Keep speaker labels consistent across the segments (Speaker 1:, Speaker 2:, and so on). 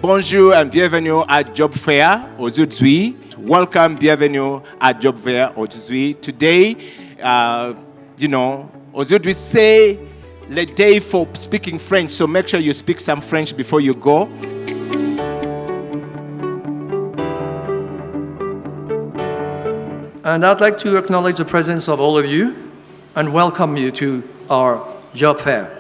Speaker 1: Bonjour and bienvenue à Jobfair aujourd'hui. Welcome, bienvenue à Jobfair aujourd'hui. Today, aujourd'hui c'est le day for speaking French, so make sure you speak some French before you go.
Speaker 2: And I'd like to acknowledge the presence of all of you and welcome you to our job fair.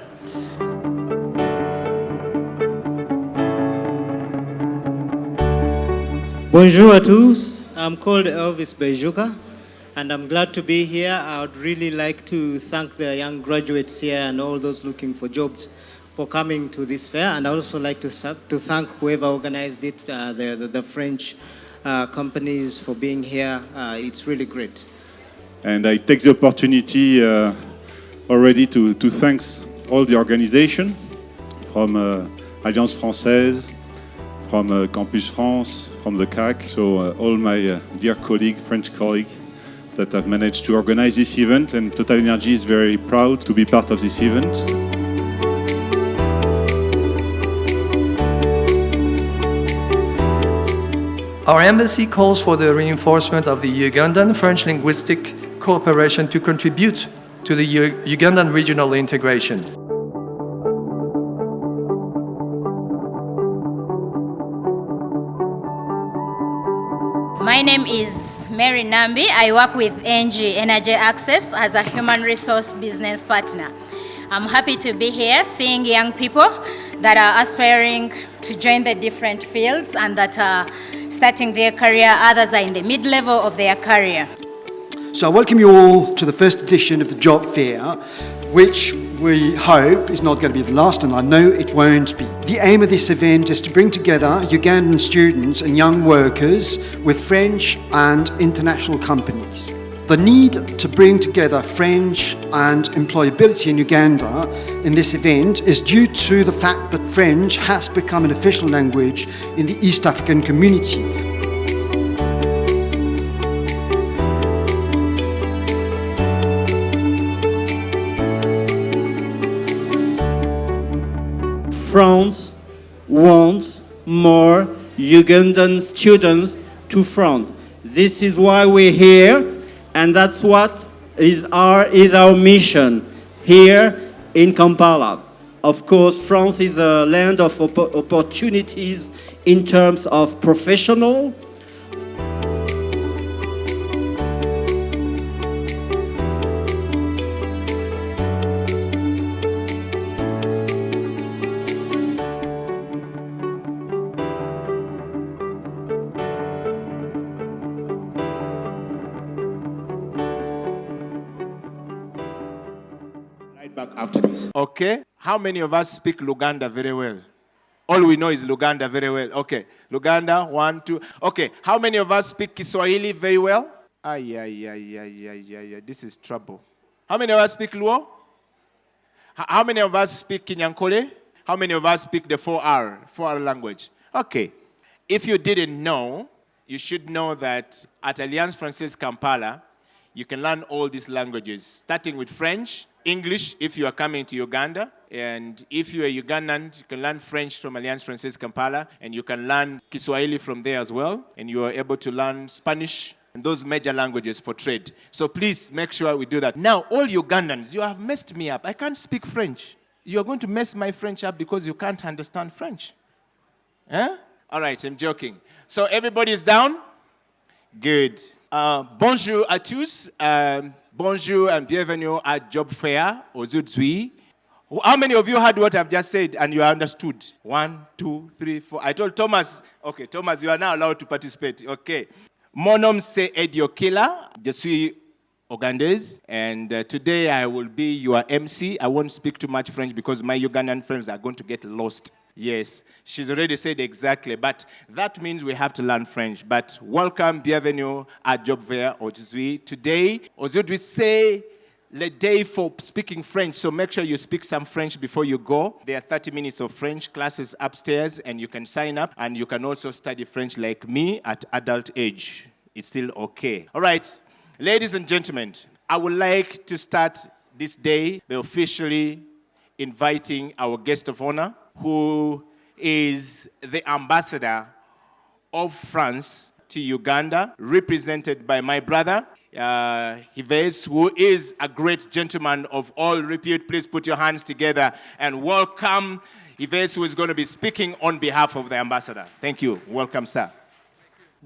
Speaker 3: Bonjour à tous. I'm called Elvis Bejuka, and I'm glad to be here. I would really like to thank the young graduates here and all those looking for jobs for coming to this fair. And I also like to thank whoever organized it, the French companies for being here. It's really great.
Speaker 4: And I take the opportunity already to thank all the organization from Alliance Française, from Campus France, from the CAC, so all my dear colleagues, French colleagues, that have managed to organize this event, and Total Energy is very proud to be part of this event.
Speaker 2: Our embassy calls for the reinforcement of the Ugandan French linguistic cooperation to contribute to the Ugandan regional integration.
Speaker 5: My name is Mary Nambi. I work with NG Energy Access as a human resource business partner. I'm happy to be here seeing young people that are aspiring to join the different fields and that are starting their career. Others are in the mid-level of their career.
Speaker 6: So I welcome you all to the first edition of the Job Fair, which we hope is not going to be the last, and I know it won't be. The aim of this event is to bring together Ugandan students and young workers with French and international companies. The need to bring together French and employability in Uganda in this event is due to the fact that French has become an official language in the East African community.
Speaker 3: France wants more Ugandan students to France. This is why we're here, and that's what is our mission here in Kampala. Of course, France is a land of opportunities in terms of professional.
Speaker 1: Back after this. Okay. How many of us speak Luganda very well? All we know is Luganda very well. Okay. Luganda, 1, 2. Okay. How many of us speak Swahili very well? This is trouble. How many of us speak Luo? How many of us speak Kinyankole? How many of us speak the 4R language? Okay. If you didn't know, you should know that at Alliance Française Kampala, you can learn all these languages, starting with French, English if you are coming to Uganda, and if you are Ugandan, you can learn French from Alliance Française Kampala, and you can learn Kiswahili from there as well, and you are able to learn Spanish and those major languages for trade. So please make sure we do that. Now, all Ugandans, you have messed me up. I can't speak French. You are going to mess my French up because you can't understand French. All right, I'm joking. So everybody is down? Good. Bonjour à tous. Bonjour and bienvenue à Jobfair aujourd'hui. How many of you heard what I've just said and you understood? 1, 2, 3, 4. I told Thomas. Okay, Thomas, you are now allowed to participate. Okay. Mon nom c'est Ediokila. Je suis Ugandaise, and today I will be your MC. I won't speak too much French because my Ugandan friends are going to get lost. Yes, she's already said exactly, but that means we have to learn French. But welcome, bienvenue à Jobfair aujourd'hui. Today, aujourd'hui c'est le day for speaking French, so make sure you speak some French before you go. There are 30 minutes of French classes upstairs, and you can sign up, and you can also study French like me at adult age. It's still okay. All right, ladies and gentlemen, I would like to start this day by officially inviting our guest of honor, who is the ambassador of France to Uganda, represented by my brother, Yves, who is a great gentleman of all repute. Please put your hands together and welcome Yves, who is going to be speaking on behalf of the ambassador. Thank you. Welcome, sir.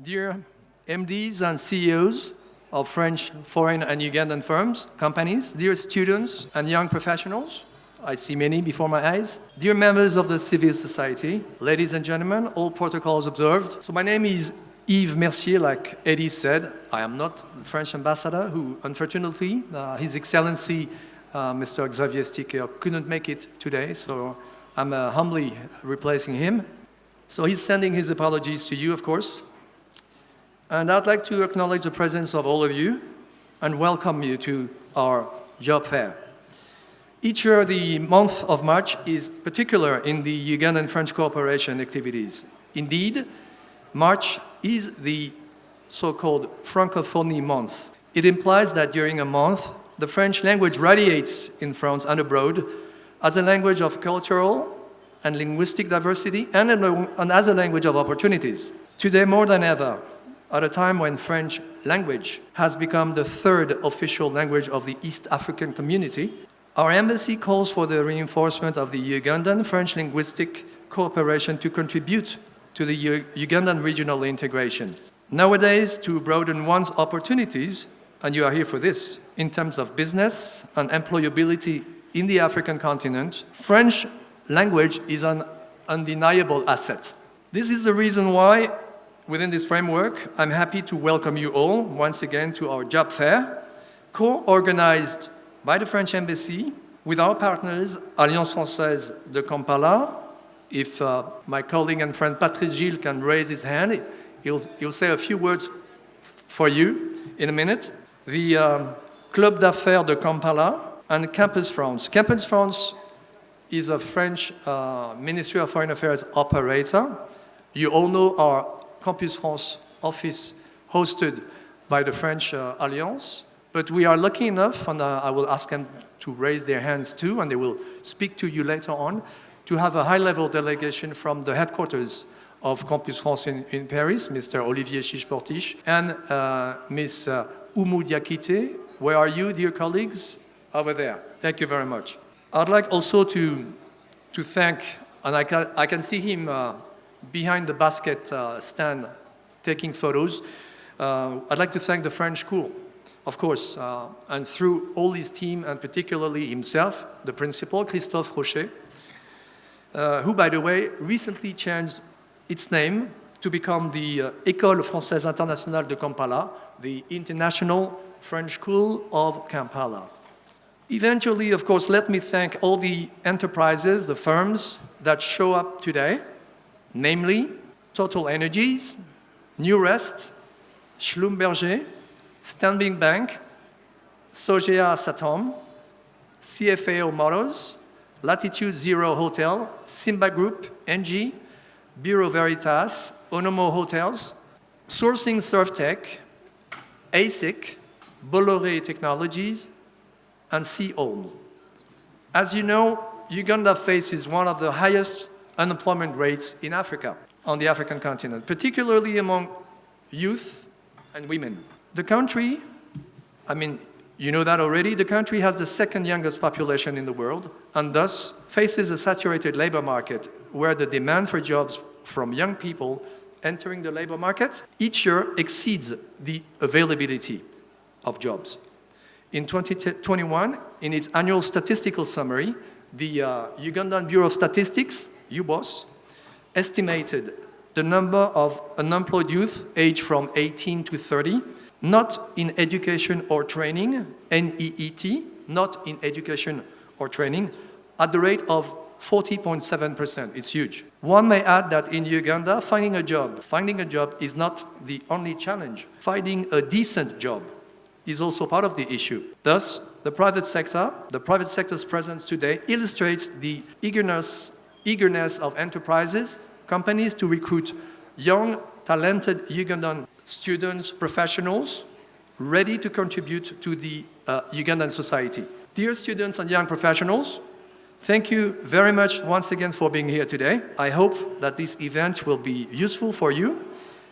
Speaker 2: Dear MDs and CEOs of French, foreign, and Ugandan firms, companies, dear students and young professionals, I see many before my eyes, dear members of the civil society, ladies and gentlemen, all protocols observed. So my name is Yves Mercier, like Eddie said. I am not the French ambassador, who unfortunately, His Excellency Mr. Xavier Sticker couldn't make it today, so I'm humbly replacing him. So he's sending his apologies to you, of course. And I'd like to acknowledge the presence of all of you and welcome you to our job fair. Each year, the month of March is particular in the Ugandan French cooperation activities. Indeed, March is the so-called Francophonie month. It implies that during a month, the French language radiates in France and abroad as a language of cultural and linguistic diversity and as a language of opportunities. Today, more than ever, at a time when French language has become the third official language of the East African community, our embassy calls for the reinforcement of the Ugandan French linguistic cooperation to contribute to the Ugandan regional integration. Nowadays, to broaden one's opportunities, and you are here for this, in terms of business and employability in the African continent, French language is an undeniable asset. This is the reason why, within this framework, I'm happy to welcome you all once again to our job fair, co-organized by the French Embassy with our partners, Alliance Française de Kampala. If my colleague and friend Patrice Gilles can raise his hand, he'll say a few words for you in a minute. The Club d'Affaires de Kampala and Campus France. Campus France is a French Ministry of Foreign Affairs operator. You all know our Campus France office hosted by the French Alliance. But we are lucky enough, and I will ask them to raise their hands too, and they will speak to you later on, to have a high-level delegation from the headquarters of Campus France in Paris, Mr. Olivier Chiche-Portiche, and Ms. Oumou Diakite. Where are you, dear colleagues? Over there. Thank you very much. I'd like also to thank, and I can see him behind the basket stand taking photos. I'd like to thank the French school, of course, and through all his team, and particularly himself, the principal, Christophe Rocher, who, by the way, recently changed its name to become the École Française Internationale de Kampala, the International French School of Kampala. Eventually, of course, let me thank all the enterprises, the firms that show up today, namely Total Energies, New Rest, Schlumberger, Stanbic Bank, Sogea Satom, CFAO Motors, Latitude Zero Hotel, Simba Group, NG, Bureau Veritas, Onomo Hotels, Sourcing Surftech, ASIC, Bolloré Technologies, and Seaholm. As you know, Uganda faces one of the highest unemployment rates in Africa, on the African continent, particularly among youth and women. The country, you know that already, the country has the second youngest population in the world and thus faces a saturated labor market where the demand for jobs from young people entering the labor market each year exceeds the availability of jobs. In 2021, in its annual statistical summary, the Ugandan Bureau of Statistics, UBOS, estimated the number of unemployed youth aged from 18 to 30, not in education or training, NEET, not in education or training, at the rate of 40.7%. It's huge. One may add that in Uganda, finding a job is not the only challenge. Finding a decent job is also part of the issue. Thus, the private sector's presence today illustrates the eagerness of enterprises, companies to recruit young, talented Ugandan students, professionals, ready to contribute to the Ugandan society. Dear students and young professionals, Thank you very much once again for being here today. I hope that this event will be useful for you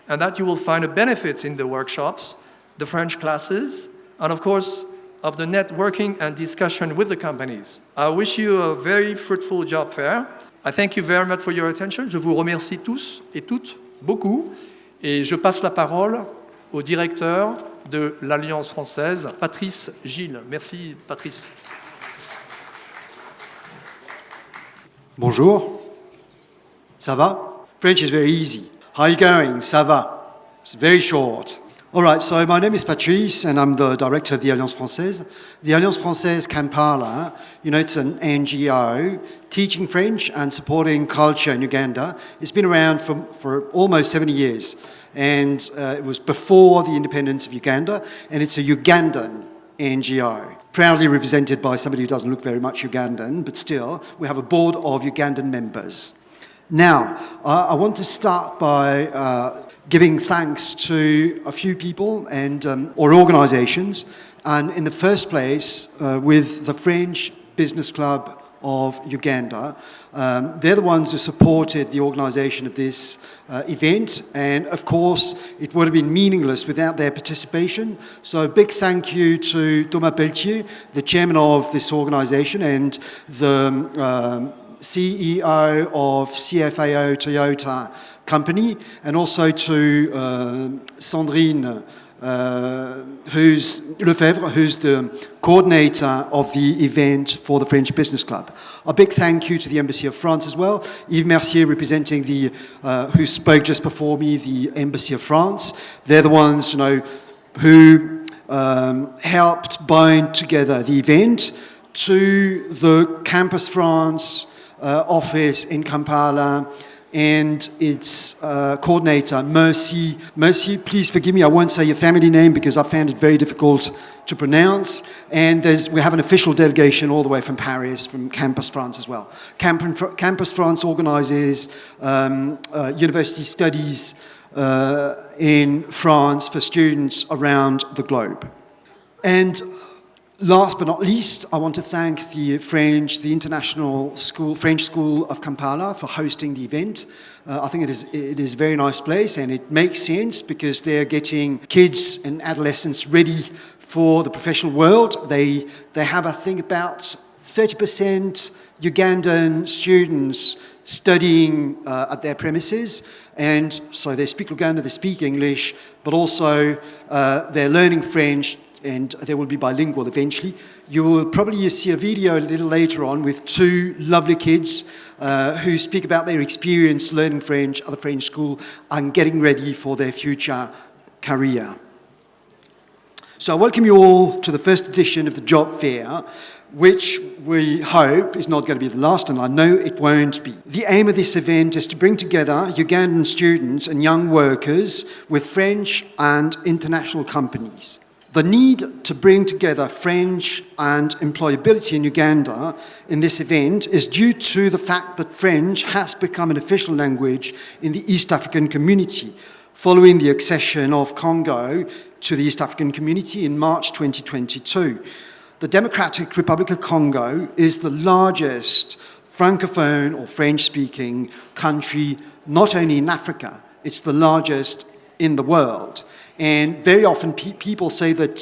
Speaker 2: and that you will find a benefit in the workshops, the French classes, and of course, of the networking and discussion with the companies. I wish you a very fruitful job fair. I thank you very much for your attention. Je vous remercie tous et toutes beaucoup. Et je passe la parole au directeur de l'Alliance française, Patrice Gilles. Merci, Patrice.
Speaker 6: Bonjour. Ça va? French is very easy. How are you going? Ça va? It's very short. All right, so my name is Patrice and I'm the director of the Alliance Française. The Alliance Française Kampala, it's an NGO teaching French and supporting culture in Uganda. It's been around for almost 70 years. And it was before the independence of Uganda, and it's a Ugandan NGO, proudly represented by somebody who doesn't look very much Ugandan, but still, we have a board of Ugandan members. Now, I want to start by giving thanks to a few people and or organizations, and in the first place, with the French Business Club of Uganda. They're the ones who supported the organization of this event, and of course it would have been meaningless without their participation. So a big thank you to Thomas Pelletier, the chairman of this organization, and the CEO of CFAO Toyota company, and also to Sandrine Lefebvre, who's the coordinator of the event for the French Business Club. A big thank you to the Embassy of France as well. Yves Mercier, representing the, who spoke just before me, the Embassy of France. They're the ones, who helped bind together the event to the Campus France office in Kampala, and its coordinator, Mercy. Mercy, please forgive me, I won't say your family name because I found it very difficult to pronounce. And we have an official delegation all the way from Paris, from Campus France as well. Campus France organizes university studies in France for students around the globe. And last but not least, I want to thank the International French School of Kampala for hosting the event. I think it is a very nice place, and it makes sense because they're getting kids and adolescents ready for the professional world. They have, I think, about 30% Ugandan students studying at their premises, and so they speak Luganda, they speak English, but also they're learning French, and they will be bilingual eventually. You will probably see a video a little later on with two lovely kids who speak about their experience learning French at the French school and getting ready for their future career. So I welcome you all to the first edition of the Job Fair, which we hope is not going to be the last, and I know it won't be. The aim of this event is to bring together Ugandan students and young workers with French and international companies. The need to bring together French and employability in Uganda in this event is due to the fact that French has become an official language in the East African community, following the accession of Congo to the East African community in March 2022. The Democratic Republic of Congo is the largest Francophone or French-speaking country, not only in Africa, it's the largest in the world. And very often people say that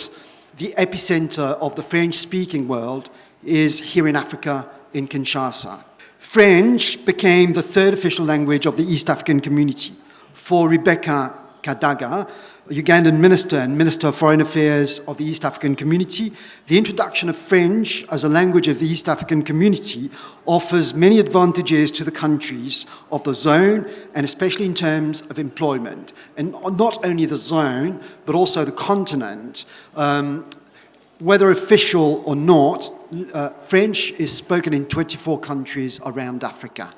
Speaker 6: the epicenter of the French-speaking world is here in Africa, in Kinshasa. French became the third official language of the East African community. For Rebecca Kadaga, Ugandan minister and Minister of Foreign Affairs of the East African community, the introduction of French as a language of the East African community offers many advantages to the countries of the zone, and especially in terms of employment. And not only the zone, but also the continent. Whether official or not, French is spoken in 24 countries around Africa.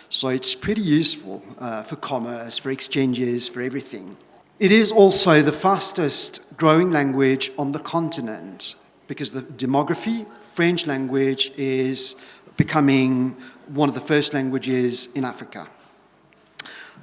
Speaker 6: So it's pretty useful for commerce, for exchanges, for everything. It is also the fastest growing language on the continent because the demography, French language is becoming one of the first languages in Africa.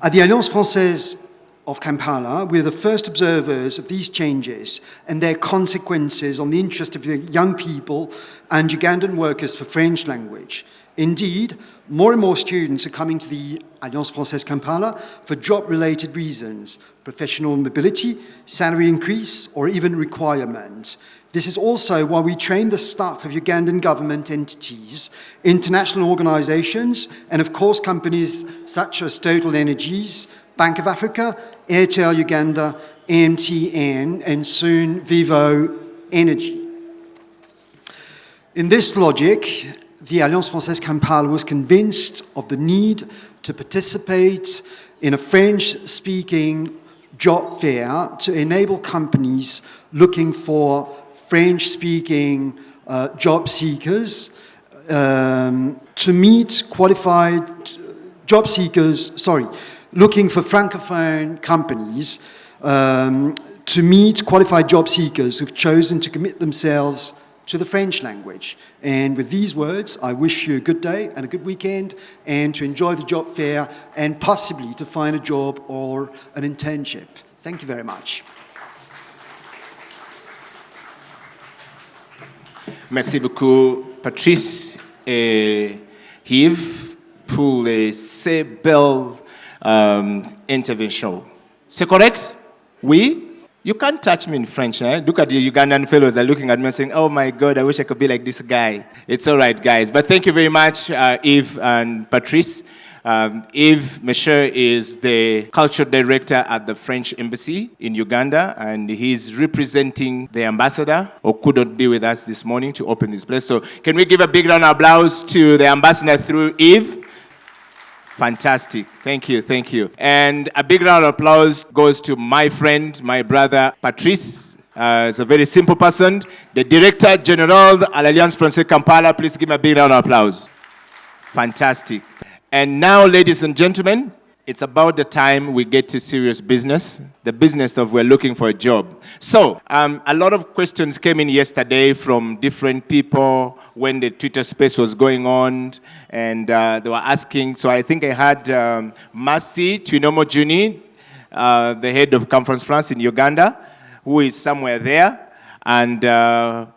Speaker 6: At the Alliance Française of Kampala, we're the first observers of these changes and their consequences on the interest of the young people and Ugandan workers for French language. Indeed, more and more students are coming to the Alliance Française Kampala for job-related reasons, professional mobility, salary increase, or even requirement. This is also why we train the staff of Ugandan government entities, international organizations, and of course companies such as Total Energies, Bank of Africa, Airtel Uganda, MTN, and soon Vivo Energy. In this logic, the Alliance Française Kampala was convinced of the need to participate in a French-speaking job fair to enable companies looking for French-speaking job seekers to meet qualified job seekers, looking for Francophone companies to meet qualified job seekers who've chosen to commit themselves to the French language. And with these words, I wish you a good day and a good weekend, and to enjoy the job fair and possibly to find a job or an internship. Thank you very much.
Speaker 1: Merci beaucoup, Patrice et Yves, pour ces belles interventions. C'est correct? Oui? You can't touch me in French, eh? Look at the Ugandan fellows, they're looking at me and saying, oh my God, I wish I could be like this guy. It's all right, guys. But thank you very much, Yves and Patrice. Yves Mesher is the cultural director at the French Embassy in Uganda, and he's representing the ambassador, who couldn't be with us this morning to open this place. So can we give a big round of applause to the ambassador through Yves? Fantastic. Thank you, thank you. And a big round of applause goes to my friend, my brother, Patrice. He's a very simple person. The Director General de l'Alliance Française Kampala. Please give him a big round of applause. Fantastic. And now, ladies and gentlemen, it's about the time we get to serious business, the business of we're looking for a job. So, a lot of questions came in yesterday from different people when the Twitter space was going on, and they were asking. So I think I had Masi Twinomo Juni, the head of Conference France in Uganda, who is somewhere there, and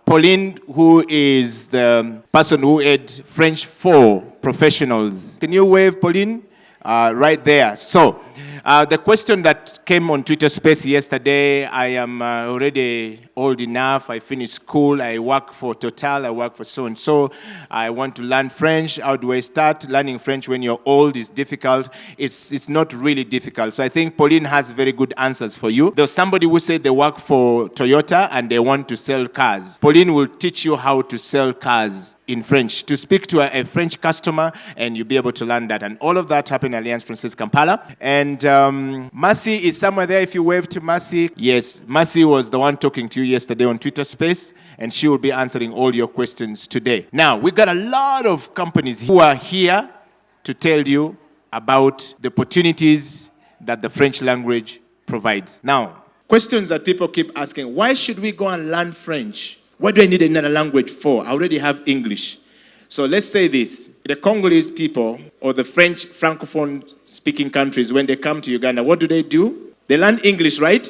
Speaker 1: Pauline, who is the person who had French for professionals. Can you wave, Pauline? Right there. So, the question that came on Twitter Space yesterday, I am already old enough, I finished school, I work for Total, I work for so-and-so, I want to learn French. How do I start? Learning French when you're old is difficult. It's not really difficult. So I think Pauline has very good answers for you. There's somebody who said they work for Toyota and they want to sell cars. Pauline will teach you how to sell cars in French, to speak to a French customer, and you'll be able to learn that. And all of that happened in Alliance Française Kampala. And Mercy is somewhere there. If you wave to Mercy. Yes, Mercy was the one talking to you yesterday on Twitter Space, and she will be answering all your questions today. Now, we've got a lot of companies who are here to tell you about the opportunities that the French language provides. Now, questions that people keep asking, why should we go and learn French? What do I need another language for? I already have English. So let's say this. The Congolese people or the French Francophone speaking countries, when they come to Uganda, what do? They learn English, right?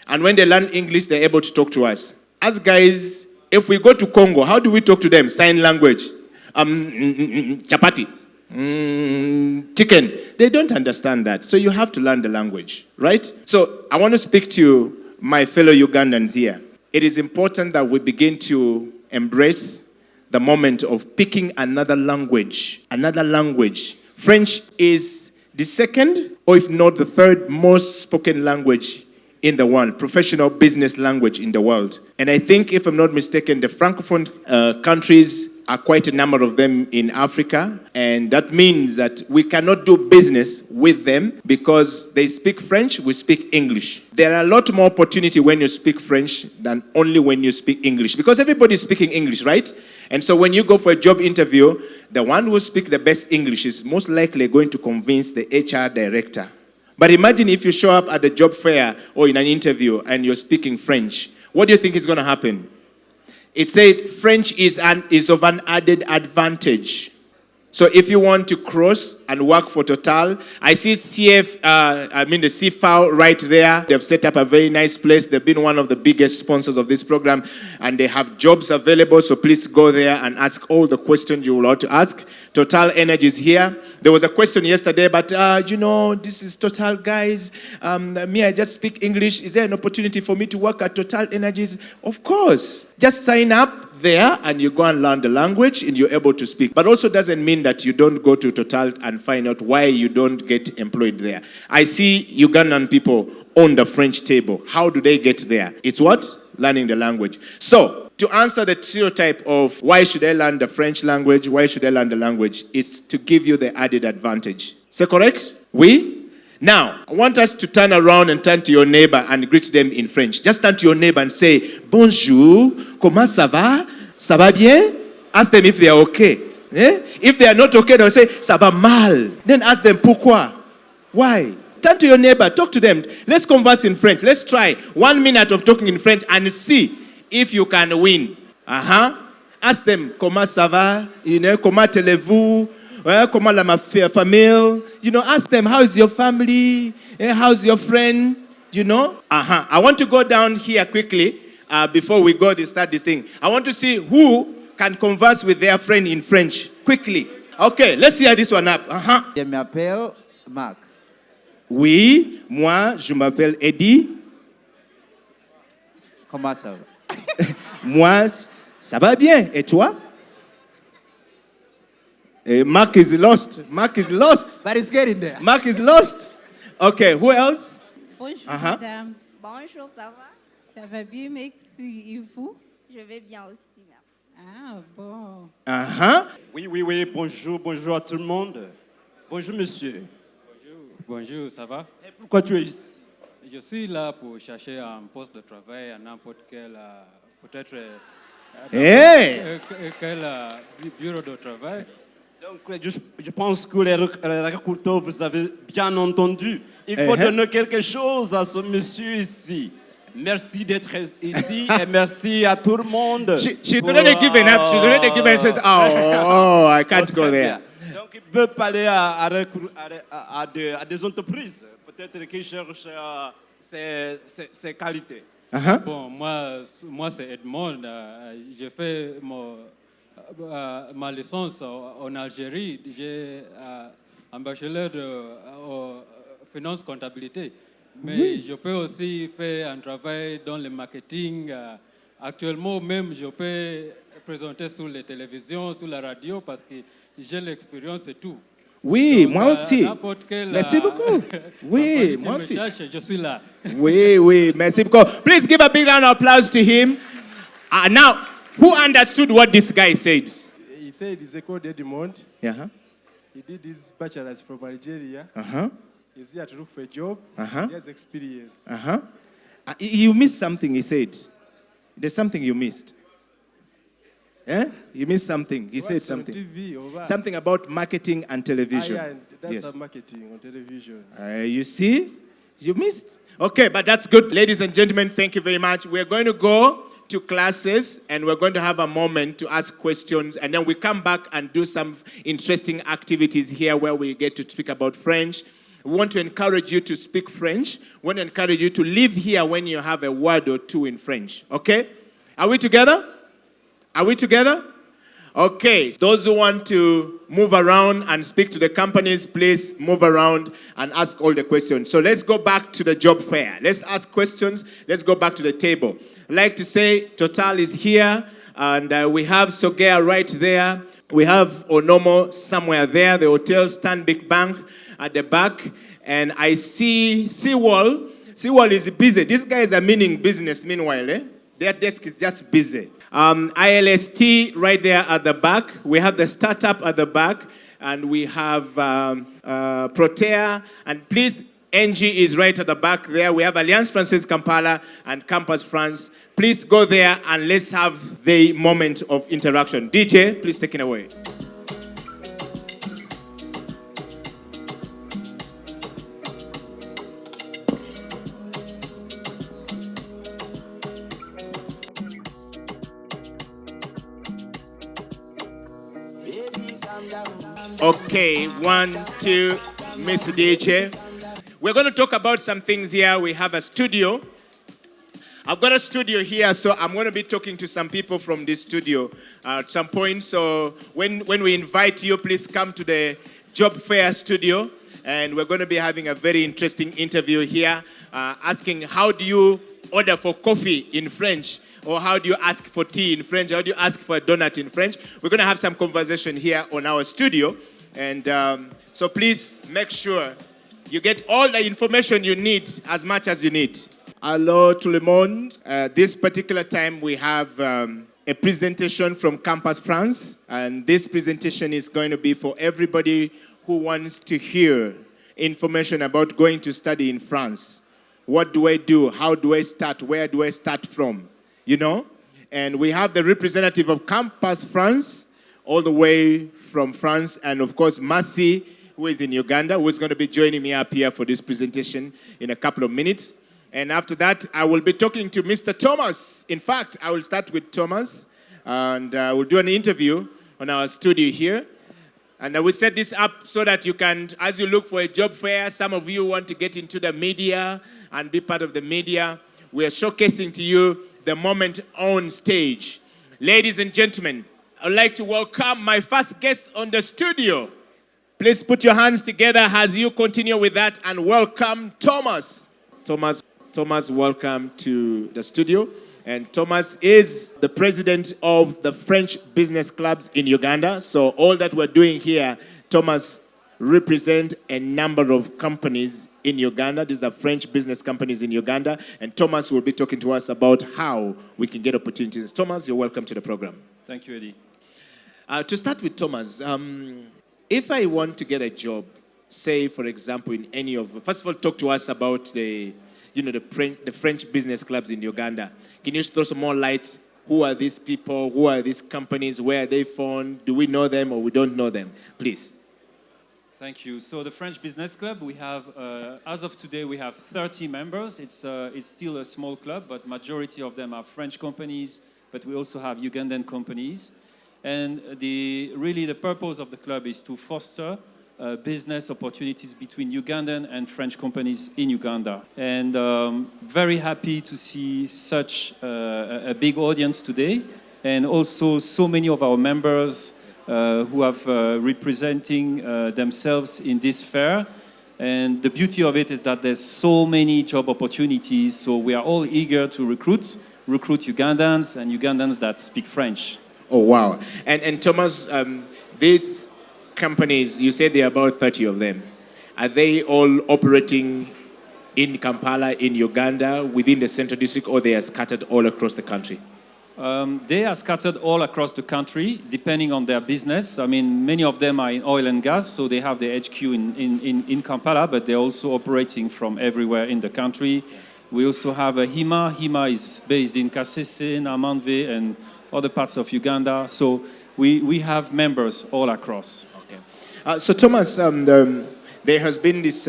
Speaker 1: And when they learn English, they're able to talk to us. As guys, if we go to Congo, how do we talk to them? Sign language. Chapati. Chicken. They don't understand that. So you have to learn the language, right? So I want to speak to my fellow Ugandans here. It is important that we begin to embrace the moment of picking another language. Another language. French is the second, or if not the third most spoken language in the world. Professional business language in the world. And I think, if I'm not mistaken, the Francophone countries are quite a number of them in Africa, and that means that we cannot do business with them because they speak French, we speak English. There are a lot more opportunity when you speak French than only when you speak English, because everybody is speaking English, right? And so when you go for a job interview, the one who speaks the best English is most likely going to convince the HR director. But imagine if you show up at the job fair or in an interview and you're speaking French. What do you think is going to happen? It said French is of an added advantage. So if you want to cross and work for Total, I see the CFAO right there. They've set up a very nice place. They've been one of the biggest sponsors of this program, and they have jobs available. So please go there and ask all the questions you would like to ask. Total Energy is here. There was a question yesterday, but this is Total, guys. I just speak English. Is there an opportunity for me to work at Total Energies? Of course. Just sign up there and you go and learn the language and you're able to speak. But also doesn't mean that you don't go to Total and find out why you don't get employed there. I see Ugandan people on the French table. How do they get there? It's what? Learning the language. So, to answer the stereotype of why should I learn the French language, why should I learn the language, it's to give you the added advantage. Is that correct? Oui? Now, I want us to turn around and turn to your neighbor and greet them in French. Just turn to your neighbor and say, Bonjour, comment ça va? Ça va bien? Ask them if they are okay. If they are not okay, they'll say, ça va mal. Then ask them, pourquoi? Why? Turn to your neighbor, talk to them. Let's converse in French. Let's try 1 minute of talking in French and see if you can win. Ask them, comment ça va? Comment allez-vous? Comment la famille? Ask them, how is your family? How's your friend? I want to go down here quickly before we go to start this thing. I want to see who can converse with their friend in French quickly. Okay, let's hear this one up.
Speaker 7: Je m'appelle Marc.
Speaker 1: Oui, moi, je m'appelle Eddie.
Speaker 7: Comment ça va?
Speaker 1: Moi, ça va bien. Et toi? Mark is lost. Mark is lost.
Speaker 7: But it's getting there.
Speaker 1: Mark is lost. Okay, who else?
Speaker 8: Bonjour, madame.
Speaker 9: Bonjour, ça va?
Speaker 8: Ça va bien, merci. Et vous?
Speaker 9: Je vais bien aussi, merci.
Speaker 8: Ah, bon.
Speaker 10: Oui, bonjour à tout le monde. Bonjour, monsieur.
Speaker 11: Bonjour, ça va?
Speaker 10: Et pourquoi tu es ici?
Speaker 11: Je suis là pour chercher un poste de travail à n'importe quel, peut-être, quel bureau de travail.
Speaker 10: Donc, je pense que les recruteurs, vous avez bien entendu. Il faut donner quelque chose à ce monsieur ici. Merci d'être ici et merci à tout le monde.
Speaker 1: She's already given up. She's already given up. Says, I can't go there.
Speaker 10: Donc, il peut parler à des entreprises, peut-être qui cherchent ses qualités.
Speaker 11: Bon, moi c'est Edmond. J'ai fait ma licence en Algérie. J'ai un bachelor en finance comptabilité. Mais je peux aussi faire un travail dans le marketing. Actuellement même, je peux présenter sur les télévisions, sur la radio, parce que j'ai l'expérience et tout.
Speaker 1: Oui,
Speaker 11: donc,
Speaker 1: moi aussi. Merci beaucoup. Oui, moi aussi.
Speaker 11: Je suis là.
Speaker 1: Oui, merci beaucoup. Please give a big round of applause to him. Now, who understood what this guy said?
Speaker 12: He said he's called Edmond.
Speaker 1: Yeah.
Speaker 12: He did his bachelor's from Algeria. He's here to look for a job. He has experience.
Speaker 1: You missed something, he said. There's something you missed. You missed something. He said something.
Speaker 12: TV or what?
Speaker 1: Something about marketing and television.
Speaker 12: Yeah, that's marketing on television.
Speaker 1: You see? You missed. Okay, but that's good. Ladies and gentlemen, thank you very much. We're going to go to classes and we're going to have a moment to ask questions, and then we come back and do some interesting activities here where we get to speak about French. We want to encourage you to speak French. We want to encourage you to live here when you have a word or two in French. Okay? Are we together? Are we together? Okay. Those who want to move around and speak to the companies, please move around and ask all the questions. So let's go back to the job fair. Let's ask questions. Let's go back to the table. I'd like to say Total is here, and we have Sogea right there. We have Onomo somewhere there, the hotel Stanbic Bank at the back. And I see Seawall. Seawall is busy. These guys are meaning business meanwhile. Their desk is just busy. ILST right there at the back. We have the startup at the back. And we have Protea. And please, NG is right at the back there. We have Alliance Française Kampala and Campus France. Please go there and let's have the moment of interaction. DJ, please take it away.
Speaker 13: Baby, come
Speaker 1: Okay, 1, 2, Mr. DJ. We're going to talk about some things here. We have a studio. I've got a studio here, so I'm going to be talking to some people from this studio at some point. So when we invite you, please come to the Jobfair studio. And we're going to be having a very interesting interview here, asking how do you order for coffee in French? Or how do you ask for tea in French? How do you ask for a donut in French? We're going to have some conversation here on our studio. And so please make sure you get all the information you need as much as you need. Hello tout le monde. This particular time we have a presentation from Campus France. And this presentation is going to be for everybody who wants to hear information about going to study in France. What do I do? How do I start? Where do I start from? You know? And we have the representative of Campus France, all the way from France, and of course, Mercy, who is in Uganda, who is going to be joining me up here for this presentation in a couple of minutes. And after that, I will be talking to Mr. Thomas. In fact, I will start with Thomas, and we'll do an interview on our studio here. And I will set this up so that you can, as you look for a job fair, some of you want to get into the media and be part of the media. We are showcasing to you the moment on stage. Ladies and gentlemen, I'd like to welcome my first guest on the studio. Please put your hands together as you continue with that and welcome Thomas. Thomas, welcome to the studio. And Thomas is the president of the French business clubs in Uganda. So all that we're doing here, Thomas represents a number of companies in Uganda. These are French business companies in Uganda. And Thomas will be talking to us about how we can get opportunities. Thomas, you're welcome to the program.
Speaker 11: Thank you, Eddie.
Speaker 1: To start with Thomas, if I want to get a job, say, for example, in any of... First of all, talk to us about the French business clubs in Uganda. Can you throw some more light? Who are these people? Who are these companies? Where are they found? Do we know them or we don't know them? Please.
Speaker 11: Thank you. So the French Business Club, we have, as of today, we have 30 members. It's still a small club, but majority of them are French companies, but we also have Ugandan companies. And really the purpose of the club is to foster business opportunities between Ugandan and French companies in Uganda. And very happy to see such a big audience today, and also so many of our members who have representing themselves in this fair. And the beauty of it is that there's so many job opportunities, so we are all eager to recruit Ugandans and Ugandans that speak French.
Speaker 1: Oh, wow. And Thomas, these companies, you said there are about 30 of them. Are they all operating in Kampala, in Uganda, within the Central District, or they are scattered all across the country?
Speaker 11: They are scattered all across the country, depending on their business. I mean, many of them are in oil and gas, so they have their HQ in Kampala, but they're also operating from everywhere in the country. We also have a HIMA. HIMA is based in Kasese, Namandve, and other parts of Uganda. So we have members all across.
Speaker 1: So Thomas, there has been this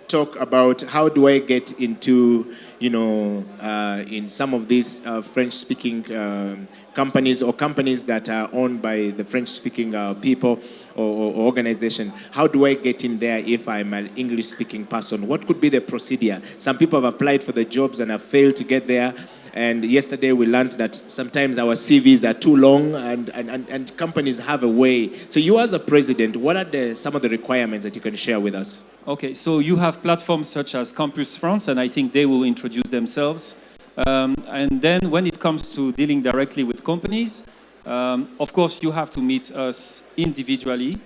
Speaker 1: talk about how do I get into, in some of these French-speaking companies or companies that are owned by the French-speaking people or organization. How do I get in there if I'm an English-speaking person? What could be the procedure? Some people have applied for the jobs and have failed to get there. And yesterday we learned that sometimes our CVs are too long and companies have a way. So you as a president, what are some of the requirements that you can share with us?
Speaker 11: Okay, so you have platforms such as Campus France, and I think they will introduce themselves. And then when it comes to dealing directly with companies, of course you have to meet us individually.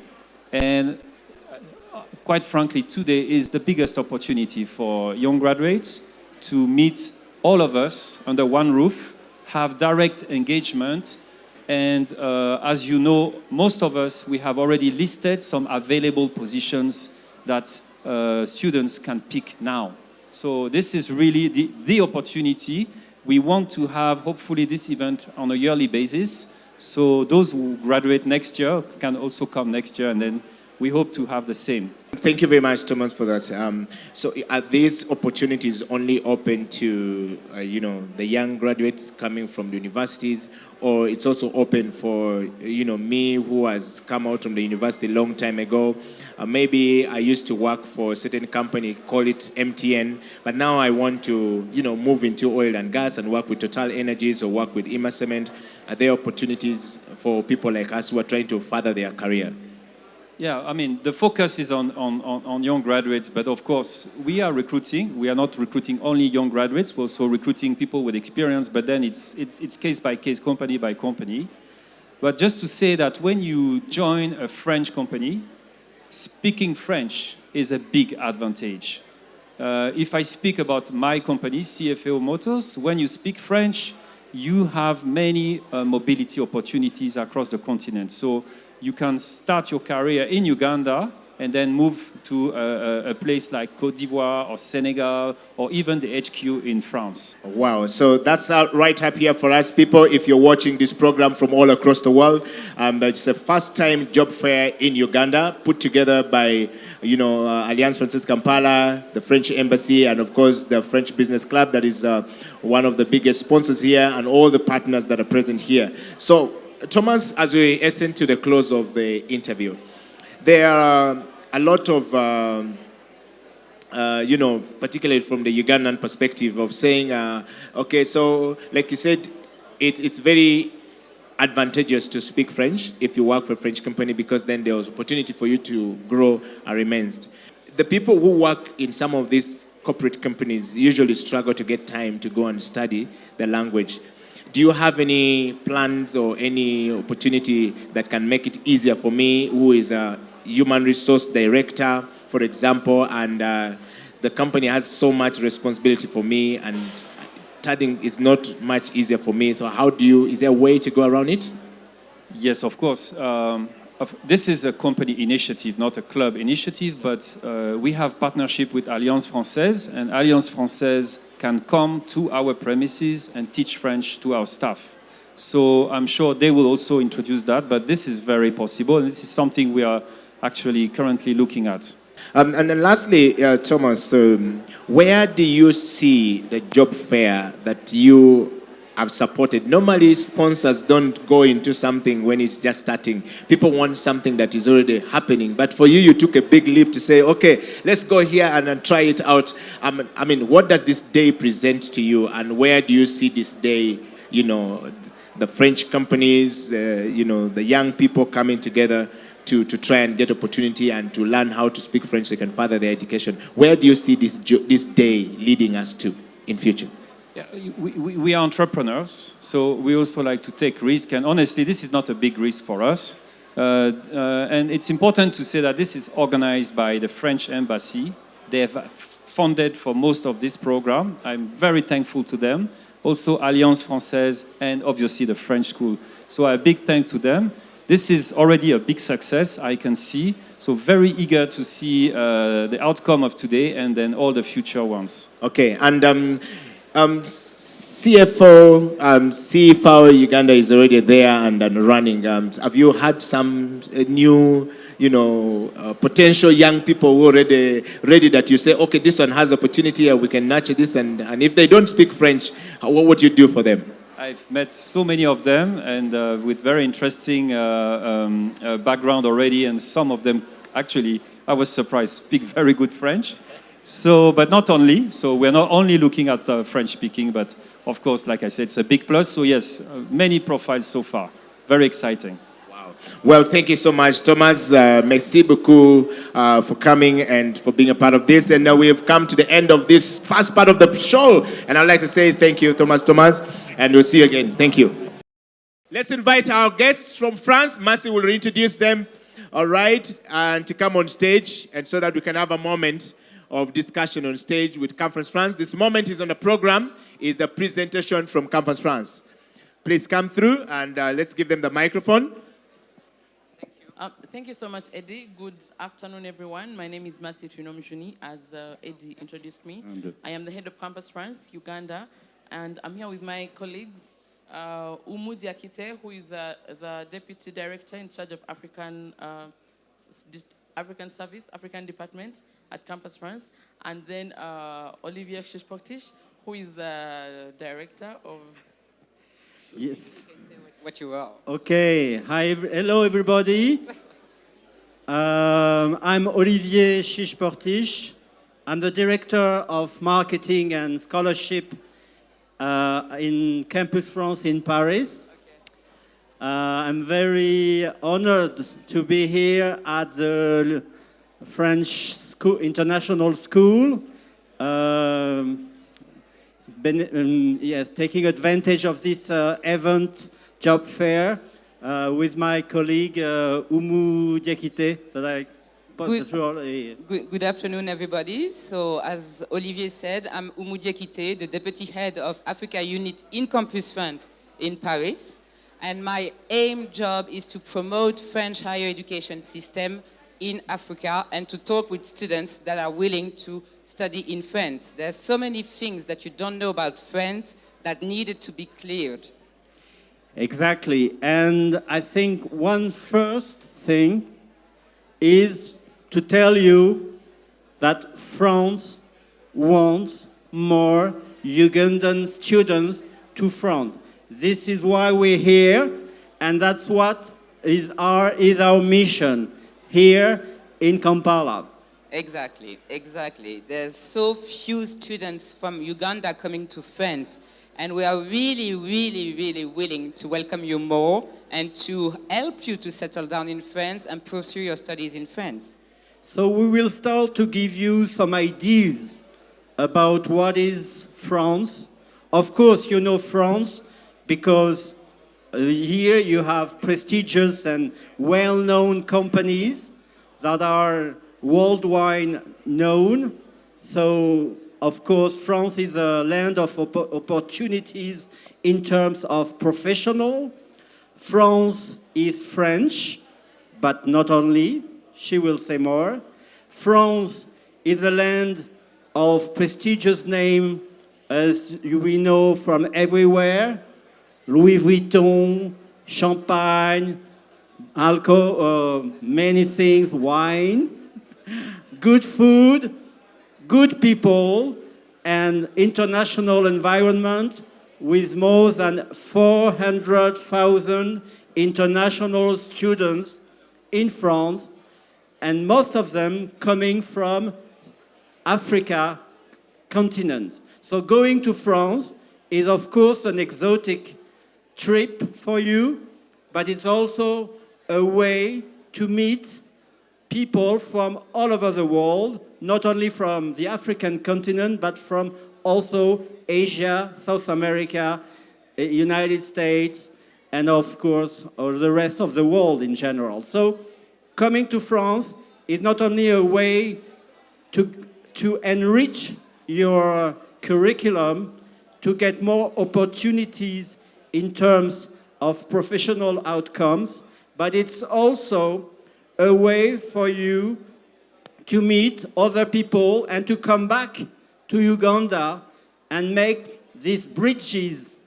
Speaker 11: And quite frankly, today is the biggest opportunity for young graduates to meet all of us under one roof, have direct engagement, and as you know, most of us, we have already listed some available positions that students can pick now. So this is really the opportunity. We want to have, hopefully, this event on a yearly basis. So those who graduate next year can also come next year, and then
Speaker 13: we hope to have the same.
Speaker 1: Thank you very much, Thomas, for that. So are these opportunities only open to, the young graduates coming from the universities, or it's also open for, me who has come out from the university a long time ago? Maybe I used to work for a certain company, call it MTN, but now I want to, move into oil and gas and work with Total Energies or work with Ima Cement. Are there opportunities for people like us who are trying to further their career?
Speaker 13: Yeah, I mean, the focus is on young graduates, but of course, we are recruiting. We are not recruiting only young graduates, we're also recruiting people with experience, but then it's case by case, company by company. But just to say that when you join a French company, speaking French is a big advantage. If I speak about my company, CFAO Motors, when you speak French, you have many mobility opportunities across the continent. So you can start your career in Uganda and then move to a place like Côte d'Ivoire or Senegal or even the HQ in France.
Speaker 1: Wow, so that's right up here for us people. If you're watching this program from all across the world, it's a first-time job fair in Uganda put together by, Alliance Francaise Kampala, the French Embassy, and of course the French Business Club that is one of the biggest sponsors here, and all the partners that are present here. So, Thomas, as we hasten to the close of the interview, there are a lot of, particularly from the Ugandan perspective of saying, okay, so like you said, it's very advantageous to speak French if you work for a French company, because then there's opportunity for you to grow and immense. The people who work in some of these corporate companies usually struggle to get time to go and study the language. Do you have any plans or any opportunity that can make it easier for me, who is a human resource director, for example, and the company has so much responsibility for me, and studying is not much easier for me? So is there a way to go around it?
Speaker 13: Yes, of course. This is a company initiative, not a club initiative, but we have partnership with Alliance Française, and Alliance Française can come to our premises and teach French to our staff. So I'm sure they will also introduce that, but this is very possible, and this is something we are actually currently looking at.
Speaker 1: And then lastly, Thomas, where do you see the job fair that you have supported? Normally, sponsors don't go into something when it's just starting. People want something that is already happening. But for you, you took a big leap to say, okay, let's go here and then try it out. I mean, what does this day present to you? And where do you see this day, the French companies, the young people coming together to try and get opportunity and to learn how to speak French so they can further their education? Where do you see this day leading us to in future?
Speaker 13: Yeah, we are entrepreneurs, so we also like to take risks. And honestly, this is not a big risk for us. And it's important to say that this is organized by the French Embassy. They have funded for most of this program. I'm very thankful to them. Also, Alliance Française and obviously the French School. So a big thanks to them. This is already a big success, I can see. So very eager to see the outcome of today and then all the future ones.
Speaker 1: Okay, and CFAO Uganda is already there and running. Have you had some new, potential young people who are ready that you say, okay, this one has opportunity and we can nurture this, and if they don't speak French, what would you do for them?
Speaker 13: I've met so many of them, and with very interesting background already, and some of them actually, I was surprised, speak very good French. So, but not only. So we're not only looking at French speaking, but of course, like I said, it's a big plus. So yes, many profiles so far. Very exciting.
Speaker 1: Wow. Well, thank you so much, Thomas. Merci beaucoup for coming and for being a part of this. And now we have come to the end of this first part of the show. And I'd like to say thank you, Thomas. And we'll see you again. Thank you. Let's invite our guests from France. Mercy will reintroduce them, all right, and to come on stage, and so that we can have a moment of discussion on stage with Conference France. This moment is on the program, is a presentation from Conference France. Please come through, and let's give them the microphone.
Speaker 14: Thank you so much, Eddie. Good afternoon, everyone. My name is Mercy Tuinomjuni, as Eddie introduced me. I am the head of Campus France, Uganda. And I'm here with my colleagues, Umu Diakite, who is the Deputy Director in charge of African Service, African Department at Campus France, and then Olivier Shishportish, who is the director of...
Speaker 3: Yes.
Speaker 14: What you are.
Speaker 3: Okay. Hello, everybody. I'm Olivier Shishportish. I'm the director of marketing and scholarship in Campus France in Paris. I'm very honored to be here at the French International School. Yes, taking advantage of this event, Jobfair, with my colleague Oumou Diakité.
Speaker 15: Good afternoon, everybody. So, as Olivier said, I'm Oumou Diakité, the Deputy Head of Africa Unit in Campus France in Paris. And my job is to promote French higher education system in Africa and to talk with students that are willing to study in France. There's so many things that you don't know about France that needed to be cleared.
Speaker 3: Exactly. And I think one first thing is to tell you that France wants more Ugandan students to France. This is why we're here, and that's what is our mission here in Kampala.
Speaker 15: Exactly. There's so few students from Uganda coming to France, and we are really willing to welcome you more and to help you to settle down in France and pursue your studies in France.
Speaker 3: So we will start to give you some ideas about what is France. Of course, you know France because here you have prestigious and well-known companies that are worldwide known. So, of course, France is a land of opportunities in terms of professional. France is French, but not only. She will say more. France is a land of prestigious name, as we know from everywhere. Louis Vuitton, champagne, alcohol, many things, wine, good food, good people, and international environment with more than 400,000 international students in France, and most of them coming from Africa continent. So going to France is, of course, an exotic trip for you, but it's also a way to meet people from all over the world, not only from the African continent, but from also Asia, South America, United States, and of course, the rest of the world in general. So coming to France is not only a way to enrich your curriculum, to get more opportunities in terms of professional outcomes, but it's also a way for you to meet other people and to come back to Uganda and make these bridges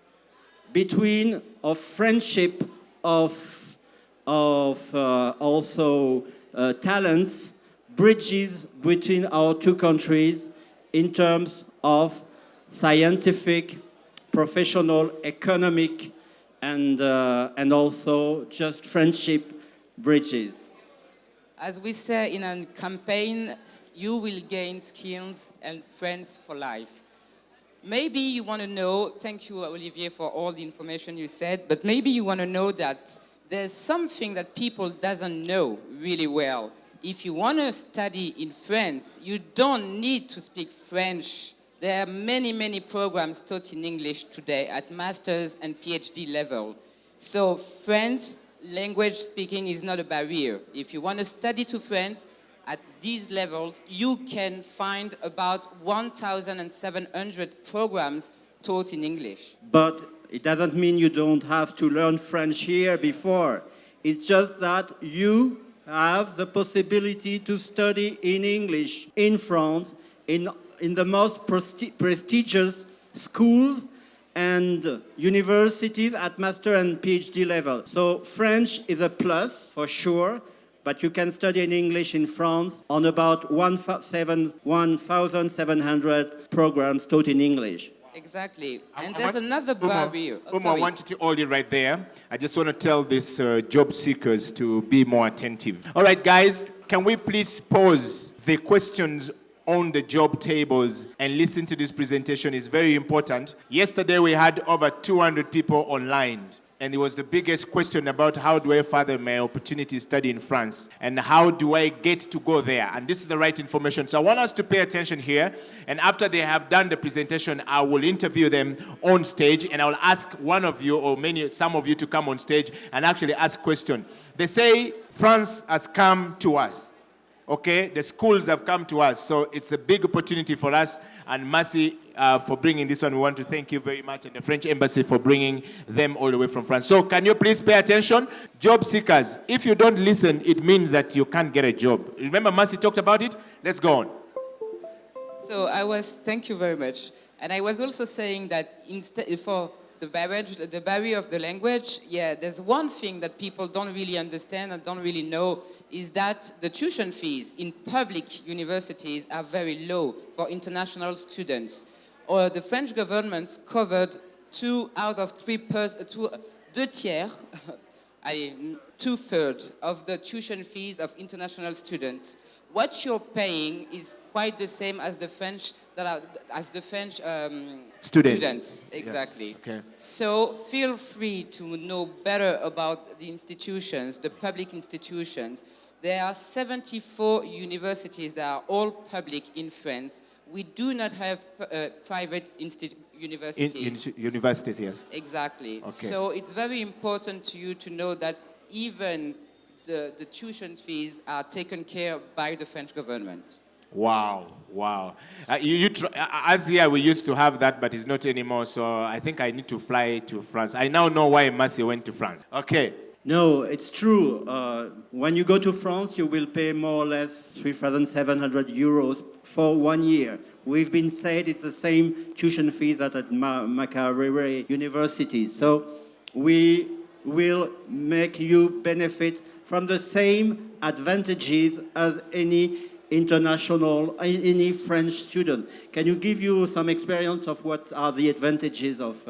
Speaker 3: between of friendship, of also talents, bridges between our two countries in terms of scientific, professional, economic, and also just friendship bridges.
Speaker 15: As we say in a campaign, you will gain skills and friends for life. Maybe you want to know, thank you, Olivier, for all the information you said, but maybe you want to know that there's something that people doesn't know really well. If you want to study in France, you don't need to speak French. There are many programs taught in English today at master's and PhD level. So French language speaking is not a barrier. If you want to study to France at these levels, you can find about 1,700 programs taught in English.
Speaker 3: But it doesn't mean you don't have to learn French here before. It's just that you have the possibility to study in English in France, in the most prestigious schools and universities at master and PhD level. So French is a plus for sure, but you can study in English in France on about 1,700 programs taught in English.
Speaker 15: Exactly. And there's another barrier.
Speaker 1: I want you to hold it right there. I just want to tell these job seekers to be more attentive. All right, guys, can we please pause the questions on the job tables and listen to this presentation? Is very important. Yesterday we had over 200 people online, and it was the biggest question about how do I further my opportunity to study in France and how do I get to go there, and this is the right information. So I want us to pay attention here, and after they have done the presentation, I will interview them on stage, and I will ask one of you or some of you to come on stage and actually ask questions. They say France has come to us. Okay, the schools have come to us, so it's a big opportunity for us. And Mercy, for bringing this one, we want to thank you very much, and the French Embassy for bringing them all the way from France. So can you please pay attention? Job seekers, if you don't listen, it means that you can't get a job. Remember Mercy talked about it? Let's go on.
Speaker 15: So thank you very much. And I was also saying that for the barrier of the language, there's one thing that people don't really understand and don't really know is that the tuition fees in public universities are very low for international students. Or the French government covered 2 out of 3 2/3 of the tuition fees of international students. What you're paying is quite the same as the French students. Exactly.
Speaker 1: Yeah. Okay.
Speaker 15: So feel free to know better about the institutions, the public institutions. There are 74 universities that are all public in France. We do not have private universities.
Speaker 1: Universities, yes.
Speaker 15: Exactly.
Speaker 1: Okay.
Speaker 15: So it's very important to you to know that even the tuition fees are taken care of by the French government.
Speaker 1: Wow. As here, we used to have that, but it's not anymore. So I think I need to fly to France. I now know why Mercy went to France. Okay.
Speaker 3: No, it's true. When you go to France, you will pay more or less 3,700 euros for 1 year. We've been said it's the same tuition fees at Makerere University. So we will make you benefit from the same advantages as any French student. Can you give you some experience of what are the advantages of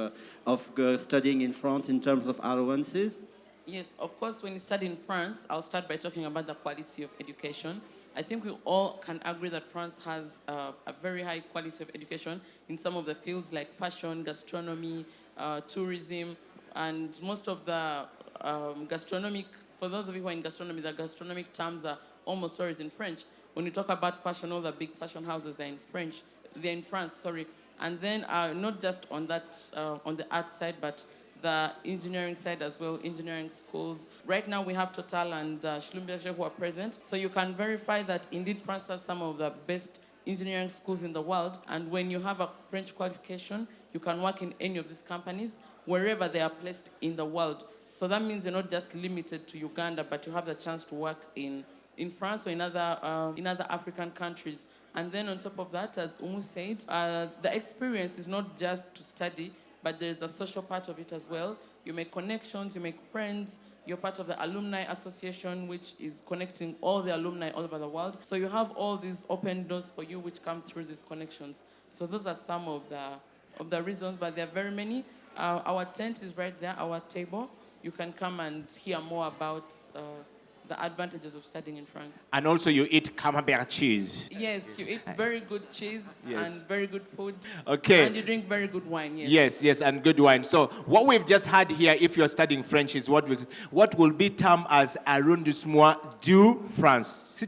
Speaker 3: studying in France in terms of allowances?
Speaker 14: Yes, of course, when you study in France, I'll start by talking about the quality of education. I think we all can agree that France has a very high quality of education in some of the fields like fashion, gastronomy, tourism, and most of the gastronomic, for those of you who are in gastronomy, the gastronomic terms are almost always in French. When you talk about fashion, all the big fashion houses are in French. They're in France, sorry. And then not just on that, on the art side, but the engineering side as well, engineering schools. Right now we have Total and Schlumberger who are present. So you can verify that indeed France has some of the best engineering schools in the world. And when you have a French qualification, you can work in any of these companies, wherever they are placed in the world. So that means you're not just limited to Uganda, but you have the chance to work in France or in other African countries. And then on top of that, as Umu said, the experience is not just to study, but there's a social part of it as well. You make connections, you make friends, you're part of the alumni association, which is connecting all the alumni all over the world. So you have all these open doors for you, which come through these connections. So those are some of the reasons, but there are very many. Our tent is right there, our table. You can come and hear more about the advantages of studying in France.
Speaker 1: And also you eat camembert cheese.
Speaker 14: Yes, you eat very good cheese and very good food.
Speaker 1: Okay.
Speaker 14: And you drink very good wine, yes.
Speaker 1: Yes, and good wine. So what we've just had here, if you're studying French, is what will be termed as arrondissement du France.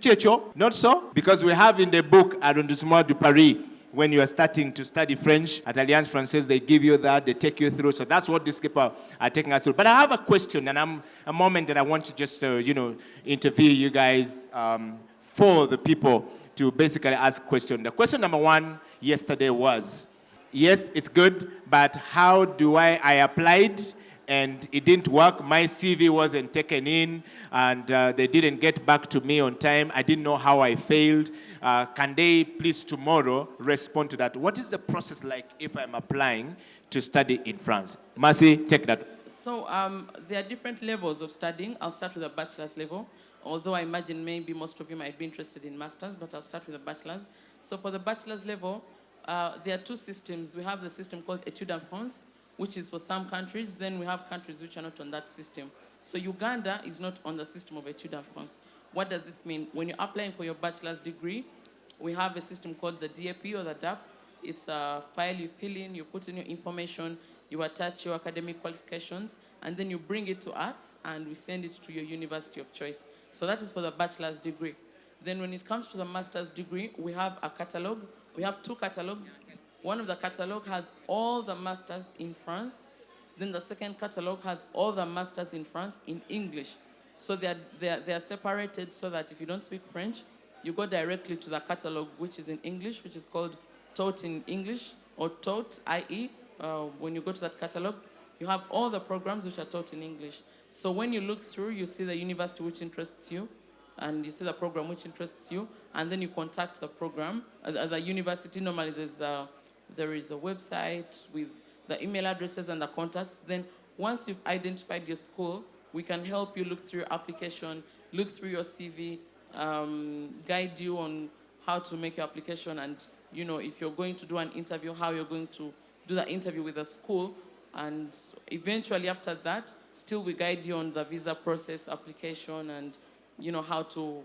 Speaker 1: Not so? Because we have in the book Arrondissement du Paris. When you are starting to study French at Alliance Française, they give you that, they take you through. So that's what these people are taking us through. But I have a question, and a moment that I want to just, interview you guys for the people to basically ask questions. The question number one yesterday was, yes, it's good, but how do I applied and it didn't work. My CV wasn't taken in, and they didn't get back to me on time. I didn't know how I failed. Can they please tomorrow respond to that? What is the process like if I'm applying to study in France? Mercy, take that.
Speaker 14: So there are different levels of studying. I'll start with a bachelor's level. although I imagine maybe most of you might be interested in masters, but I'll start with the bachelor's. So for the bachelor's level, there are two systems. We have the system called Études en France, which is for some countries. Then we have countries which are not on that system. So Uganda is not on the system of Études en France. What does this mean? When you're applying for your bachelor's degree, we have a system called the DAP or the DAP. It's a file you fill in, you put in your information, you attach your academic qualifications, and then you bring it to us, and we send it to your university of choice. So that is for the bachelor's degree. Then when it comes to the master's degree, we have a catalog. We have two catalogs. One of the catalog has all the masters in France. Then the second catalog has all the masters in France in English. So they are separated so that if you don't speak French, you go directly to the catalog, which is in English, which is called Taught in English, or Taught, i.e., when you go to that catalog, you have all the programs which are taught in English. So when you look through, you see the university which interests you, and you see the program which interests you, and then you contact the program. The university, normally there is a website with the email addresses and the contacts. Then once you've identified your school, we can help you look through your application, look through your CV, guide you on how to make your application, and if you're going to do an interview, how you're going to do the interview with the school. And eventually after that, still we guide you on the visa process, application, and how to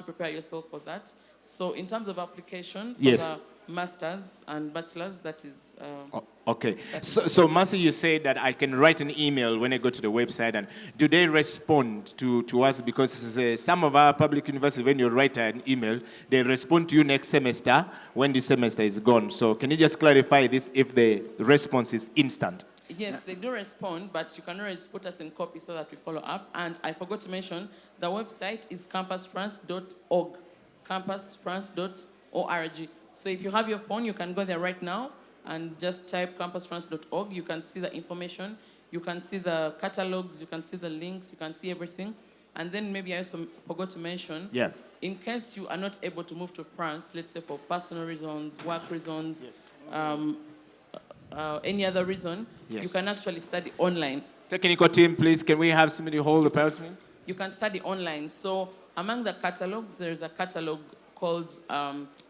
Speaker 14: prepare yourself for that. So in terms of application for the masters and bachelors, that is...
Speaker 1: Okay. So Mercy, you said that I can write an email when I go to the website, and do they respond to us? Because some of our public universities, when you write an email, they respond to you next semester when the semester is gone. So can you just clarify this if the response is instant?
Speaker 14: Yes, they do respond, but you can always put us in copy so that we follow up. And I forgot to mention, the website is campusfrance.org, campusfrance.org. So if you have your phone, you can go there right now and just type campusfrance.org. You can see the information, you can see the catalogs, you can see the links, you can see everything. And then maybe I also forgot to mention, in case you are not able to move to France, let's say for personal reasons, work reasons, any other reason, you can actually study online.
Speaker 1: Technical team, please, can we have somebody hold the PowerPoint?
Speaker 14: You can study online. So among the catalogs, there's a catalog called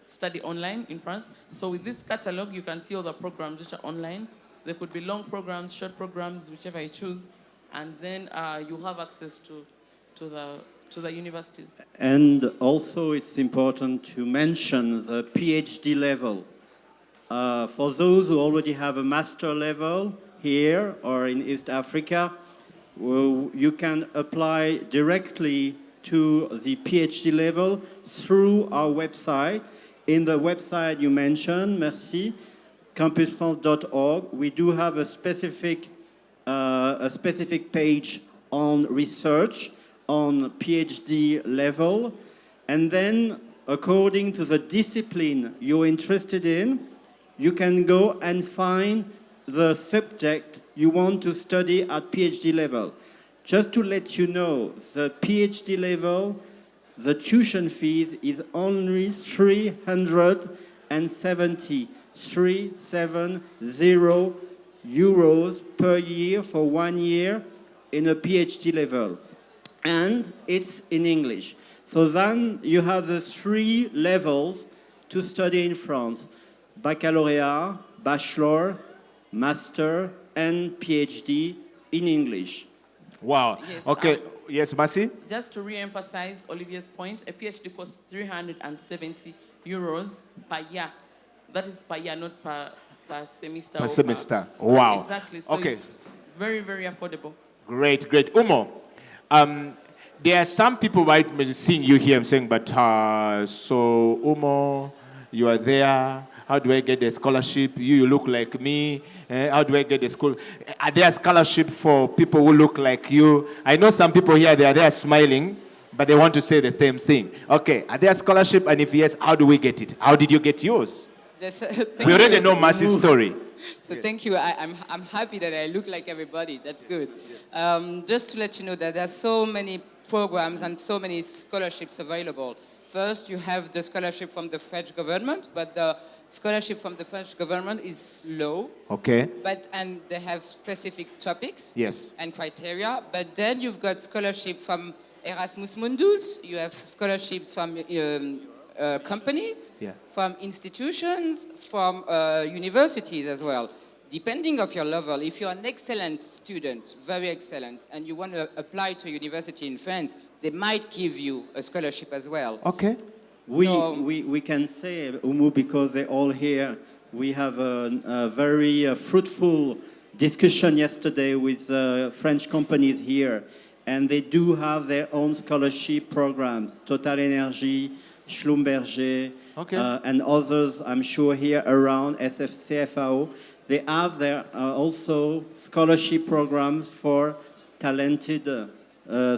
Speaker 14: Study Online in France. So with this catalog, you can see all the programs which are online. There could be long programs, short programs, whichever you choose. And then you have access to the universities.
Speaker 3: And also it's important to mention the PhD level. For those who already have a master level here or in East Africa, you can apply directly to the PhD level through our website. In the website you mentioned, merci, campusfrance.org, we do have a specific page on research, on PhD level, and then according to the discipline you're interested in, you can go and find the subject you want to study at PhD level. Just to let you know, the PhD level, the tuition fees is only 370 euros per year for 1 year in a PhD level. And it's in English. So then you have the 3 levels to study in France: baccalaureate, bachelor, master, and PhD in English.
Speaker 1: Wow.
Speaker 14: Yes,
Speaker 1: okay. Yes, Mercy?
Speaker 14: Just to re-emphasize Olivier's point, a PhD costs 370 euros per year. That is per year, not per semester.
Speaker 1: Per semester. Wow.
Speaker 14: Exactly. So it's very, very affordable.
Speaker 1: Great, great. Umo, there are some people might be seeing you here and saying, but so Umo, you are there. How do I get the scholarship? You look like me. How do I get the school? Are there scholarship for people who look like you? I know some people here, they are there smiling, but they want to say the same thing. Okay, are there scholarship? And if yes, how do we get it? How did you get yours? We already know Mercy's story.
Speaker 15: So thank you. I'm happy that I look like everybody. That's good. Just to let you know that there are so many programs and so many scholarships available. First, you have the scholarship from the French government, but the scholarship from the French government is low.
Speaker 1: Okay.
Speaker 15: And they have specific topics.
Speaker 1: Yes.
Speaker 15: And criteria. But then you've got scholarship from Erasmus Mundus, you have scholarships from companies, from institutions, from universities as well. Depending of your level, if you're an excellent student, very excellent, and you want to apply to a university in France, they might give you a scholarship as well.
Speaker 1: Okay.
Speaker 3: We can say, Umu, because they're all here, we have a very fruitful discussion yesterday with French companies here, and they do have their own scholarship programs, Total Energy, Schlumberger, and others, I'm sure, here around, AfCFTA. They have their also scholarship programs for talented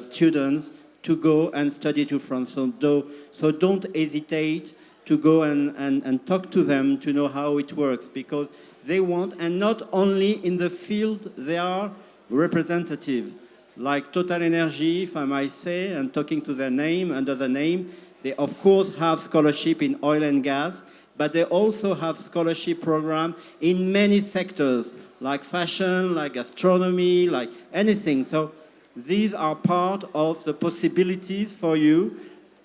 Speaker 3: students to go and study to France. So don't hesitate to go and talk to them to know how it works, because they want, and not only in the field, they are representative. Like Total Energy, if I might say, and talking to their name, under the name, they of course have scholarship in oil and gas, but they also have scholarship program in many sectors, like fashion, like gastronomy, like anything. So these are part of the possibilities for you,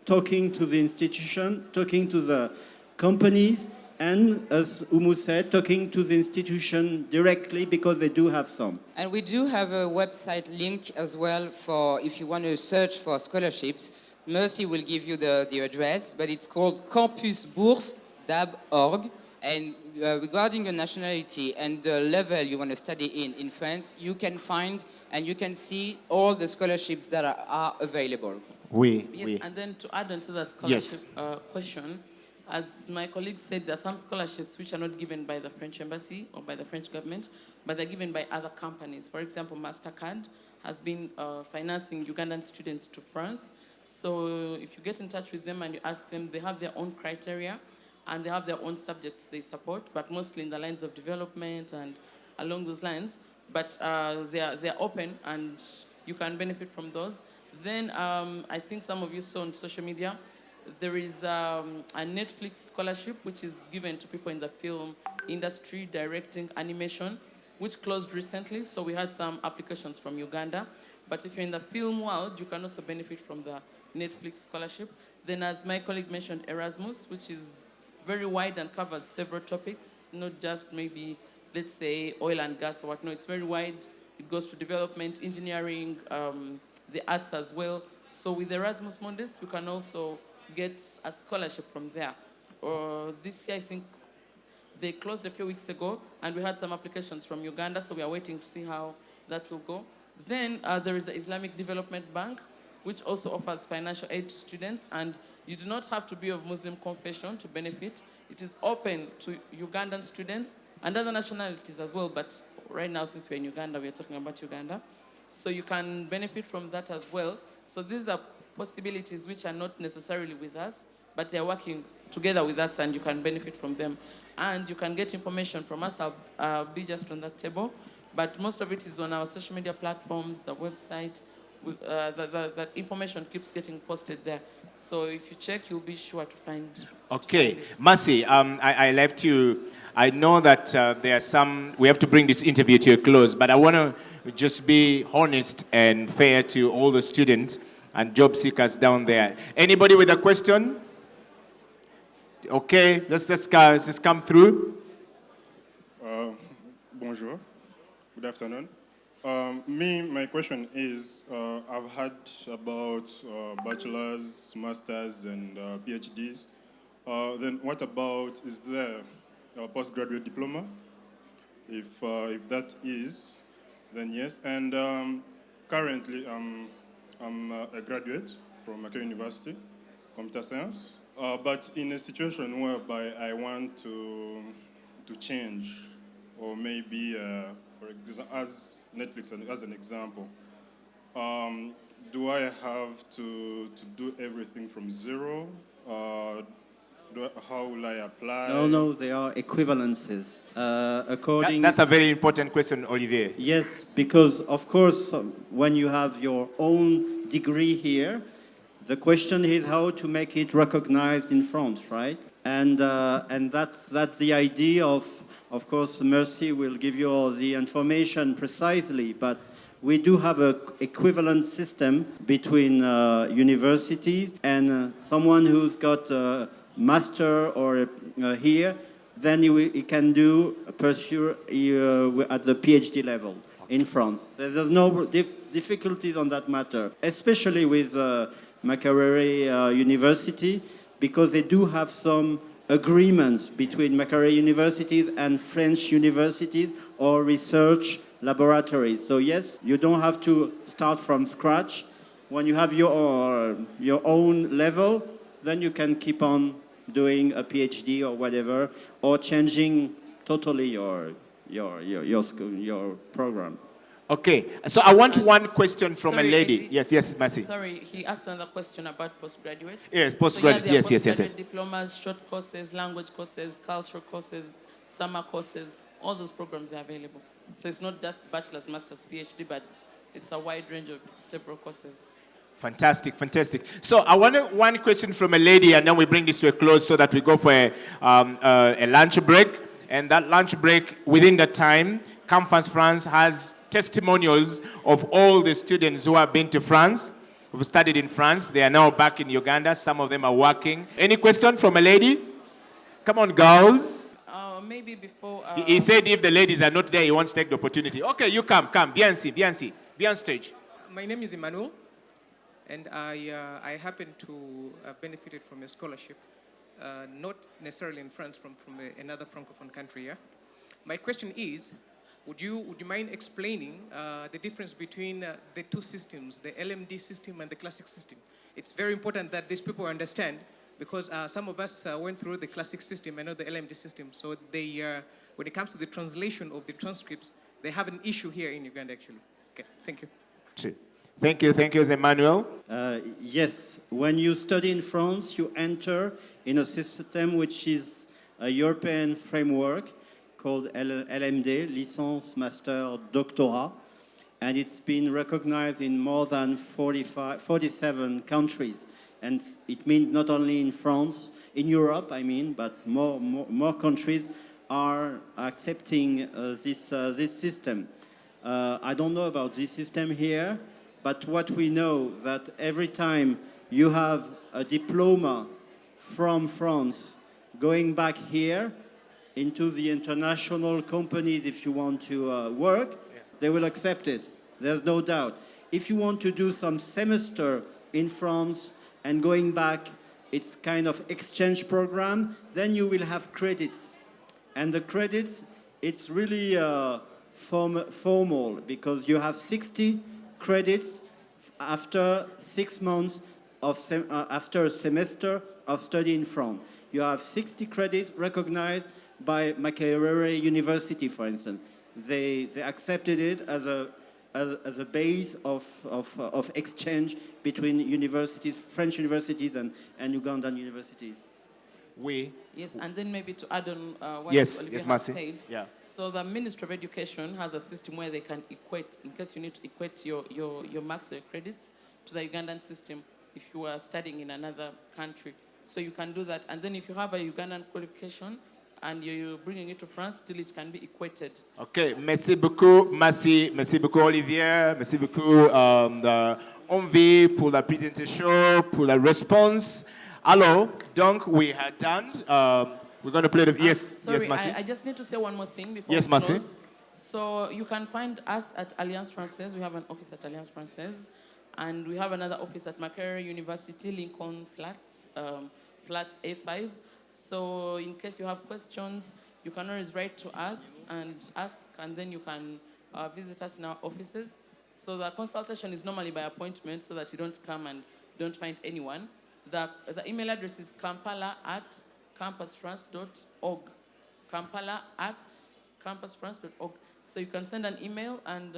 Speaker 3: talking to the institution, talking to the companies, and as Umu said, talking to the institution directly, because they do have some.
Speaker 15: And we do have a website link as well for if you want to search for scholarships. Mercy will give you the address, but it's called campusbourse.org. And regarding your nationality and the level you want to study in France, you can find and you can see all the scholarships that are available.
Speaker 14: And then to add on to the scholarship question, as my colleague said, there are some scholarships which are not given by the French embassy or by the French government, but they're given by other companies. For example, MasterCard has been financing Ugandan students to France. So if you get in touch with them and you ask them, they have their own criteria and they have their own subjects they support, but mostly in the lines of development and along those lines. But they're open and you can benefit from those. Then I think some of you saw on social media, there is a Netflix scholarship which is given to people in the film industry, directing, animation, which closed recently. So we had some applications from Uganda. But if you're in the film world, you can also benefit from the Netflix scholarship. Then as my colleague mentioned, Erasmus, which is very wide and covers several topics, not just maybe, let's say, oil and gas or what. No, it's very wide. It goes to development, engineering, the arts as well. So with Erasmus Mundus, we can also get a scholarship from there. This year, I think they closed a few weeks ago, and we had some applications from Uganda, so we are waiting to see how that will go. Then there is the Islamic Development Bank, which also offers financial aid to students, and you do not have to be of Muslim confession to benefit. It is open to Ugandan students and other nationalities as well, but right now, since we're in Uganda, we are talking about Uganda. So you can benefit from that as well. So these are possibilities which are not necessarily with us, but they're working together with us and you can benefit from them. And you can get information from us. I'll be just on that table. But most of it is on our social media platforms, the website. The information keeps getting posted there. So if you check, you'll be sure to find.
Speaker 1: Okay. Mercy, I left you. I know that there are some, we have to bring this interview to a close, but I want to just be honest and fair to all the students and job seekers down there. Anybody with a question? Okay, let's come through.
Speaker 16: Bonjour, good afternoon. My question is, I've heard about bachelor's, master's, and PhDs. Then what about, is there a postgraduate diploma? If that is, then yes. And currently, I'm a graduate from Makerere University, computer science. But in a situation whereby I want to change, or maybe, for example, as Netflix as an example, do I have to do everything from zero? How will I apply?
Speaker 3: No, they are equivalences. According.
Speaker 1: That's a very important question, Olivier.
Speaker 3: Yes, because of course, when you have your own degree here, the question is how to make it recognized in France, right? And that's the idea of course, Mercy will give you all the information precisely, but we do have an equivalent system between universities, and someone who's got a master or here, then he can pursue at the PhD level in France. There's no difficulties on that matter, especially with Makerere University, because they do have some agreements between Makerere universities and French universities or research laboratories. So yes, you don't have to start from scratch. When you have your own level, then you can keep on doing a PhD or whatever, or changing totally your program.
Speaker 1: Okay, so I want one question from
Speaker 14: Sorry,
Speaker 1: a lady.
Speaker 14: Eddie.
Speaker 1: Yes, Mercy.
Speaker 14: Sorry, he asked another question about postgraduates.
Speaker 1: Yes, postgraduate.
Speaker 14: So, yeah, there are
Speaker 1: Yes.
Speaker 14: postgraduate diplomas, short courses, language courses, cultural courses, summer courses. All those programs are available. So it's not just bachelor's, master's, PhD, but it's a wide range of several courses.
Speaker 1: Fantastic. So I wanted one question from a lady, and then we bring this to a close so that we go for a lunch break. And that lunch break, within the time, Campus France has testimonials of all the students who have been to France, who've studied in France. They are now back in Uganda. Some of them are working. Any question from a lady? Come on, girls.
Speaker 14: Maybe before...
Speaker 1: He said if the ladies are not there, he wants to take the opportunity. Okay, you come. Biancy, be on stage.
Speaker 17: My name is Emmanuel, and I happen to have benefited from a scholarship, not necessarily in France, from another Francophone country. Yeah? My question is, would you mind explaining the difference between the two systems, the LMD system and the classic system? It's very important that these people understand, because some of us went through the classic system and not the LMD system. So they, when it comes to the translation of the transcripts, they have an issue here in Uganda, actually. Okay, thank you.
Speaker 1: Thank you, Emmanuel.
Speaker 3: Yes, when you study in France, you enter in a system which is a European framework called LMD, Licence, Master, Doctorat, and it's been recognized in more than 47 countries. And it means not only in France, in Europe, I mean, but more countries are accepting this system. I don't know about this system here, but what we know that every time you have a diploma from France going back here into the international companies, if you want to work, they will accept it. There's no doubt. If you want to do some semester in France and going back, it's kind of exchange program, then you will have credits. And the credits, it's really formal, because you have 60 credits after 6 months after a semester of study in France. You have 60 credits recognized by Makerere University, for instance. They accepted it as a base of exchange between universities, French universities and Ugandan universities.
Speaker 14: Yes, and then maybe to add on what Olivier has said.
Speaker 1: Yeah.
Speaker 14: So the Ministry of Education has a system where they can equate, in case you need to equate your marks or your credits to the Ugandan system if you are studying in another country. So you can do that. And then if you have a Ugandan qualification and you're bringing it to France, still it can be equated.
Speaker 1: Okay, merci beaucoup, Olivier, merci beaucoup Envie pour la présentation, pour la réponse. Alors, donc we are done. We're going to play the
Speaker 14: Sorry,
Speaker 1: Massi.
Speaker 14: I just need to say one more thing before
Speaker 1: Yes,
Speaker 14: we
Speaker 1: Massi.
Speaker 14: close. So you can find us at Alliance Française. We have an office at Alliance Française. And we have another office at Makerere University, Lincoln Flats, flat A5. So in case you have questions, you can always write to us and ask, and then you can visit us in our offices. So the consultation is normally by appointment, so that you don't come and don't find anyone. The email address is kampala@campusfrance.org. kampala@campusfrance.org. So you can send an email, and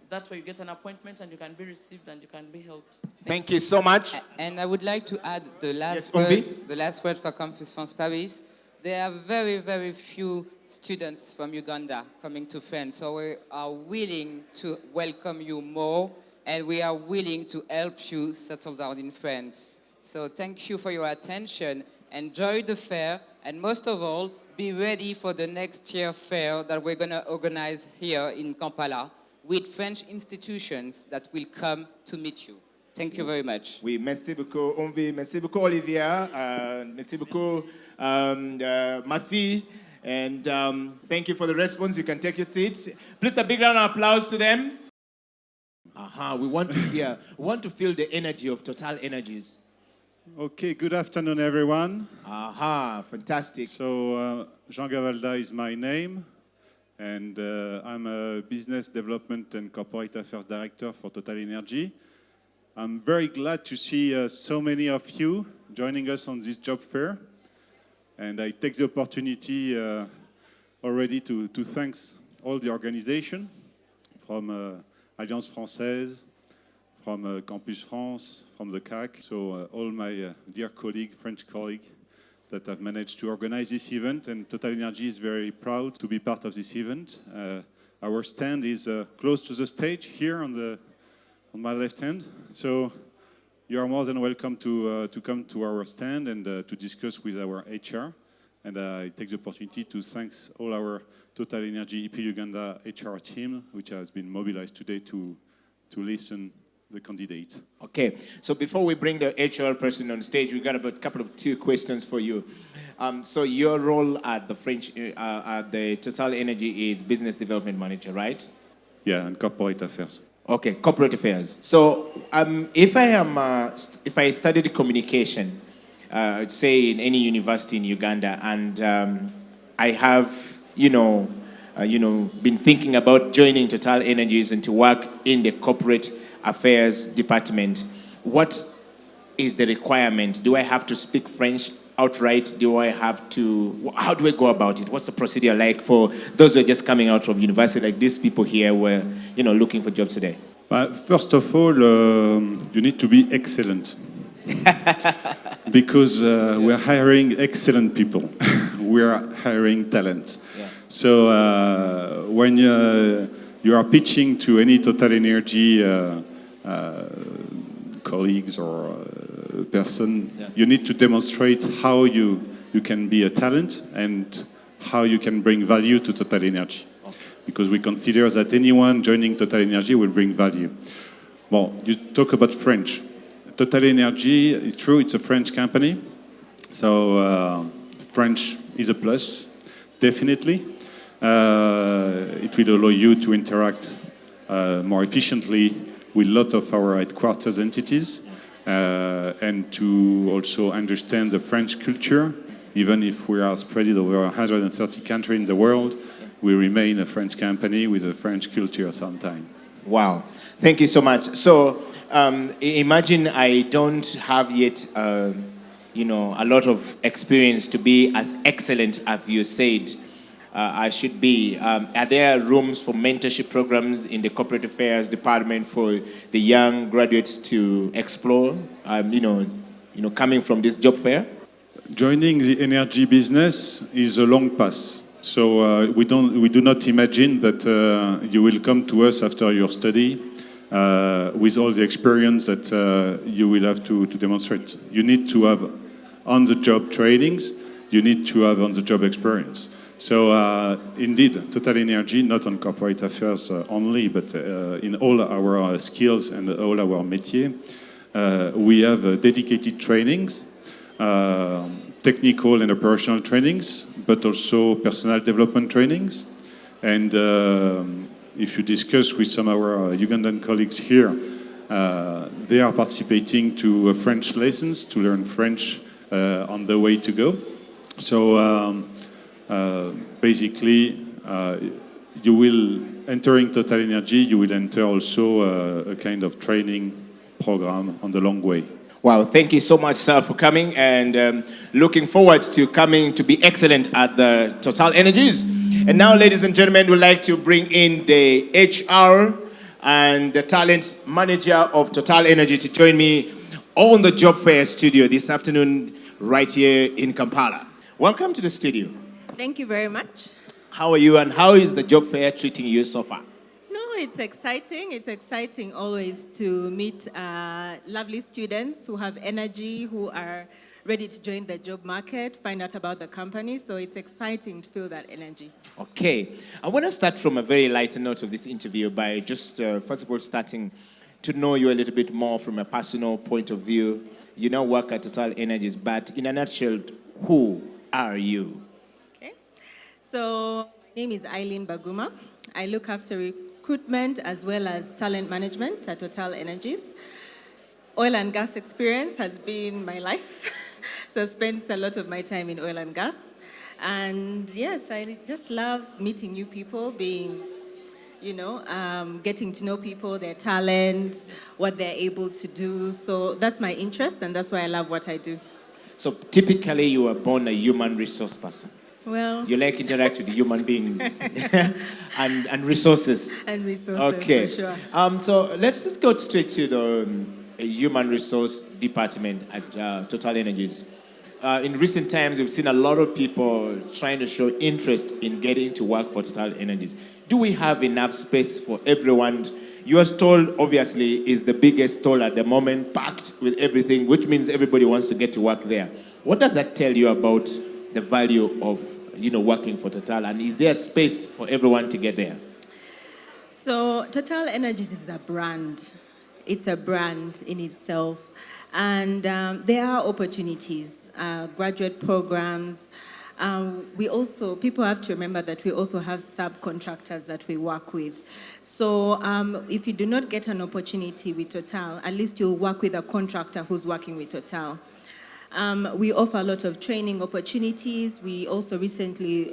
Speaker 14: that's where you get an appointment, and you can be received and you can be helped.
Speaker 1: Thank you so much.
Speaker 15: And I would like to add the last
Speaker 1: Yes,
Speaker 15: the last word for Campus France Paris. There are very, very few students from Uganda coming to France, so we are willing to welcome you more, and we are willing to help you settle down in France. So thank you for your attention. Enjoy the fair, and most of all, be ready for the next year fair that we're going to organize here in Kampala. with French institutions that will come to meet you. Thank you very much.
Speaker 1: Oui, merci beaucoup, Onvi. Merci beaucoup, Olivia. Merci beaucoup, Masi. And thank you for the response. You can take your seat. Please, a big round of applause to them. We want to hear, we want to feel the energy of Total Energies.
Speaker 4: Okay, good afternoon, everyone.
Speaker 1: Fantastic.
Speaker 4: So, Jean Gavalda is my name, and I'm a Business Development and Corporate Affairs Director for Total Energy. I'm very glad to see so many of you joining us on this job fair. And I take the opportunity already to thank all the organization from Alliance Française, from Campus France, from the CAC, so all my dear colleagues, French colleagues, that have managed to organize this event. And Total Energy is very proud to be part of this event. Our stand is close to the stage here on my left hand. So you are more than welcome to come to our stand and to discuss with our HR. And I take the opportunity to thank all our Total Energy EP Uganda HR team, which has been mobilized today to listen the candidate.
Speaker 1: Okay, so before we bring the HR person on stage, we got about a couple of two questions for you. So your role at the at the Total Energy is Business Development Manager, right?
Speaker 4: Yeah, and Corporate Affairs.
Speaker 1: Okay, Corporate Affairs. So if I studied communication, say in any university in Uganda, and I have, been thinking about joining Total Energies and to work in the corporate affairs department, what is the requirement? Do I have to speak French outright? How do I go about it? What's the procedure like for those who are just coming out from university, like these people here were, looking for jobs today?
Speaker 4: First of all, you need to be excellent. Because we're hiring excellent people. We are hiring talent.
Speaker 1: Yeah.
Speaker 4: So when you are pitching to any Total Energy colleagues or person, you need to demonstrate how you can be a talent and how you can bring value to Total Energy. Okay. Because we consider that anyone joining Total Energy will bring value. Well, you talk about French. Total Energy, it's true, it's a French company. So French is a plus, definitely. It will allow you to interact more efficiently with a lot of our headquarters entities and to also understand the French culture. Even if we are spread over 130 countries in the world, we remain a French company with a French culture sometimes.
Speaker 1: Wow, thank you so much. So imagine I don't have yet, a lot of experience to be as excellent as you said I should be. Are there rooms for mentorship programs in the corporate affairs department for the young graduates to explore, coming from this job fair?
Speaker 4: Joining the energy business is a long path. So we do not imagine that you will come to us after your study with all the experience that you will have to demonstrate. You need to have on-the-job trainings. You need to have on-the-job experience. So indeed, Total Energy, not on corporate affairs only, but in all our skills and all our métiers, we have dedicated trainings, technical and operational trainings, but also personal development trainings. And if you discuss with some of our Ugandan colleagues here, they are participating to French lessons to learn French on the way to go. So basically, you will, entering Total Energy, you will enter also a kind of training program on the long way.
Speaker 1: Wow, thank you so much, sir, for coming, and looking forward to coming to be excellent at the Total Energies. And now, ladies and gentlemen, we'd like to bring in the HR and the talent manager of Total Energy to join me on the Job Fair studio this afternoon right here in Kampala. Welcome to the studio.
Speaker 8: Thank you very much.
Speaker 1: How are you, and how is the Job Fair treating you so far?
Speaker 8: No, it's exciting. It's exciting always to meet lovely students who have energy, who are ready to join the job market, find out about the company. So it's exciting to feel that energy.
Speaker 1: Okay. I want to start from a very light note of this interview by just, first of all, starting to know you a little bit more from a personal point of view. You now work at Total Energies, but in a nutshell, who are you?
Speaker 8: Okay. So my name is Eileen Baguma. I look after recruitment as well as talent management at Total Energies. Oil and gas experience has been my life. So I spent a lot of my time in oil and gas. And yes, I just love meeting new people, being, getting to know people, their talent, what they're able to do. So that's my interest, and that's why I love what I do.
Speaker 1: So typically you were born a human resource person.
Speaker 8: Well,
Speaker 1: you like interact with human beings and resources.
Speaker 8: And resources,
Speaker 1: okay.
Speaker 8: For sure.
Speaker 1: So let's just go straight to the human resource department at Total Energies. In recent times, we've seen a lot of people trying to show interest in getting to work for Total Energies. Do we have enough space for everyone? Your stall, obviously, is the biggest stall at the moment, packed with everything, which means everybody wants to get to work there. What does that tell you about the value of, working for Total? And is there space for everyone to get there?
Speaker 8: So Total Energies is a brand. It's a brand in itself. And there are opportunities, graduate programs. People have to remember that we also have subcontractors that we work with. So if you do not get an opportunity with Total, at least you'll work with a contractor who's working with Total. We offer a lot of training opportunities. We also recently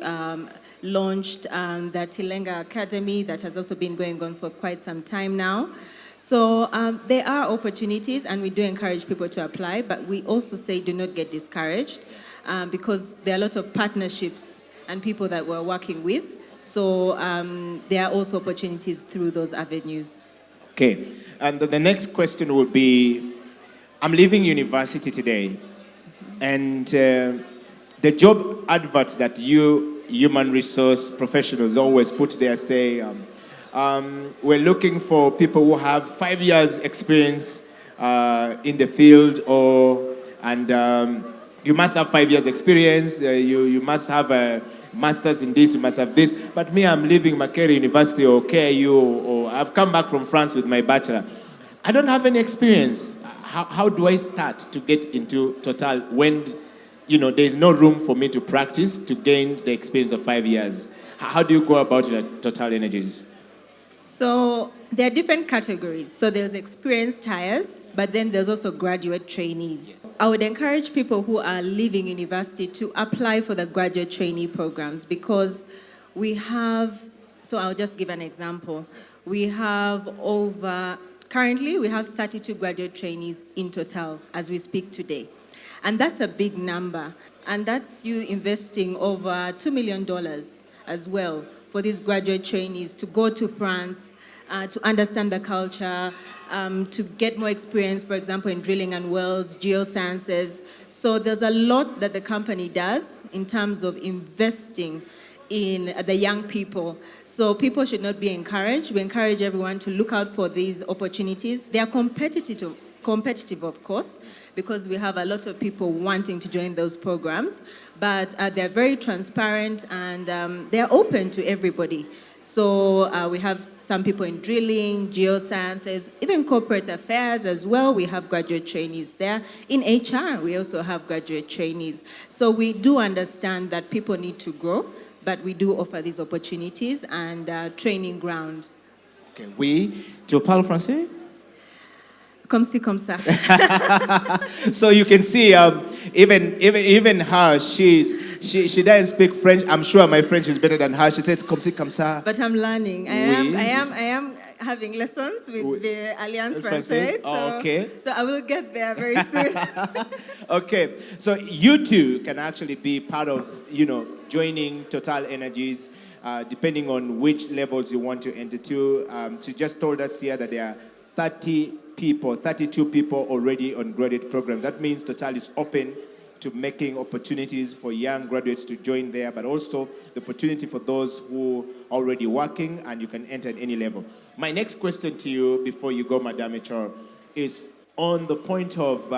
Speaker 8: launched the Tilenga Academy that has also been going on for quite some time now. So there are opportunities, and we do encourage people to apply, but we also say do not get discouraged because there are a lot of partnerships and people that we're working with. So there are also opportunities through those avenues.
Speaker 1: Okay, and the next question would be, I'm leaving university today, and the job adverts that you human resource professionals always put there say, we're looking for people who have 5 years experience in the field, and you must have 5 years experience, you must have a master's in this, you must have this. But me, I'm leaving Makerere University or KU, or I've come back from France with my bachelor. I don't have any experience. How do I start to get into Total when, there's no room for me to practice to gain the experience of 5 years? How do you go about it at Total Energies?
Speaker 8: So there are different categories. So there's experienced hires, but then there's also graduate trainees. I would encourage people who are leaving university to apply for the graduate trainee programs because we have, so I'll just give an example. Currently we have 32 graduate trainees in Total as we speak today. And that's a big number. And that's you investing over $2 million as well for these graduate trainees to go to France, to understand the culture, to get more experience, for example, in drilling and wells, geosciences. So there's a lot that the company does in terms of investing in the young people. So people should not be encouraged. We encourage everyone to look out for these opportunities. They are competitive, of course, because we have a lot of people wanting to join those programs, but they're very transparent and they're open to everybody. So we have some people in drilling, geosciences, even corporate affairs as well. We have graduate trainees there. In HR, we also have graduate trainees. So we do understand that people need to grow, but we do offer these opportunities and training ground.
Speaker 1: Okay, oui. Tu parles français?
Speaker 8: Comme ci, comme ça.
Speaker 1: So you can see, even her, she doesn't speak French. I'm sure my French is better than her. She says comme ci, comme ça.
Speaker 8: But I'm learning. I am having lessons with the Alliance Française.
Speaker 1: Okay.
Speaker 8: So I will get there very soon.
Speaker 1: Okay. So you two can actually be part of, joining Total Energies, depending on which levels you want to enter to. She just told us here that there are 32 people already on graduate programs. That means Total is open to making opportunities for young graduates to join there, but also the opportunity for those who are already working, and you can enter at any level. My next question to you before you go, Madame HR, is on the point of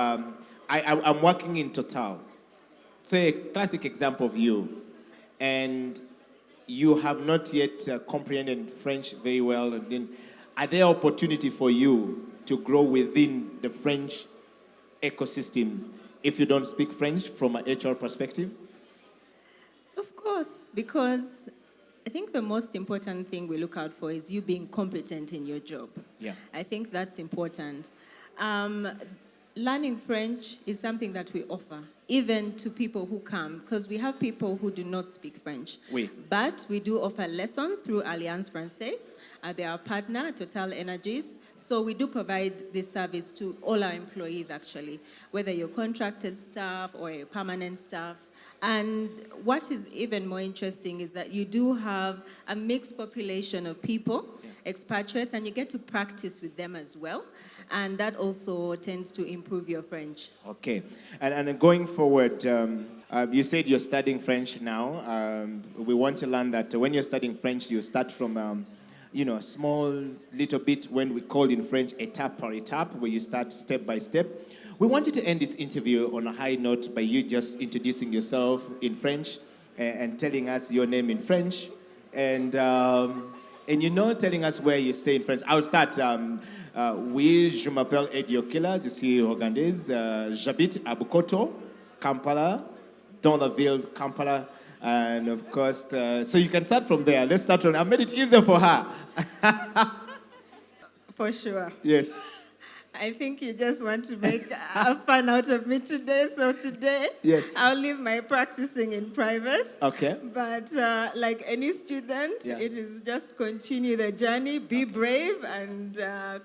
Speaker 1: I'm working in Total. So a classic example of you, and you have not yet comprehended French very well. And then, are there opportunity for you to grow within the French ecosystem if you don't speak French from an HR perspective?
Speaker 8: Of course, because I think the most important thing we look out for is you being competent in your job.
Speaker 1: Yeah.
Speaker 8: I think that's important. Learning French is something that we offer, even to people who come, because we have people who do not speak French.
Speaker 1: Oui.
Speaker 8: But we do offer lessons through Alliance Française. They are our partner, Total Energies. So we do provide this service to all our employees, actually, whether you're contracted staff or a permanent staff. And what is even more interesting is that you do have a mixed population of people, expatriates, and you get to practice with them as well. And that also tends to improve your French.
Speaker 1: Okay. And going forward, you said you're studying French now. We want to learn that when you're studying French, you start from, a small little bit, when we call in French, étape par étape, where you start step by step. We wanted to end this interview on a high note by you just introducing yourself in French and telling us your name in French, and telling us where you stay in France. I'll start. Oui, je m'appelle Eddie Okela, je suis Ougandaise. J'habite à Bukoto, Kampala, dans la ville Kampala. And of course, so you can start from there. Let's start from, I made it easier for her.
Speaker 8: For sure.
Speaker 1: Yes.
Speaker 8: I think you just want to make a fun out of me today. So today,
Speaker 1: yes,
Speaker 8: I'll leave my practicing in private.
Speaker 1: Okay.
Speaker 8: But like any student,
Speaker 1: Yeah.
Speaker 8: it is just continue the journey, be brave, and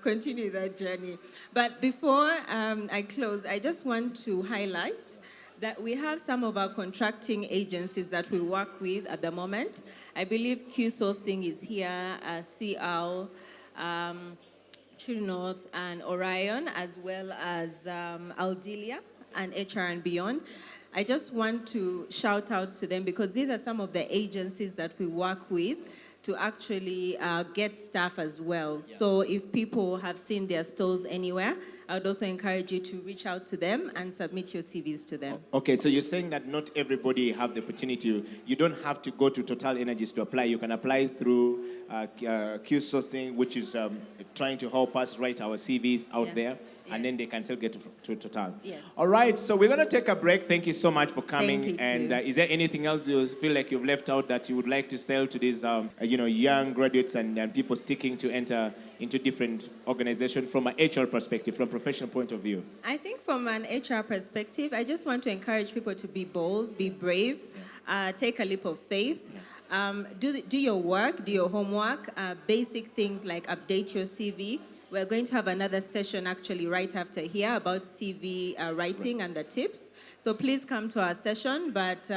Speaker 8: continue that journey. But before I close, I just want to highlight that we have some of our contracting agencies that we work with at the moment. I believe Q Sourcing is here, CL, True North, and Orion, as well as Aldelia and HR and Beyond. I just want to shout out to them because these are some of the agencies that we work with to actually get staff as well. Yeah. So if people have seen their stores anywhere, I would also encourage you to reach out to them and submit your CVs to them.
Speaker 1: Okay, so you're saying that not everybody have the opportunity. You don't have to go to Total Energies to apply. You can apply through Q Sourcing, which is trying to help us write our CVs out there. And then they can still get to Total.
Speaker 8: Yes.
Speaker 1: All right, so we're going to take a break. Thank you so much for coming.
Speaker 8: Thank you
Speaker 1: and
Speaker 8: too.
Speaker 1: Is there anything else you feel like you've left out that you would like to sell to these young graduates and people seeking to enter into different organizations from an HR perspective, from a professional point of view?
Speaker 8: I think from an HR perspective, I just want to encourage people to be bold, be brave, take a leap of faith. Do your work, do your homework, basic things like update your CV. We're going to have another session actually right after here about CV writing and the tips. So please come to our session, but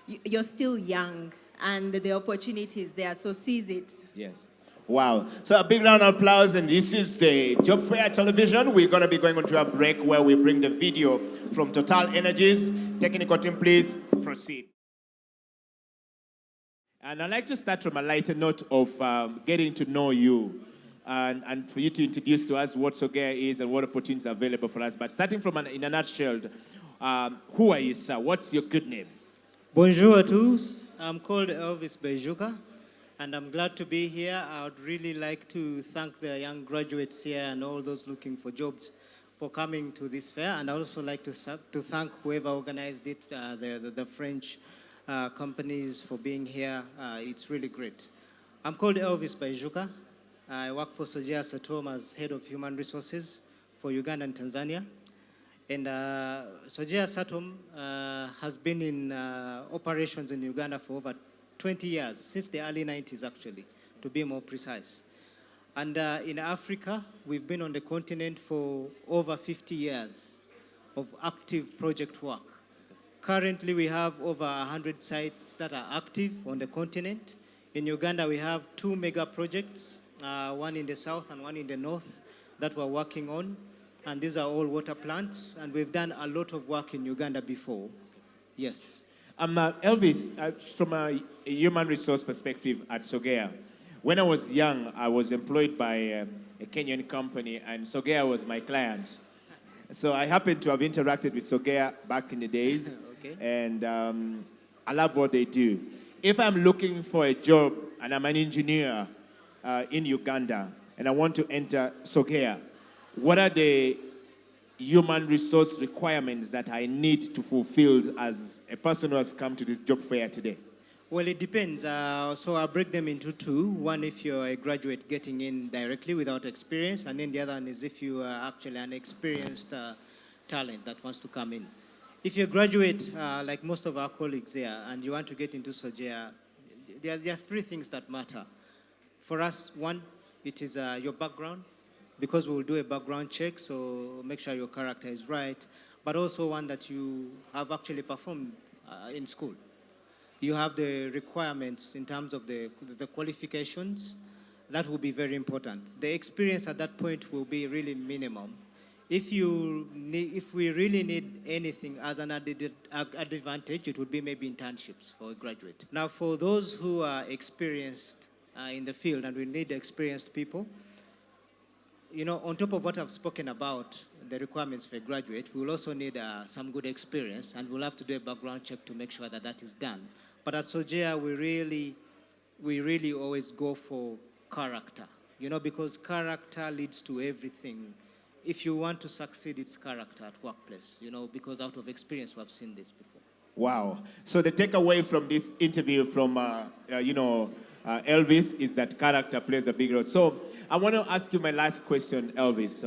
Speaker 8: you're still young and the opportunity is there, so seize it.
Speaker 1: Yes. Wow. So a big round of applause, and this is the Jobfair television. We're going to be going on to a break where we bring the video from Total Energies. Technical team, please proceed. And I'd like to start from a lighter note of getting to know you. And for you to introduce to us what Sogea is and what opportunities are available for us. But starting from in a nutshell, who are you, sir? What's your good name?
Speaker 18: Bonjour à tous. I'm called Elvis Bejuka, and I'm glad to be here. I would really like to thank the young graduates here and all those looking for jobs for coming to this fair. And I also like to thank whoever organized it, the French companies for being here. It's really great. I'm called Elvis Bejuka. I work for Sogea Satom as Head of Human Resources for Uganda and Tanzania. And Sogea Satom has been in operations in Uganda for over 20 years, since the early 90s actually, to be more precise. And in Africa, we've been on the continent for over 50 years of active project work. Currently, we have over 100 sites that are active on the continent. In Uganda, we have 2 mega projects, one in the south and one in the north that we're working on. And these are all water plants, and we've done a lot of work in Uganda before. Yes.
Speaker 1: Elvis, from a human resource perspective at Sogea, when I was young, I was employed by a Kenyan company, and Sogea was my client. So I happen to have interacted with Sogea back in the days,
Speaker 18: Okay.
Speaker 1: and I love what they do. If I'm looking for a job and I'm an engineer in Uganda and I want to enter Sogea, what are the human resource requirements that I need to fulfill as a person who has come to this job fair today?
Speaker 18: Well, it depends. So I'll break them into two. One, if you're a graduate getting in directly without experience, and then the other one is if you are actually an experienced talent that wants to come in. If you're a graduate, like most of our colleagues here, and you want to get into Sogea, there are three things that matter. For us, one, it is your background, because we'll do a background check, so make sure your character is right, but also one that you have actually performed in school. You have the requirements in terms of the qualifications. That will be very important. The experience at that point will be really minimum. If we really need anything as an advantage, it would be maybe internships for a graduate. Now, for those who are experienced in the field, and we need experienced people, you know, on top of what I've spoken about, the requirements for a graduate, we will also need some good experience, and we'll have to do a background check to make sure that that is done. But at Sogea, we really always go for character, you know, because character leads to everything. If you want to succeed, it's character at workplace, you know, because out of experience, we have seen this before.
Speaker 1: Wow. So the takeaway from this interview from, Elvis is that character plays a big role. So I want to ask you my last question, Elvis.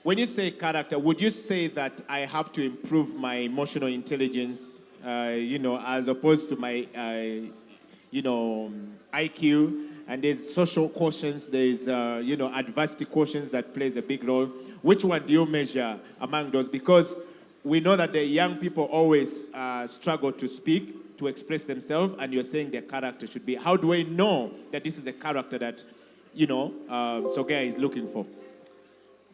Speaker 1: When you say character, would you say that I have to improve my emotional intelligence, as opposed to my, IQ? And there's social quotients, there's, adversity quotients that plays a big role. Which one do you measure among those? Because we know that the young people always struggle to speak, to express themselves, and you're saying their character should be. How do I know that this is a character that, Sogea is looking for?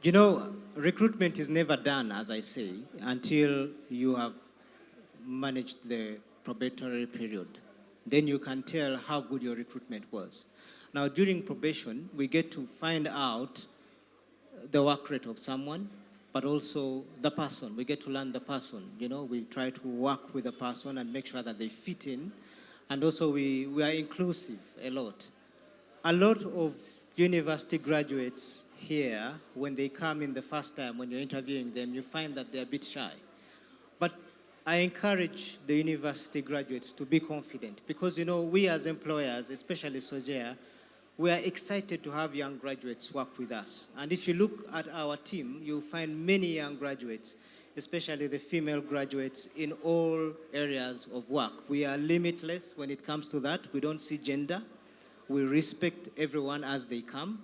Speaker 18: You know, recruitment is never done, as I say, until you have managed the probatory period. Then you can tell how good your recruitment was. Now, during probation, we get to find out the work rate of someone, but also the person. We get to learn the person. You know, we try to work with the person and make sure that they fit in. And also, we are inclusive a lot. A lot of university graduates here, when they come in the first time, when you're interviewing them, you find that they're a bit shy. But I encourage the university graduates to be confident because, you know, we as employers, especially Sogea, we are excited to have young graduates work with us. And if you look at our team, you'll find many young graduates, especially the female graduates, in all areas of work. We are limitless when it comes to that. We don't see gender. We respect everyone as they come.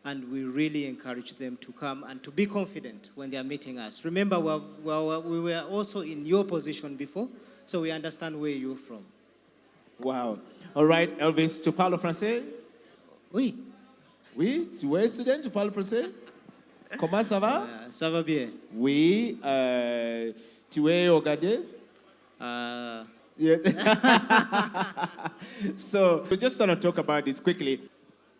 Speaker 18: And we really encourage them to come and to be confident when they are meeting us. Remember, we were also in your position before, so we understand where you're from.
Speaker 1: Wow. All right, Elvis, tu parles français?
Speaker 18: Oui.
Speaker 1: Oui, tu es student, tu parles français? Comment ça va?
Speaker 18: Ça va bien.
Speaker 1: Oui. Tu es Ougandaise? Yes. So, we just want to talk about this quickly.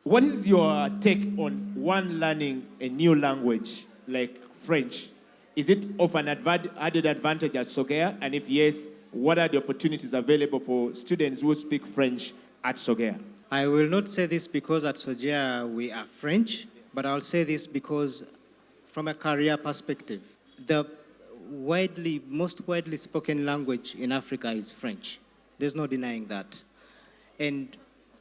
Speaker 1: What is your take on one learning a new language like French? Is it of an added advantage at Sogea? And if yes, what are the opportunities available for students who speak French at Sogea?
Speaker 18: I will not say this because at Sogea we are French, but I'll say this because from a career perspective, the most widely spoken language in Africa is French. There's no denying that. And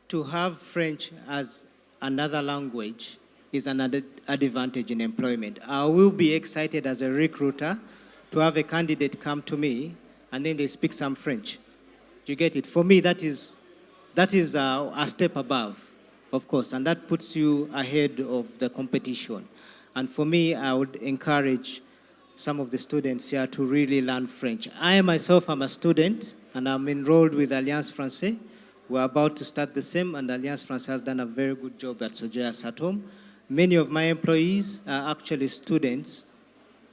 Speaker 18: to have French as another language is an added advantage in employment. I will be excited as a recruiter to have a candidate come to me and then they speak some French. Do you get it? For me, that is a step above, of course, and that puts you ahead of the competition. And for me, I would encourage some of the students here to really learn French. I myself am a student and I'm enrolled with Alliance Française. We're about to start the same, and Alliance Française has done a very good job at Sogea Satom. Many of my employees are actually students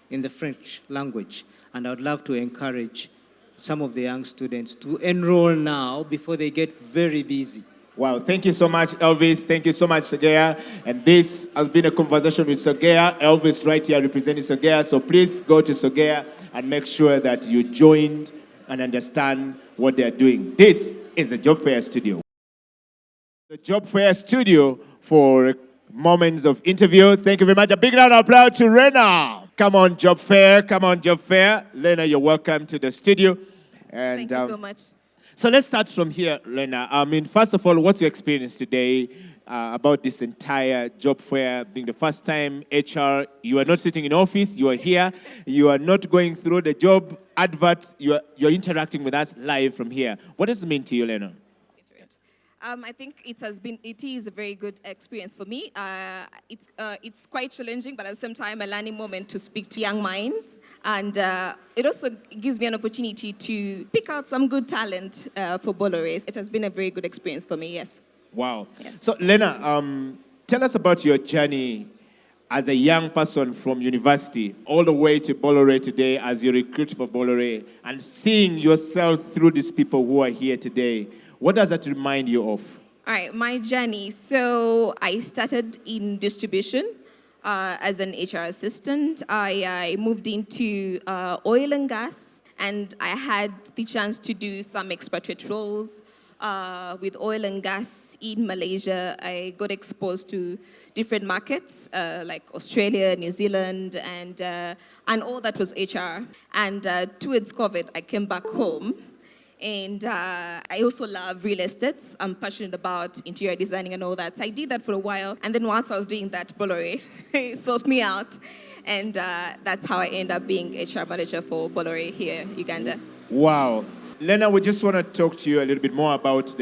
Speaker 18: in the French language, and I would love to encourage some of the young students to enroll now before they get very busy.
Speaker 1: Wow, thank you so much, Elvis. Thank you so much, Sogea. And this has been a conversation with Sogea. Elvis right here representing Sogea. So please go to Sogea and make sure that you joined and understand what they're doing. This is the Jobfair studio. The Jobfair studio for moments of interview. Thank you very much. A big round of applause to Rena. Come on, Jobfair. Come on, Jobfair. Lena, you're welcome to the studio. And,
Speaker 19: Thank you so much.
Speaker 1: So let's start from here, Lena. I mean, first of all, what's your experience today about this entire job fair being the first time HR? You are not sitting in office, you are here. You are not going through the job adverts. You're interacting with us live from here. What does it mean to you, Lena?
Speaker 19: I think it is a very good experience for me. It's quite challenging, but at the same time, a learning moment to speak to young minds. And it also gives me an opportunity to pick out some good talent for Bolloré. It has been a very good experience for me, yes.
Speaker 1: Wow.
Speaker 19: Yes.
Speaker 1: So, Lena, tell us about your journey as a young person from university all the way to Bolloré today as you recruit for Bolloré and seeing yourself through these people who are here today. What does that remind you of?
Speaker 19: All right, my journey. So I started in distribution as an HR assistant. I moved into oil and gas, and I had the chance to do some expatriate roles with oil and gas in Malaysia. I got exposed to different markets like Australia, New Zealand, and all that was HR. And towards COVID, I came back home. And I also love real estate. I'm passionate about interior designing and all that. So I did that for a while. And then once I was doing that, Bolloré sought me out. And that's how I ended up being HR manager for Bolloré here in Uganda.
Speaker 1: Wow. Lena, we just want to talk to you a little bit more about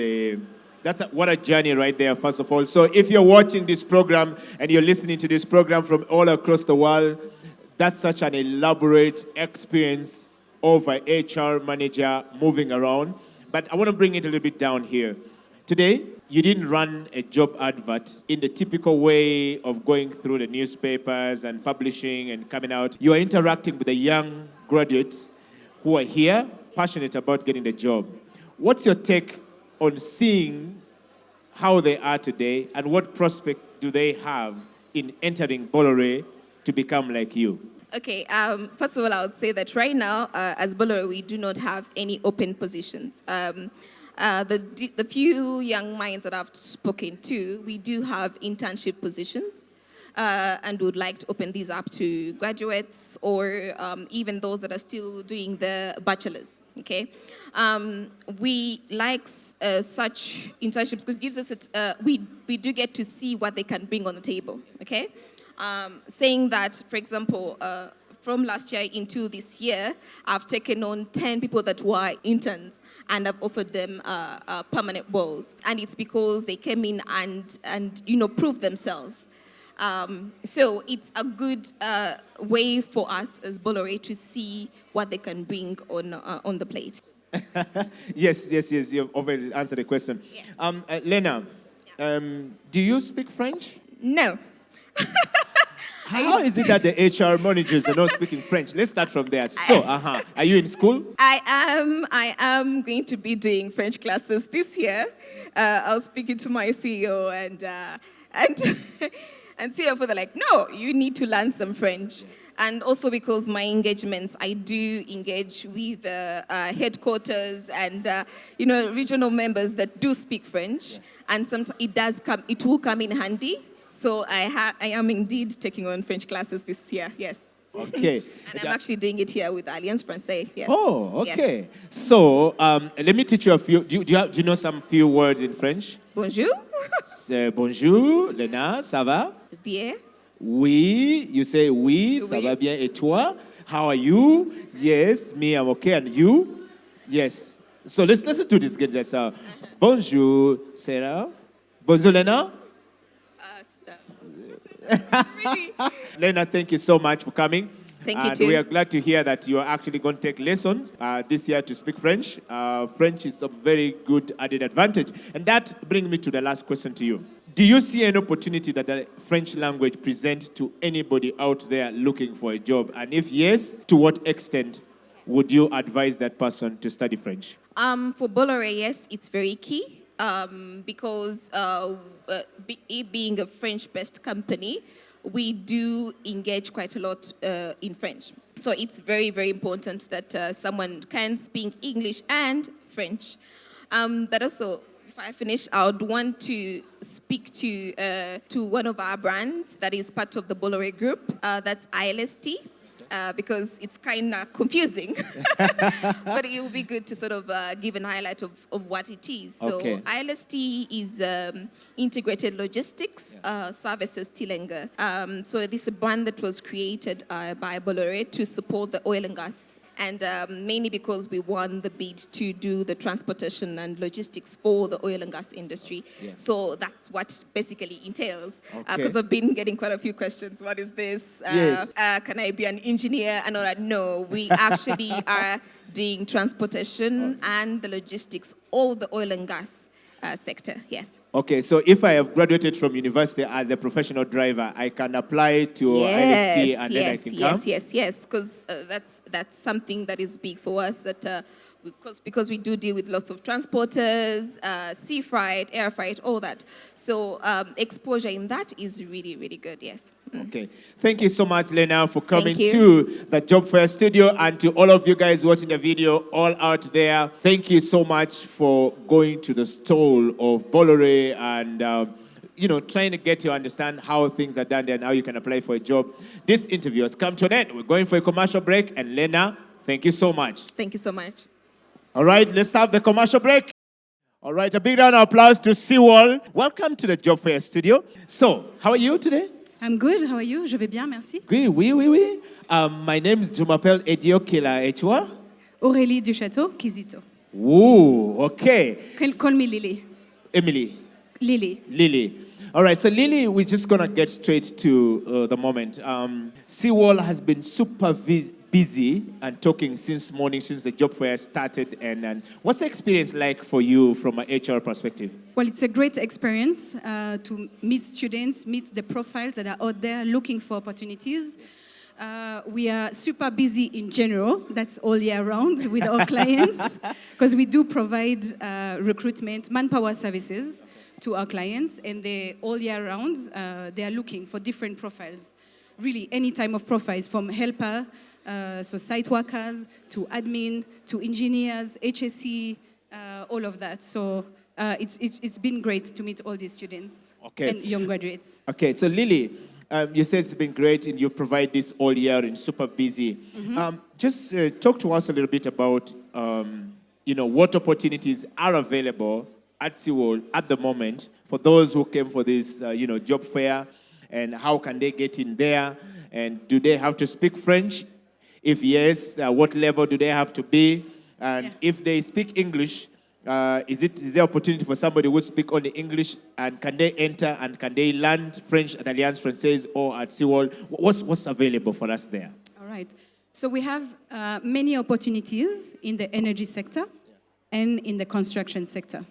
Speaker 1: what a journey right there, first of all. So if you're watching this program and you're listening to this program from all across the world, that's such an elaborate experience of an HR manager moving around. But I want to bring it a little bit down here. Today, you didn't run a job advert in the typical way of going through the newspapers and publishing and coming out. You are interacting with the young graduates who are here, passionate about getting the job. What's your take on seeing how they are today and what prospects do they have in entering Bolloré to become like you?
Speaker 19: Okay, first of all, I would say that right now, as Bolloré, we do not have any open positions. The few young minds that I've spoken to, we do have internship positions, and would like to open these up to graduates or even those that are still doing the bachelor's, okay? We like such internships because it gives us, we do get to see what they can bring on the table, okay? Saying that, for example, from last year into this year, I've taken on 10 people that were interns and I've offered them permanent roles. And it's because they came in and proved themselves. So it's a good way for us as Bolloré to see what they can bring on the plate.
Speaker 1: Yes, you've already answered the question. Yeah. Lena, do you speak French?
Speaker 19: No.
Speaker 1: How is it that the HR managers are not speaking French? Let's start from there. So, are you in school?
Speaker 19: I am going to be doing French classes this year. I was speaking to my CEO and CEO for like, no, you need to learn some French. And also because my engagements, I do engage with headquarters and regional members that do speak French, yeah. And sometimes it will come in handy. So I am indeed taking on French classes this year, yes.
Speaker 1: Okay.
Speaker 19: And I'm actually doing it here with Alliance Française, yes.
Speaker 1: Oh, okay.
Speaker 19: Yes.
Speaker 1: So let me teach you a few. Do you know some few words in French?
Speaker 19: Bonjour.
Speaker 1: Bonjour, Lena, ça va?
Speaker 19: Bien.
Speaker 1: Oui, you say oui, ça va bien. Et toi? How are you? Yes, me, I'm okay. And you? Yes. So let's do this again. Just, bonjour, Sarah. Bonjour, Lena. Lena, thank you so much for coming.
Speaker 19: Thank you too.
Speaker 1: We are glad to hear that you are actually going to take lessons this year to speak French. French is a very good added advantage. And that brings me to the last question to you. Do you see an opportunity that the French language presents to anybody out there looking for a job? And if yes, to what extent would you advise that person to study French?
Speaker 19: For Bolloré, yes, it's very key. because it being a French-based company, we do engage quite a lot in French. So it's very, very important that someone can speak English and French. But also, if I finish, I would want to speak to one of our brands that is part of the Bolloré group. That's ILST. Because it's kind of confusing, but it will be good to sort of give an highlight of what it is. So ILST is Integrated Logistics Services Tilenga. So this is a brand that was created by Bolloré to support the oil and gas, and mainly because we won the bid to do the transportation and logistics for the oil and gas industry. Yeah. So that's what basically entails. Because I've been getting quite a few questions. What is this?
Speaker 1: Yes.
Speaker 19: Can I be an engineer? And all that. No, we actually are doing transportation and the logistics of the oil and gas sector. Yes.
Speaker 1: Okay, so if I have graduated from university as a professional driver, I can apply to ILST and then I can come?
Speaker 19: Yes, because that's something that is big for us, that because we do deal with lots of transporters, sea freight, air freight, all that. So exposure in that is really, really good, yes.
Speaker 1: Okay. Thank you so much, Lena, for coming
Speaker 19: Thank you.
Speaker 1: to the Jobfair studio, and to all of you guys watching the video all out there. Thank you so much for going to the stall of Bolloré and trying to get to understand how things are done there and how you can apply for a job. This interview has come to an end. We're going for a commercial break, and Lena, thank you so much.
Speaker 19: Thank you so much.
Speaker 1: All right, let's have the commercial break. All right, a big round of applause to Seawall. Welcome to the Jobfair studio. So, how are you today?
Speaker 20: I'm good. How are you? Je vais bien, merci.
Speaker 1: Oui. My name is Jumapel Ediokila Echua.
Speaker 20: Aurélie Duchâteau, Kizito.
Speaker 1: Ooh, okay.
Speaker 20: Call me Lily.
Speaker 1: Emily.
Speaker 20: Lily.
Speaker 1: All right, so Lily, we're just going to get straight to the moment. Seawall has been super busy and talking since morning, since the job fair started. And what's the experience like for you from an HR perspective?
Speaker 20: Well, it's a great experience to meet students, meet the profiles that are out there looking for opportunities. We are super busy in general, that's all year round with our clients, because we do provide recruitment, manpower services to our clients, and they all year round, they are looking for different profiles. Really, any type of profiles, from helper, so site workers, to admin, to engineers, HSE, all of that. So it's been great to meet all these students and young graduates.
Speaker 1: Okay, so Lily, you said it's been great and you provide this all year and super busy.
Speaker 20: Mm-hmm.
Speaker 1: Just talk to us a little bit about what opportunities are available at Seawall at the moment for those who came for this job fair, and how can they get in there, and do they have to speak French? If yes, what level do they have to be? And if they speak English, is there opportunity for somebody who speak only English, and can they enter and can they learn French at Alliance Française or at Seawall? What's available for us there?
Speaker 20: All right. So we have many opportunities in the energy sector and in the construction sector.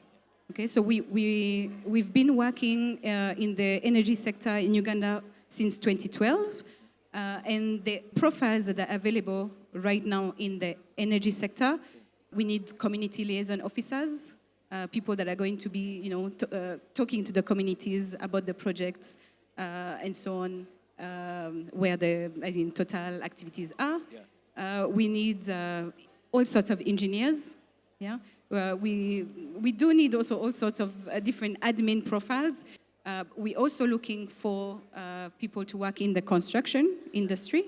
Speaker 20: Okay, so we've been working in the energy sector in Uganda since 2012, and the profiles that are available right now in the energy sector, we need community liaison officers, people that are going to be, talking to the communities about the projects and so on, where the total activities are. We need all sorts of engineers. Yeah. We do need also all sorts of different admin profiles. We're also looking for people to work in the construction industry,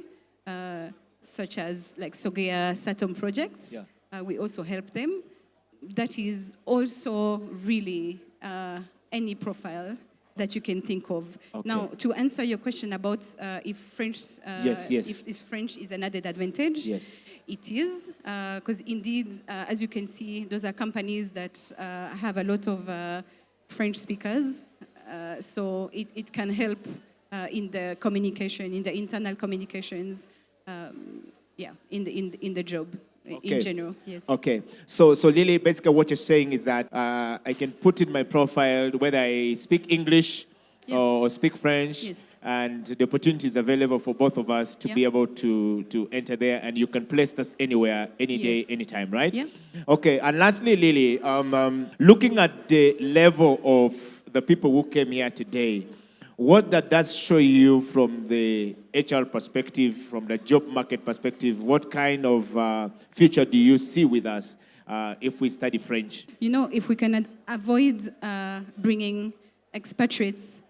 Speaker 20: such as like Sogea Satom projects. We also help them. That is also really any profile that you can think of.
Speaker 1: Okay.
Speaker 20: Now, to answer your question about if French, if French is an added advantage, it is, because indeed, as you can see, those are companies that have a lot of French speakers, so it can help in the communication, in the internal communications, in the job. In general, yes.
Speaker 1: Okay, so Lily, basically what you're saying is that I can put in my profile whether I speak English, or speak French,
Speaker 20: Yes.
Speaker 1: and the opportunity is available for both of us to be able to enter there, and you can place us anywhere, any day,
Speaker 20: Yes.
Speaker 1: anytime, right?
Speaker 20: Yeah.
Speaker 1: Okay, and lastly, Lily, looking at the level of the people who came here today, what that does show you from the HR perspective, from the job market perspective, what kind of future do you see with us if we study French?
Speaker 20: You know, if we can avoid bringing expatriates,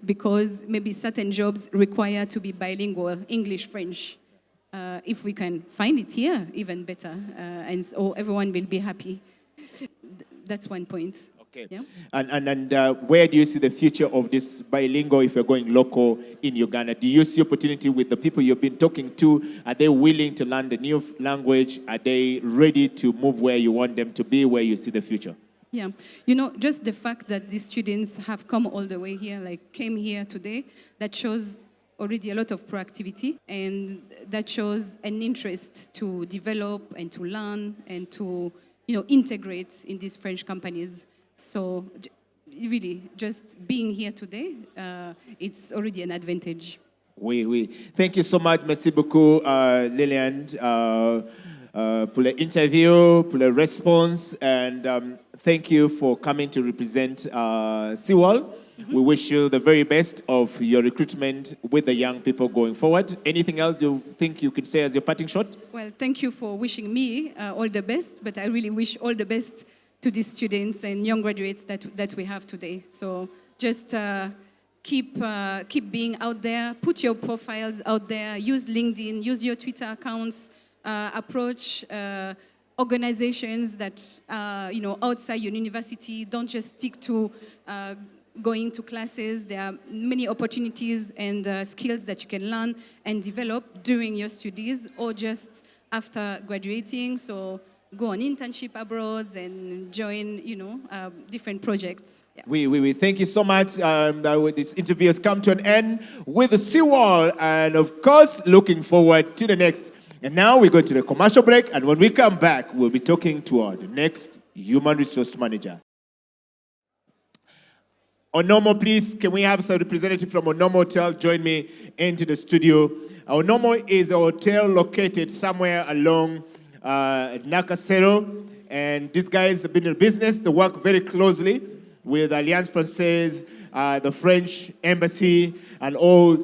Speaker 20: because maybe certain jobs require to be bilingual, English, French. If we can find it here, even better, and so everyone will be happy. That's one point.
Speaker 1: Okay.
Speaker 20: Yeah?
Speaker 1: And where do you see the future of this bilingual if you're going local in Uganda? Do you see opportunity with the people you've been talking to? Are they willing to learn the new language? Are they ready to move where you want them to be, where you see the future?
Speaker 20: Yeah, you know, just the fact that these students have come all the way here, like came here today, that shows already a lot of proactivity, and that shows an interest to develop and to learn and to, you know, integrate in these French companies. So really, just being here today, it's already an advantage.
Speaker 1: Oui. Thank you so much. Merci beaucoup, Lilian, pour l'interview, pour la response, and thank you for coming to represent Seawall. We wish you the very best of your recruitment with the young people going forward. Anything else you think you could say as your parting shot?
Speaker 20: Well, thank you for wishing me all the best, but I really wish all the best to these students and young graduates that we have today. So just keep being out there, put your profiles out there, use LinkedIn, use your Twitter accounts, approach organizations that are, you know, outside your university. Don't just stick to going to classes. There are many opportunities and skills that you can learn and develop during your studies or just after graduating. So go on internship abroad and join, you know, different projects. Yeah.
Speaker 1: We thank you so much. This interview has come to an end with the Seawall, and of course, looking forward to the next. And now we go to the commercial break, and when we come back, we'll be talking to the next human resource manager. Onomo, please, can we have some representative from Onomo Hotel join me into the studio? Onomo is a hotel located somewhere along Nakasero, and these guys have been in business. They work very closely with Alliance Française, the French Embassy, and all,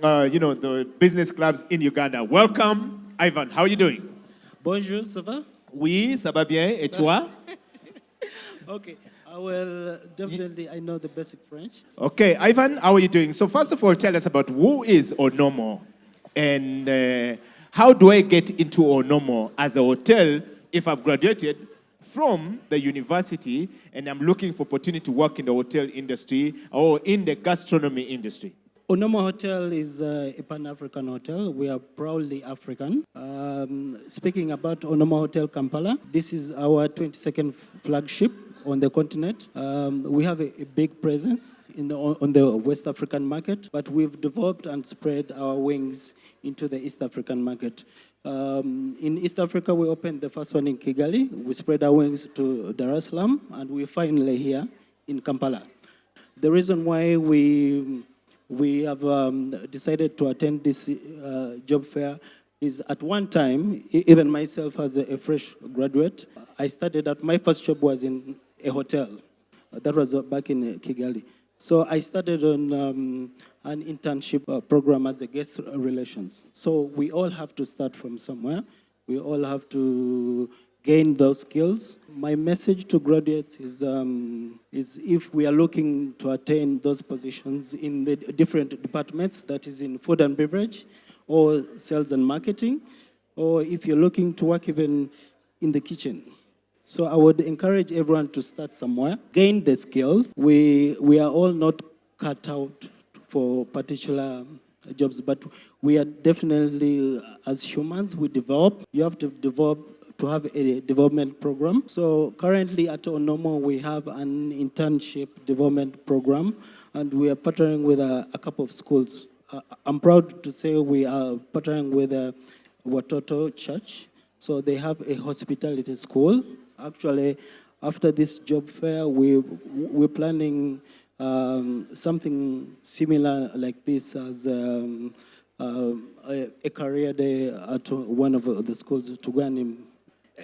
Speaker 1: the business clubs in Uganda. Welcome, Ivan. How are you doing?
Speaker 21: Bonjour, ça va?
Speaker 1: Oui, ça va bien. Et toi?
Speaker 21: Okay. Well, definitely, I know the basic French.
Speaker 1: Okay, Ivan, how are you doing? So first of all, tell us about who is Onomo, and how do I get into Onomo as a hotel if I've graduated from the university and I'm looking for opportunity to work in the hotel industry or in the gastronomy industry?
Speaker 21: Onomo Hotel is a Pan-African hotel. We are proudly African. Speaking about Onomo Hotel Kampala, this is our 22nd flagship on the continent. We have a big presence on the West African market, but we've developed and spread our wings into the East African market. In East Africa, we opened the first one in Kigali. We spread our wings to Dar es Salaam, and we're finally here in Kampala. The reason why we have decided to attend this job fair is at one time, even myself as a fresh graduate, I started out, my first job was in a hotel. That was back in Kigali. So I started on an internship program as a guest relations. So we all have to start from somewhere. We all have to gain those skills. My message to graduates is if we are looking to attain those positions in the different departments, that is in food and beverage, or sales and marketing, or if you're looking to work even in the kitchen. So I would encourage everyone to start somewhere, gain the skills. We are all not cut out for particular jobs, but we are definitely, as humans, we develop. You have to develop to have a development program. So currently at Onomo, we have an internship development program, and we are partnering with a couple of schools. I'm proud to say we are partnering with Watoto Church. So they have a hospitality school. Actually, after this job fair, we're planning something similar like this as a career day at one of the schools to go and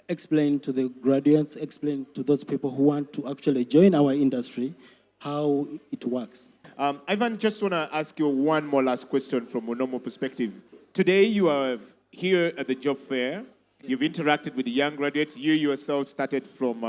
Speaker 21: explain to the graduates, explain to those people who want to actually join our industry how it works.
Speaker 1: Ivan, just want to ask you one more last question from Onomo perspective. Today you are here at the job fair. Yes. You've interacted with the young graduates. You yourself started from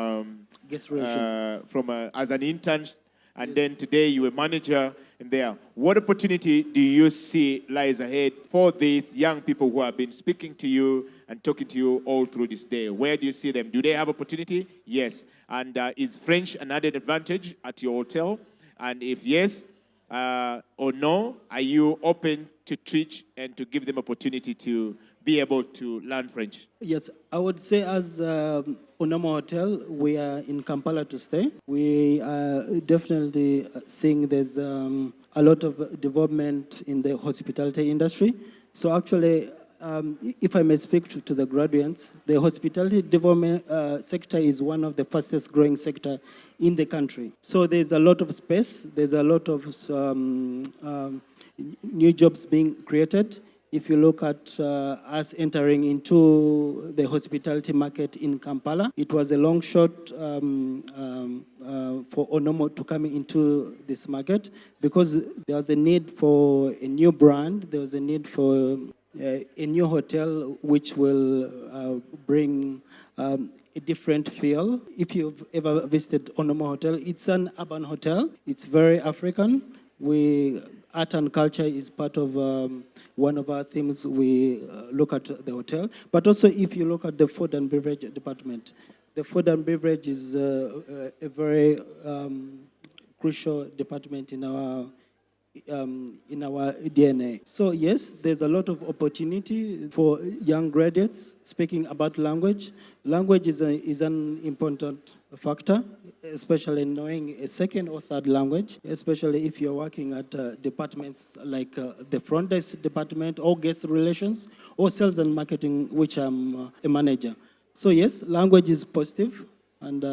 Speaker 1: as an intern, and then today you're a manager in there. What opportunity do you see lies ahead for these young people who have been speaking to you and talking to you all through this day? Where do you see them? Do they have opportunity? Yes. And is French an added advantage at your hotel? And if yes or no, are you open to teach and to give them opportunity to be able to learn French?
Speaker 21: Yes, I would say as Onomo Hotel, we are in Kampala to stay. We are definitely seeing there's a lot of development in the hospitality industry. So actually, if I may speak to the graduates, the hospitality development sector is one of the fastest growing sector in the country. So there's a lot of space, there's a lot of new jobs being created. If you look at us entering into the hospitality market in Kampala, it was a long shot for Onomo to come into this market because there was a need for a new brand, there was a need for a new hotel which will bring a different feel. If you've ever visited Onomo Hotel, it's an urban hotel. It's very African. Art and culture is part of one of our themes we look at the hotel. But also if you look at the food and beverage department, the food and beverage is a very crucial department in our DNA. So yes, there's a lot of opportunity for young graduates speaking about language. Language is an important factor, especially knowing a second or third language, especially if you're working at departments like the front desk department or guest relations or sales and marketing, which I'm a manager. So yes, language is positive and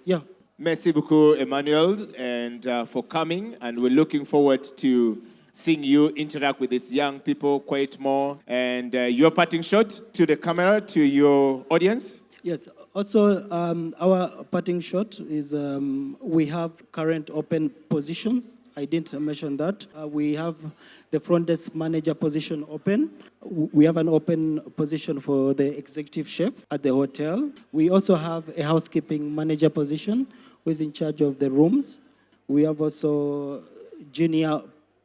Speaker 21: yeah.
Speaker 1: Merci beaucoup, Emmanuel, and for coming. And we're looking forward to seeing you interact with these young people quite more. And your parting shot to the camera, to your audience?
Speaker 21: Yes. Also, our parting shot is we have current open positions. I didn't mention that. We have the front desk manager position open. We have an open position for the executive chef at the hotel. We also have a housekeeping manager position who is in charge of the rooms. We have also junior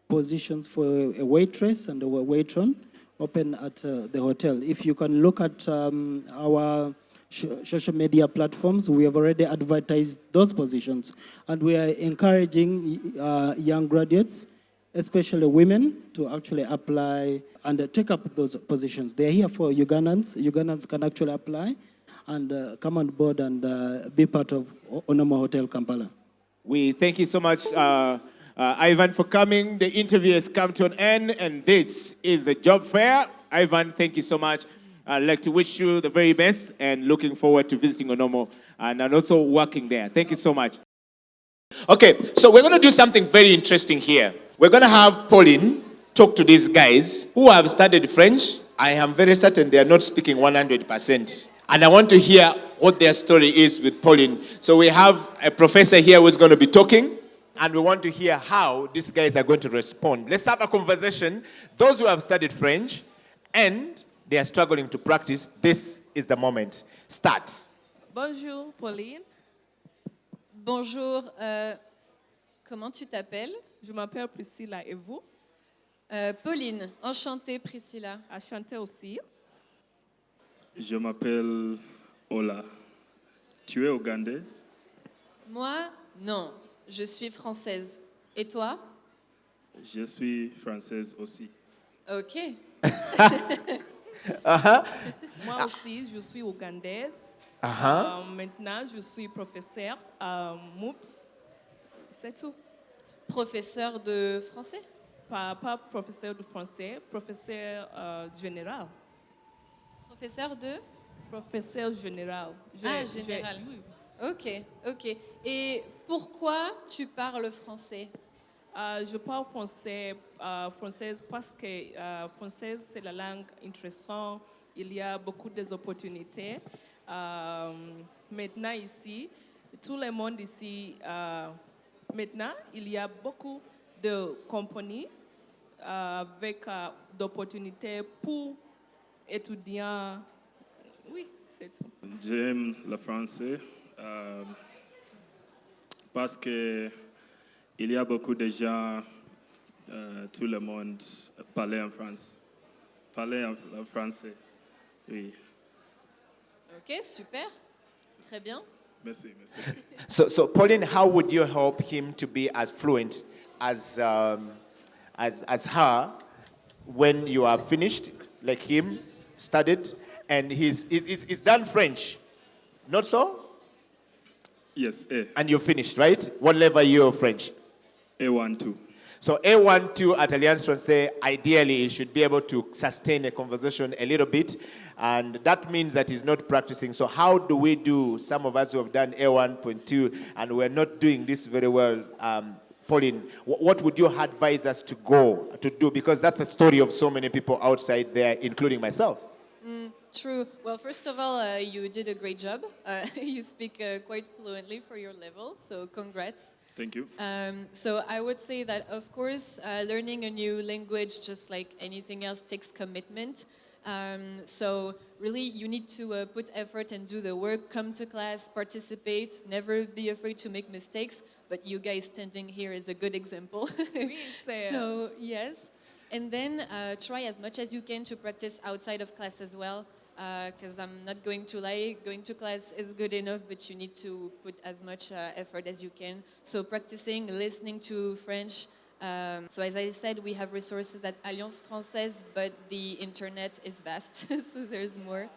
Speaker 21: positions for a waitress and a waitron open at the hotel. If you can look at our social media platforms, we have already advertised those positions. And we are encouraging young graduates, especially women, to actually apply and take up those positions. They're here for Ugandans. Ugandans can actually apply and come on board and be part of Onomo Hotel Kampala.
Speaker 1: We thank you so much, Ivan, for coming. The interview has come to an end, and this is the job fair. Ivan, thank you so much. I'd like to wish you the very best and looking forward to visiting Onomo and also working there. Thank you so much. Okay, so we're going to do something very interesting here. We're going to have Pauline talk to these guys who have studied French. I am very certain they are not speaking 100%. And I want to hear what their story is with Pauline. So we have a professor here who's going to be talking, and we want to hear how these guys are going to respond. Let's have a conversation. Those who have studied French and they are struggling to practice, this is the moment. Start.
Speaker 5: Bonjour, Pauline.
Speaker 22: Bonjour, comment tu t'appelles?
Speaker 5: Je m'appelle Priscilla, et vous?
Speaker 22: Pauline, enchantée Priscilla.
Speaker 5: Enchantée aussi.
Speaker 23: Je m'appelle Ola. Tu es ougandaise?
Speaker 22: Moi, non. Je suis française. Et toi?
Speaker 23: Je suis française aussi.
Speaker 22: Ok.
Speaker 5: Moi aussi, je suis ougandaise. Maintenant, je suis professeur MOOPS. C'est tout.
Speaker 22: Professeur de français?
Speaker 5: Pas professeur de français, professeur général.
Speaker 22: Professeur de?
Speaker 5: Professeur général.
Speaker 22: Général.
Speaker 5: Oui.
Speaker 22: Ok, ok. Et pourquoi tu parles français?
Speaker 5: Je parle française parce que française, c'est la langue intéressante. Il y a beaucoup d'opportunités. Maintenant, ici, tout le monde ici, maintenant, il y a beaucoup de compagnies avec d'opportunités pour étudiants. Oui, c'est tout.
Speaker 23: J'aime le français parce que il y a beaucoup de gens, tout le monde parle en France. Parler en français, oui.
Speaker 22: Ok, super. Très bien.
Speaker 23: Merci, merci.
Speaker 1: So Pauline, how would you help him to be as fluent as her when you are finished, like him, studied, and he's done French, not so?
Speaker 23: Yes, A.
Speaker 1: And you're finished, right? What level are you of French?
Speaker 23: A1, 2.
Speaker 1: So A1, 2 at Alliance Française, ideally, he should be able to sustain a conversation a little bit, and that means that he's not practicing. So how do we do, some of us who have done A1.2, and we're not doing this very well, Pauline, what would you advise us to go to do? Because that's the story of so many people outside there, including myself.
Speaker 22: True. Well, first of all, you did a great job. You speak quite fluently for your level, so congrats.
Speaker 23: Thank you.
Speaker 22: So I would say that, of course, learning a new language, just like anything else, takes commitment. So really, you need to put effort and do the work, come to class, participate, never be afraid to make mistakes. But you guys standing here is a good example. So, yes. And then try as much as you can to practice outside of class as well. Because I'm not going to lie, going to class is good enough, but you need to put as much effort as you can. So practicing, listening to French. So as I said, we have resources at Alliance Française, but the internet is vast, so there's more.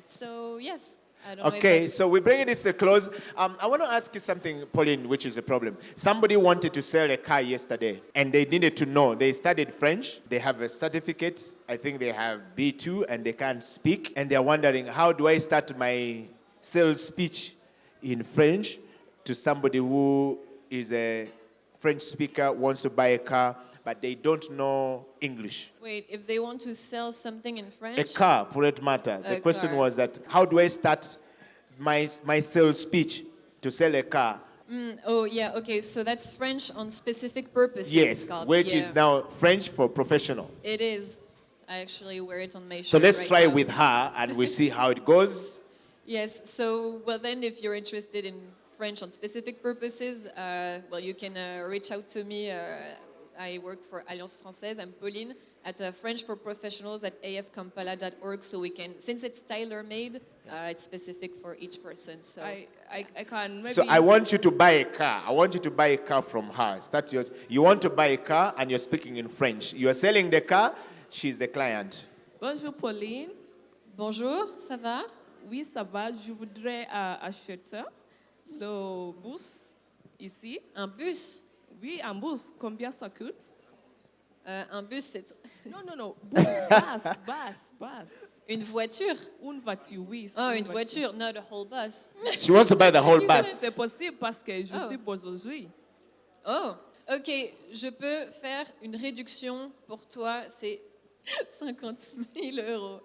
Speaker 22: So yes. I don't know
Speaker 1: Okay, so we're bringing this to a close. I want to ask you something, Pauline, which is a problem. Somebody wanted to sell a car yesterday, and they needed to know. They studied French. They have a certificate. I think they have B2, and they can't speak. And they're wondering, how do I start my sales speech in French to somebody who is a French speaker, wants to buy a car, but they don't know English?
Speaker 22: Wait, if they want to sell something in French?
Speaker 1: A car, for that matter. The question
Speaker 22: car.
Speaker 1: was that, how do I start my sales speech to sell a car?
Speaker 22: Oh, yeah, okay, so that's French on specific purposes.
Speaker 1: Yes,
Speaker 22: it's called.
Speaker 1: which
Speaker 22: Yeah.
Speaker 1: is now French for professional.
Speaker 22: It is. I actually wear it on my shirt.
Speaker 1: So let's
Speaker 22: right
Speaker 1: try
Speaker 22: now.
Speaker 1: with her and we see how it goes.
Speaker 22: Yes, so, well, then if you're interested in French on specific purposes, well, you can reach out to me. I work for Alliance Française. I'm Pauline at French for Professionals at afkampala.org. So we can, since it's tailor-made, it's specific for each person. So
Speaker 5: I can maybe.
Speaker 1: So I want you to buy a car. I want you to buy a car from her. Start your, you want to buy a car and you're speaking in French. You are selling the car, she's the client.
Speaker 5: Bonjour Pauline.
Speaker 22: Bonjour, ça va?
Speaker 5: Oui, ça va. Je voudrais acheter le bus ici.
Speaker 22: Un bus?
Speaker 5: Oui, un bus. Combien ça coûte?
Speaker 22: Un bus, c'est...
Speaker 5: Non. Bus.
Speaker 22: Une voiture?
Speaker 5: Une voiture, oui.
Speaker 22: Oh, une voiture, not a whole bus.
Speaker 1: She wants to buy the whole bus.
Speaker 5: C'est possible parce que je suis aujourd'hui.
Speaker 22: Oh, ok. Je peux faire une réduction pour toi, c'est 50 000 euros.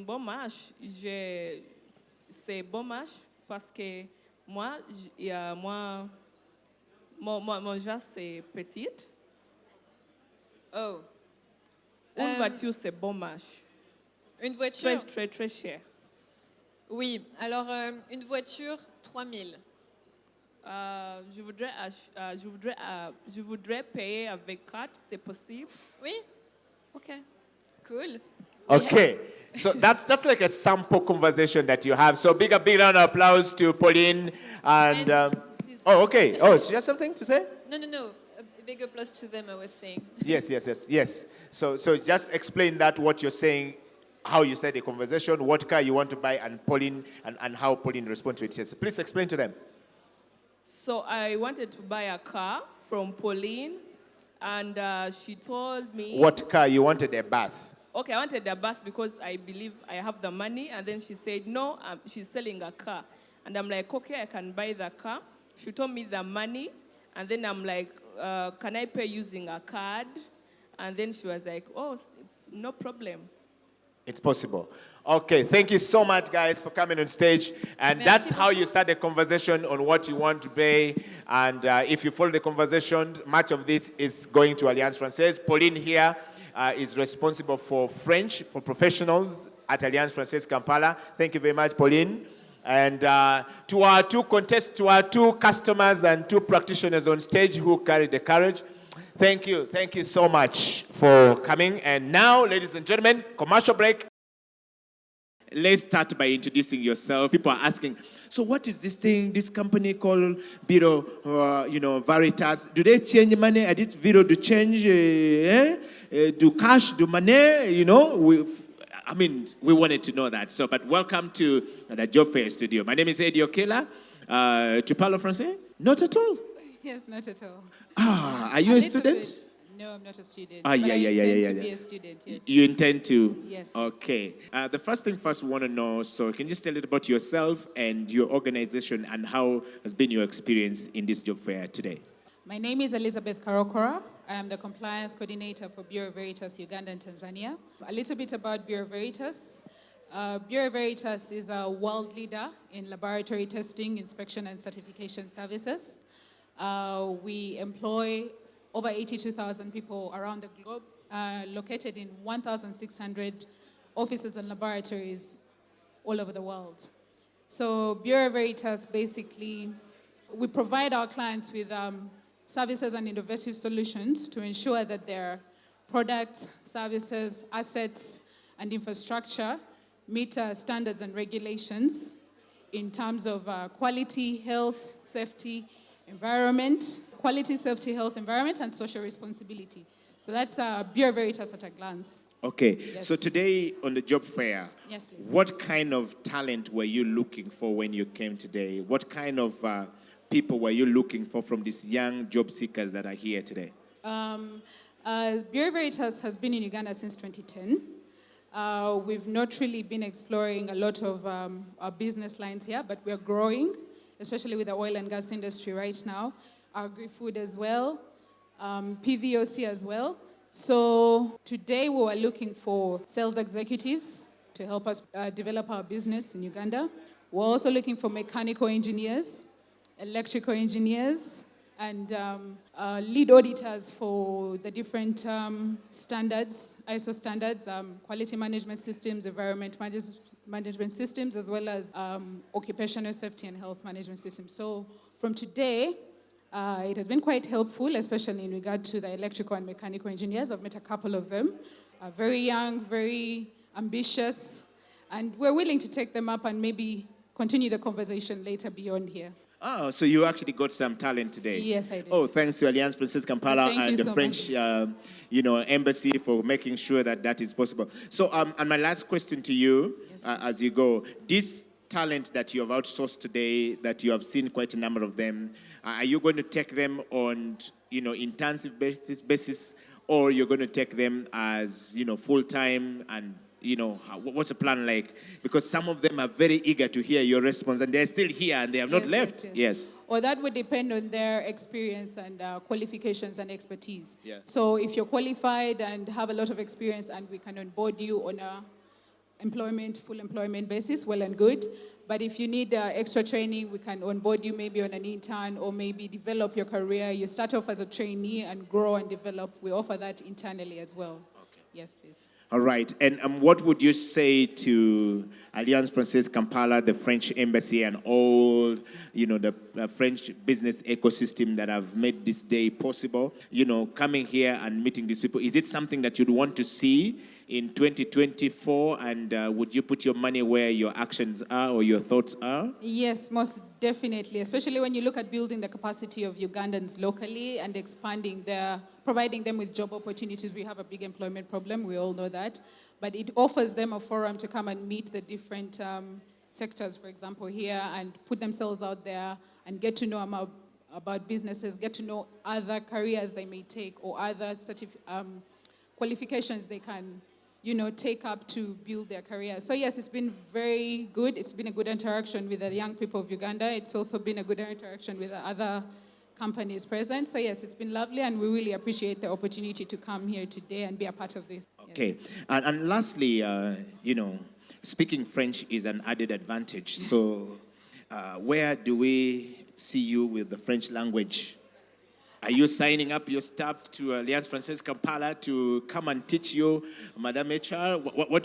Speaker 5: Bon match. C'est bon match parce que moi, mon jas c'est petite.
Speaker 22: Oh.
Speaker 5: Une voiture, c'est bon match.
Speaker 22: Une voiture?
Speaker 5: Très cher.
Speaker 22: Oui, alors une voiture, 3 000.
Speaker 5: Je voudrais payer avec carte, c'est possible?
Speaker 22: Oui.
Speaker 5: Ok.
Speaker 22: Cool.
Speaker 1: Okay. So that's like a sample conversation that you have. So big round of applause to Pauline. And oh, okay. Oh, she has something to say?
Speaker 22: No. A big applause to them, I was saying.
Speaker 1: Yes. So just explain that, what you're saying, how you said the conversation, what car you want to buy, and Pauline, and how Pauline responds to it. Yes. Please explain to them.
Speaker 5: So I wanted to buy a car from Pauline, and she told me...
Speaker 1: What car? You wanted a bus.
Speaker 5: okay, I wanted a bus because I believe I have the money. And then she said, no, she's selling a car. And I'm like, okay, I can buy the car. She told me the money. And then I'm like, can I pay using a card? And then she was like, oh, no problem.
Speaker 1: It's possible. Okay, thank you so much, guys, for coming on stage. And that's how you start a conversation on what you want to pay. And if you follow the conversation, much of this is going to Alliance Française. Pauline here is responsible for French for professionals at Alliance Française Kampala. Thank you very much, Pauline. And to our two customers and two practitioners on stage who carried the courage, thank you so much for coming. And now, ladies and gentlemen, commercial break. Let's start by introducing yourself. People are asking, so what is this thing, this company called Bureau, Veritas? Do they change money? Are this Bureau to change, do cash, do money? We wanted to know that. So, but welcome to the Jobfair studio. My name is Eddie Okela. Tu parles français? Not at all.
Speaker 20: Yes, not at all.
Speaker 1: Are you a student?
Speaker 20: Bit. No, I'm not a student.
Speaker 1: Yeah.
Speaker 20: I intend to be a student, yes.
Speaker 1: You intend to?
Speaker 20: Yes.
Speaker 1: Okay. The first thing first we want to know, so can you just tell a little about yourself and your organization and how has been your experience in this job fair today?
Speaker 20: My name is Elizabeth Karokora. I am the compliance coordinator for Bureau Veritas Uganda and Tanzania. A little bit about Bureau Veritas. Bureau Veritas is a world leader in laboratory testing, inspection, and certification services. We employ over 82,000 people around the globe, located in 1,600 offices and laboratories all over the world. So Bureau Veritas, basically, we provide our clients with services and innovative solutions to ensure that their products, services, assets, and infrastructure meet standards and regulations in terms of quality, health, safety, environment, quality, safety, health, environment, and social responsibility. So that's Bureau Veritas at a glance.
Speaker 1: Okay,
Speaker 20: Yes.
Speaker 1: So today on the job fair,
Speaker 20: Yes, please.
Speaker 1: what kind of talent were you looking for when you came today? What kind of people were you looking for from these young job seekers that are here today?
Speaker 20: Bureau Veritas has been in Uganda since 2010. We've not really been exploring a lot of our business lines here, but we're growing, especially with the oil and gas industry right now, agri-food as well, PVOC as well. So today we were looking for sales executives to help us develop our business in Uganda. We're also looking for mechanical engineers, electrical engineers, and lead auditors for the different standards, ISO standards, quality management systems, environment management systems, as well as occupational safety and health management systems. So from today, it has been quite helpful, especially in regard to the electrical and mechanical engineers. I've met a couple of them, very young, very ambitious, and we're willing to take them up and maybe continue the conversation later beyond here.
Speaker 1: Oh, so you actually got some talent today.
Speaker 20: Yes, I did.
Speaker 1: Oh, thanks to Alliance Française Kampala
Speaker 20: Thank
Speaker 1: and
Speaker 20: you
Speaker 1: the
Speaker 20: so
Speaker 1: French, embassy for making sure that that is possible. So, and my last question to you, as you go, this talent that you have outsourced today, that you have seen quite a number of them, are you going to take them on, intensive basis, or you're going to take them as, full-time and, what's the plan like? Because some of them are very eager to hear your response, and they're still here and they have not left. Yes.
Speaker 20: Or that would depend on their experience and qualifications and expertise.
Speaker 1: Yeah.
Speaker 20: So if you're qualified and have a lot of experience and we can onboard you on a full employment basis, well and good. But if you need extra training, we can onboard you maybe on an intern or maybe develop your career. You start off as a trainee and grow and develop. We offer that internally as well. Okay. Yes, please.
Speaker 1: All right. And what would you say to Alliance Française Kampala, the French embassy, and all, the French business ecosystem that have made this day possible? Coming here and meeting these people, is it something that you'd want to see in 2024? And would you put your money where your actions are or your thoughts are?
Speaker 20: Yes, most definitely, especially when you look at building the capacity of Ugandans locally and providing them with job opportunities. We have a big employment problem, we all know that, but it offers them a forum to come and meet the different sectors, for example, here, and put themselves out there and get to know about businesses, get to know other careers they may take or other qualifications they can
Speaker 2: take up to build their career. So yes, it's been very good. It's been a good interaction with the young people of Uganda. It's also been a good interaction with the other companies present. So yes, it's been lovely, and we really appreciate the opportunity to come here today and be a part of this.
Speaker 1: Okay. And lastly, speaking French is an added advantage. So where do we see you with the French language? Are you signing up your staff to Alliance Française Kampala to come and teach you, Madame HR? What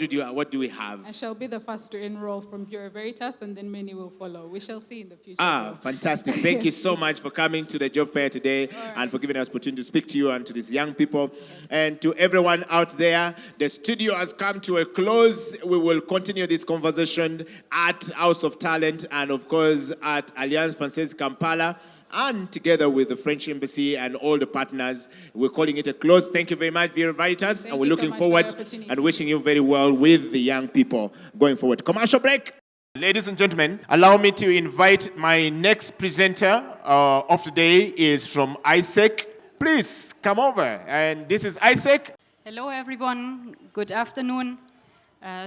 Speaker 1: do we have?
Speaker 2: I shall be the first to enroll from Bureau Veritas, and then many will follow. We shall see in the future.
Speaker 1: Fantastic. Thank you so much for coming to the job fair today and for giving us opportunity to speak to you and to these young people. Yes. And to everyone out there, the studio has come to a close. We will continue this conversation at House of Talent and, of course, at Alliance Française Kampala. And together with the French Embassy and all the partners, we're calling it a close. Thank you very much, Bureau Veritas. And we're looking forward and wishing you very well with the young people going forward. Commercial break. Ladies and gentlemen, allow me to invite my next presenter of the day is from ISEC. Please come over. And this is ISEC.
Speaker 6: Hello, everyone. Good afternoon.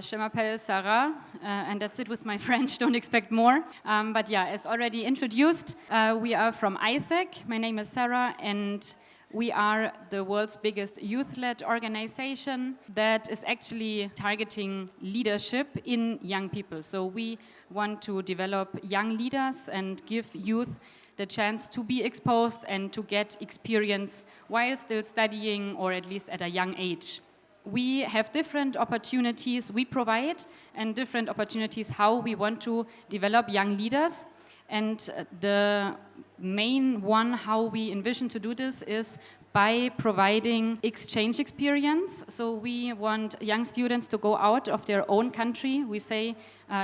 Speaker 6: Je m'appelle Sarah, and that's it with my French, don't expect more. But yeah, as already introduced, we are from ISEC. My name is Sarah, and we are the world's biggest youth-led organization that is actually targeting leadership in young people. So we want to develop young leaders and give youth the chance to be exposed and to get experience while still studying, or at least at a young age. We have different opportunities we provide and different opportunities how we want to develop young leaders. And the main one how we envision to do this is by providing exchange experience. So we want young students to go out of their own country. We say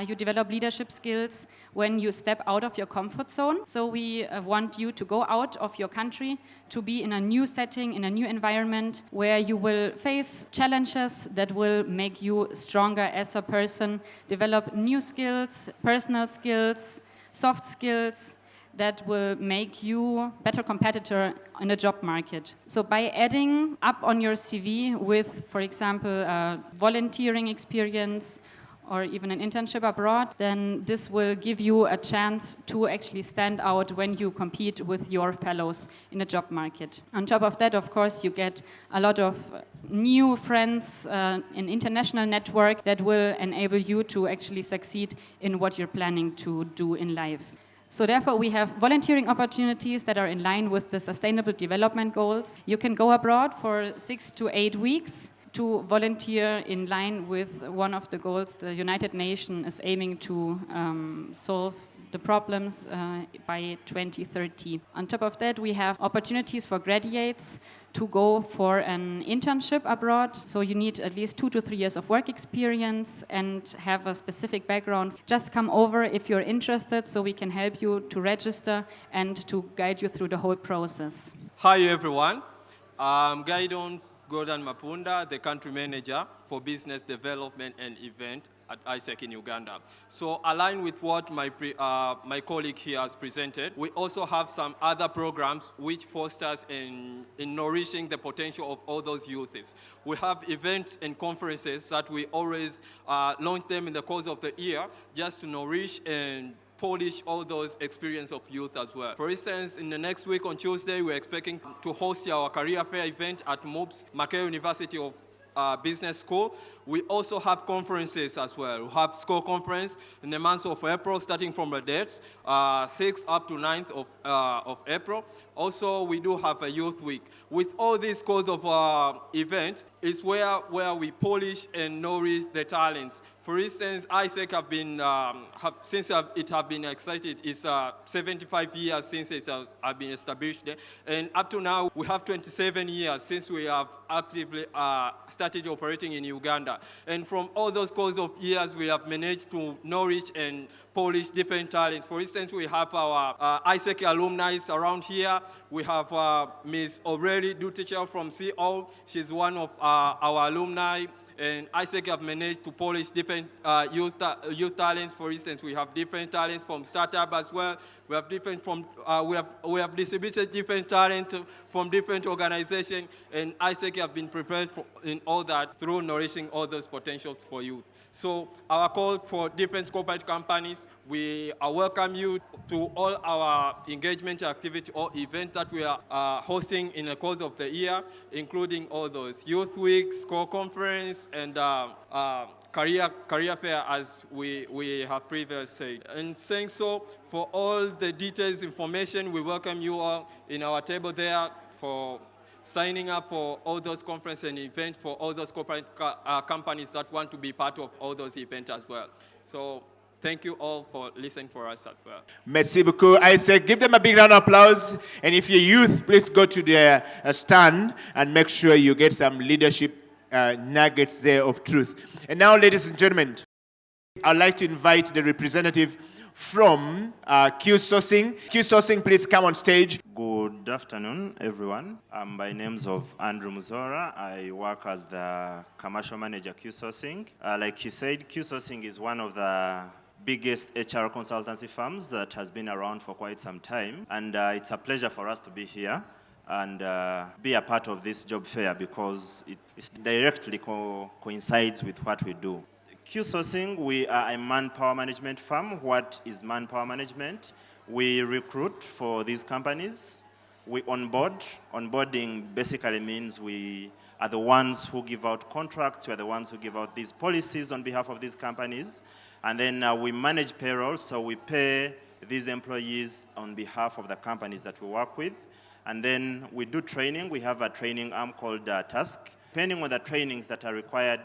Speaker 6: you develop leadership skills when you step out of your comfort zone. So we want you to go out of your country to be in a new setting, in a new environment where you will face challenges that will make you stronger as a person, develop new skills, personal skills, soft skills, that will make you a better competitor in the job market. So by adding up on your CV with, for example, volunteering experience or even an internship abroad, then this will give you a chance to actually stand out when you compete with your fellows in the job market. On top of that, of course, you get a lot of new friends, an international network that will enable you to actually succeed in what you're planning to do in life. So therefore, we have volunteering opportunities that are in line with the Sustainable Development Goals. You can go abroad for 6 to 8 weeks to volunteer in line with one of the goals the United Nations is aiming to solve the problems by 2030. On top of that, we have opportunities for graduates to go for an internship abroad. So you need at least 2 to 3 years of work experience and have a specific background. Just come over if you're interested so we can help you to register and to guide you through the whole process.
Speaker 7: Hi everyone, I'm Gaidon Gordon Mapunda, the country manager for business development and event at ISEC in Uganda. So aligned with what my colleague here has presented, we also have some other programs which fosters in nourishing the potential of all those youths. We have events and conferences that we always launch them in the course of the year just to nourish and polish all those experience of youth as well. For instance, in the next week on Tuesday, we're expecting to host our career fair event at MOOPS, Mackay University of Business School. We also have conferences as well. We have SCORE conference in the month of April, starting from the dates, 6th up to 9th of April. Also, we do have a youth week. With all these course of events, is where we polish and nourish the talents. For instance, ISEC have been, since it have been excited, it's 75 years since it has been established there. And up to now, we have 27 years since we have actively started operating in Uganda. And from all those course of years, we have managed to nourish and polish different talents. For instance, we have our ISEC alumni around here. We have Ms. Aurelie Dutecher from CO. She's one of our alumni. And AfCFTA have managed to polish different youth talents. For instance, we have different talents from startup as well. We have we have distributed different talent from different organizations, and AfCFTA have been prepared in all that through nourishing all those potentials for youth. So our call for different corporate companies, we welcome you to all our engagement activity or events that we are hosting in the course of the year, including all those youth weeks, core conference, and career fair, as we have previously said. And saying so, for all the details information, we welcome you all in our table there for signing up for all those conferences and events for all those corporate companies that want to be part of all those events as well. So thank you all for listening for us as well.
Speaker 1: Merci beaucoup. I say give them a big round of applause. And if you're youth, please go to their stand and make sure you get some leadership nuggets there of truth. And now, ladies and gentlemen, I'd like to invite the representative from Q Sourcing. Q Sourcing, please come on stage.
Speaker 9: Good afternoon, everyone. By names of Andrew Muzora. I work as the commercial manager Q Sourcing. Like he said, Q Sourcing is one of the biggest HR consultancy firms that has been around for quite some time. And it's a pleasure for us to be here and be a part of this job fair because it directly coincides with what we do. Q Sourcing, we are a manpower management firm. What is manpower management? We recruit for these companies. We onboard. Onboarding basically means we are the ones who give out contracts. We are the ones who give out these policies on behalf of these companies. And then we manage payroll, so we pay these employees on behalf of the companies that we work with. And then we do training. We have a training arm called Task. Depending on the trainings that are required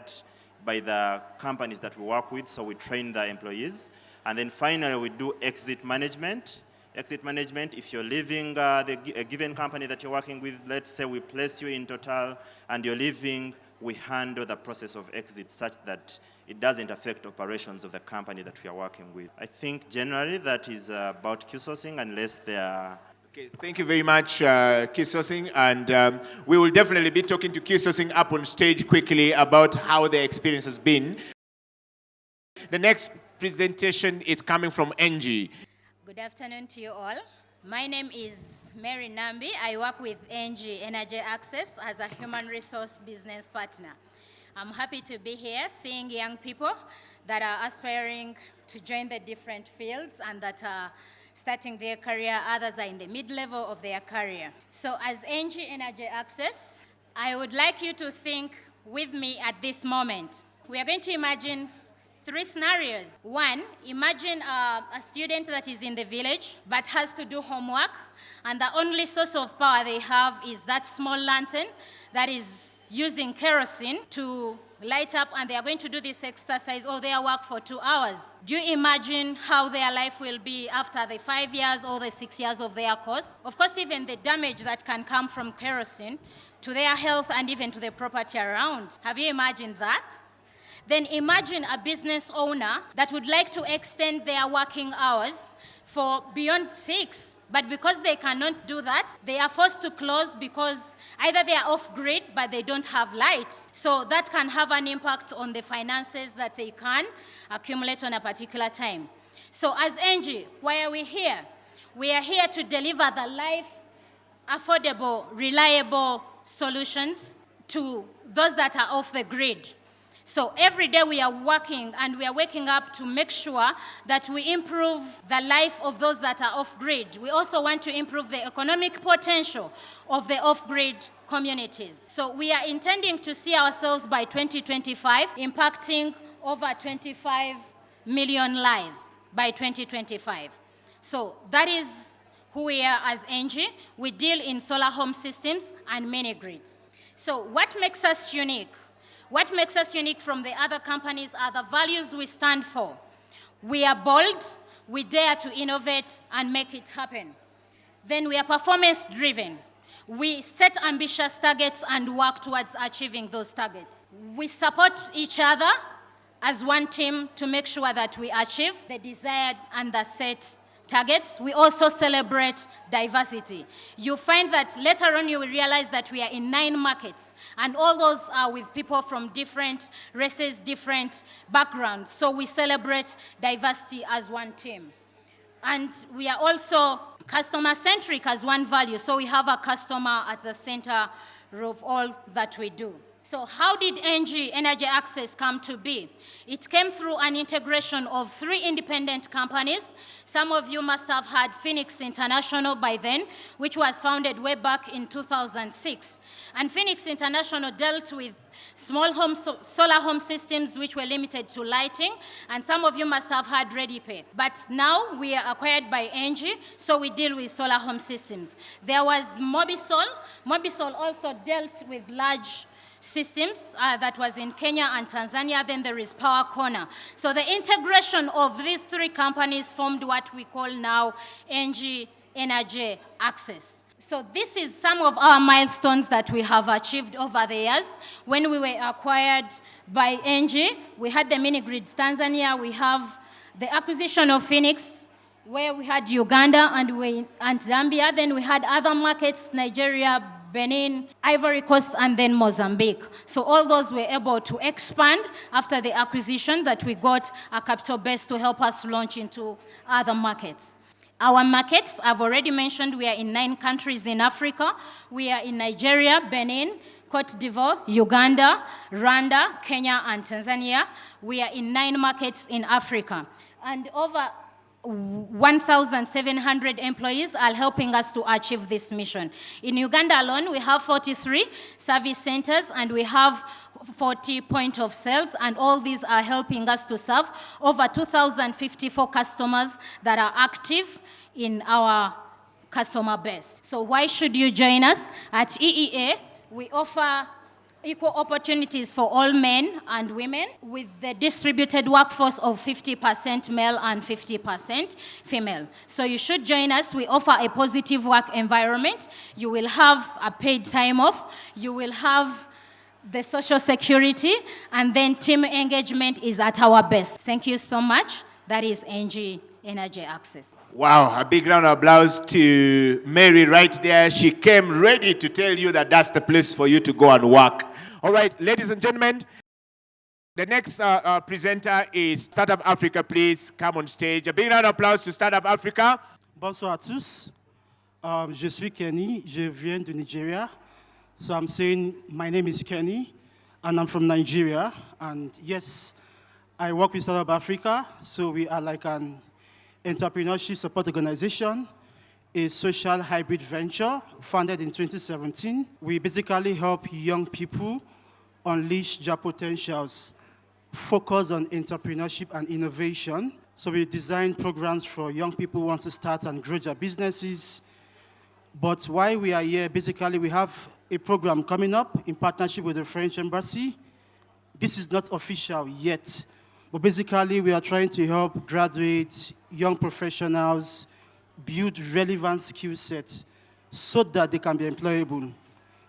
Speaker 9: by the companies that we work with, so we train the employees. And then finally, we do exit management. Exit management, if you're leaving a given company that you're working with, let's say we place you in Total and you're leaving, we handle the process of exit such that it doesn't affect operations of the company that we are working with. I think generally that is about Q Sourcing, unless there are...
Speaker 1: Okay, thank you very much, Q Sourcing, and we will definitely be talking to Q Sourcing up on stage quickly about how their experience has been. The next presentation is coming from NG.
Speaker 10: Good afternoon to you all. My name is Mary Nambi. I work with NG Energy Access as a human resource business partner. I'm happy to be here seeing young people that are aspiring to join the different fields and that are starting their career, others are in the mid-level of their career. So as NG Energy Access, I would like you to think with me at this moment. We are going to imagine 3 scenarios. 1, imagine a student that is in the village but has to do homework, and the only source of power they have is that small lantern that is using kerosene to light up, and they are going to do this exercise or their work for 2 hours. Do you imagine how their life will be after the 5 years or the 6 years of their course? Of course, even the damage that can come from kerosene to their health and even to the property around. Have you imagined that? Then imagine a business owner that would like to extend their working hours for beyond 6, but because they cannot do that, they are forced to close because either they are off-grid, but they don't have light. So that can have an impact on the finances that they can accumulate on a particular time. So as NG, why are we here? We are here to deliver the life, affordable, reliable solutions to those that are off the grid. So every day we are working and we are waking up to make sure that we improve the life of those that are off-grid. We also want to improve the economic potential of the off-grid communities. So we are intending to see ourselves by 2025 impacting over 25 million lives by 2025. So that is who we are as NG. We deal in solar home systems and mini grids. So what makes us unique? What makes us unique from the other companies are the values we stand for. We are bold, we dare to innovate and make it happen. Then we are performance-driven. We set ambitious targets and work towards achieving those targets. We support each other as one team to make sure that we achieve the desired and the set targets. We also celebrate diversity. You find that later on you will realize that we are in 9 markets, and all those are with people from different races, different backgrounds. So we celebrate diversity as one team. And we are also customer-centric as one value. So we have a customer at the center of all that we do. So how did ENGIE, Energy Access, come to be? It came through an integration of 3 independent companies. Some of you must have heard Phoenix International by then, which was founded way back in 2006. And Phoenix International dealt with small home solar home systems which were limited to lighting, and some of you must have heard ReadyPay. But now we are acquired by ENGIE, so we deal with solar home systems. There was Mobisol. Mobisol also dealt with large systems that was in Kenya and Tanzania. Then there is Power Corner. So the integration of these 3 companies formed what we call now ENGIE Energy Access. So this is some of our milestones that we have achieved over the years. When we were acquired by ENGIE, we had the mini grids Tanzania, we have the acquisition of Phoenix, where we had Uganda and Zambia. Then we had other markets, Nigeria, Benin, Ivory Coast, and then Mozambique. So all those were able to expand after the acquisition that we got a capital base to help us launch into other markets. Our markets, I've already mentioned, we are in 9 countries in Africa. We are in Nigeria, Benin, Cote d'Ivoire, Uganda, Rwanda, Kenya, and Tanzania. We are in 9 markets in Africa. And over 1,700 employees are helping us to achieve this mission. In Uganda alone, we have 43 service centers, and we have 40 point of sales, and all these are helping us to serve over 2,054 customers that are active in our customer base. So why should you join us? At EEA, we offer equal opportunities for all men and women with the distributed workforce of 50% male and 50% female. So you should join us. We offer a positive work environment. You will have a paid time off. You will have the social security, and then team engagement is at our best. Thank you so much. That is ENGIE Energy Access.
Speaker 1: Wow, a big round of applause to Mary right there. She came ready to tell you that that's the place for you to go and work. All right, ladies and gentlemen, the next presenter is Startup Africa. Please come on stage. A big round of applause to Startup Africa.
Speaker 11: Bonsoir à tous. Je suis Kenny. Je viens de Nigeria. So I'm saying my name is Kenny, and I'm from Nigeria. And yes, I work with Startup Africa. So we are like an entrepreneurship support organization, a social hybrid venture founded in 2017. We basically help young people unleash their potentials, focus on entrepreneurship and innovation. So we design programs for young people who want to start and grow their businesses. But while we are here, basically we have a program coming up in partnership with the French Embassy. This is not official yet, but basically we are trying to help graduates, young professionals, build relevant skill sets so that they can be employable.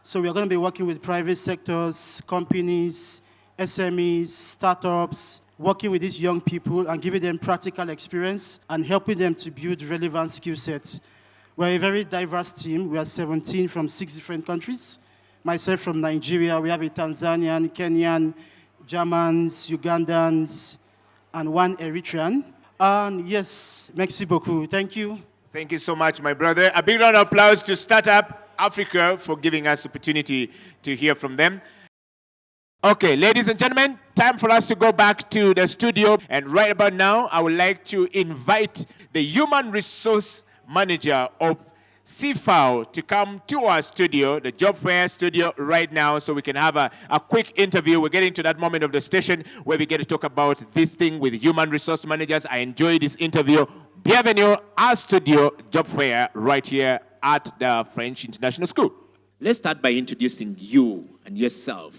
Speaker 11: So we are going to be working with private sectors, companies, SMEs, startups, working with these young people and giving them practical experience and helping them to build relevant skill sets. We're a very diverse team. We are 17 from 6 different countries. Myself from Nigeria, we have a Tanzanian, Kenyan, Germans, Ugandans, and 1 Eritrean. And yes, merci beaucoup. Thank you.
Speaker 1: Thank you so much, my brother. A big round of applause to Startup Africa for giving us the opportunity to hear from them. Okay, ladies and gentlemen, time for us to go back to the studio. And right about now, I would like to invite the human resource manager of CFAO to come to our studio, the Jobfair studio right now, so we can have a quick interview. We're getting to that moment of the station where we get to talk about this thing with human resource managers. I enjoyed this interview. Bienvenue à studio Jobfair right here at the French International School. Let's start by introducing you and yourself.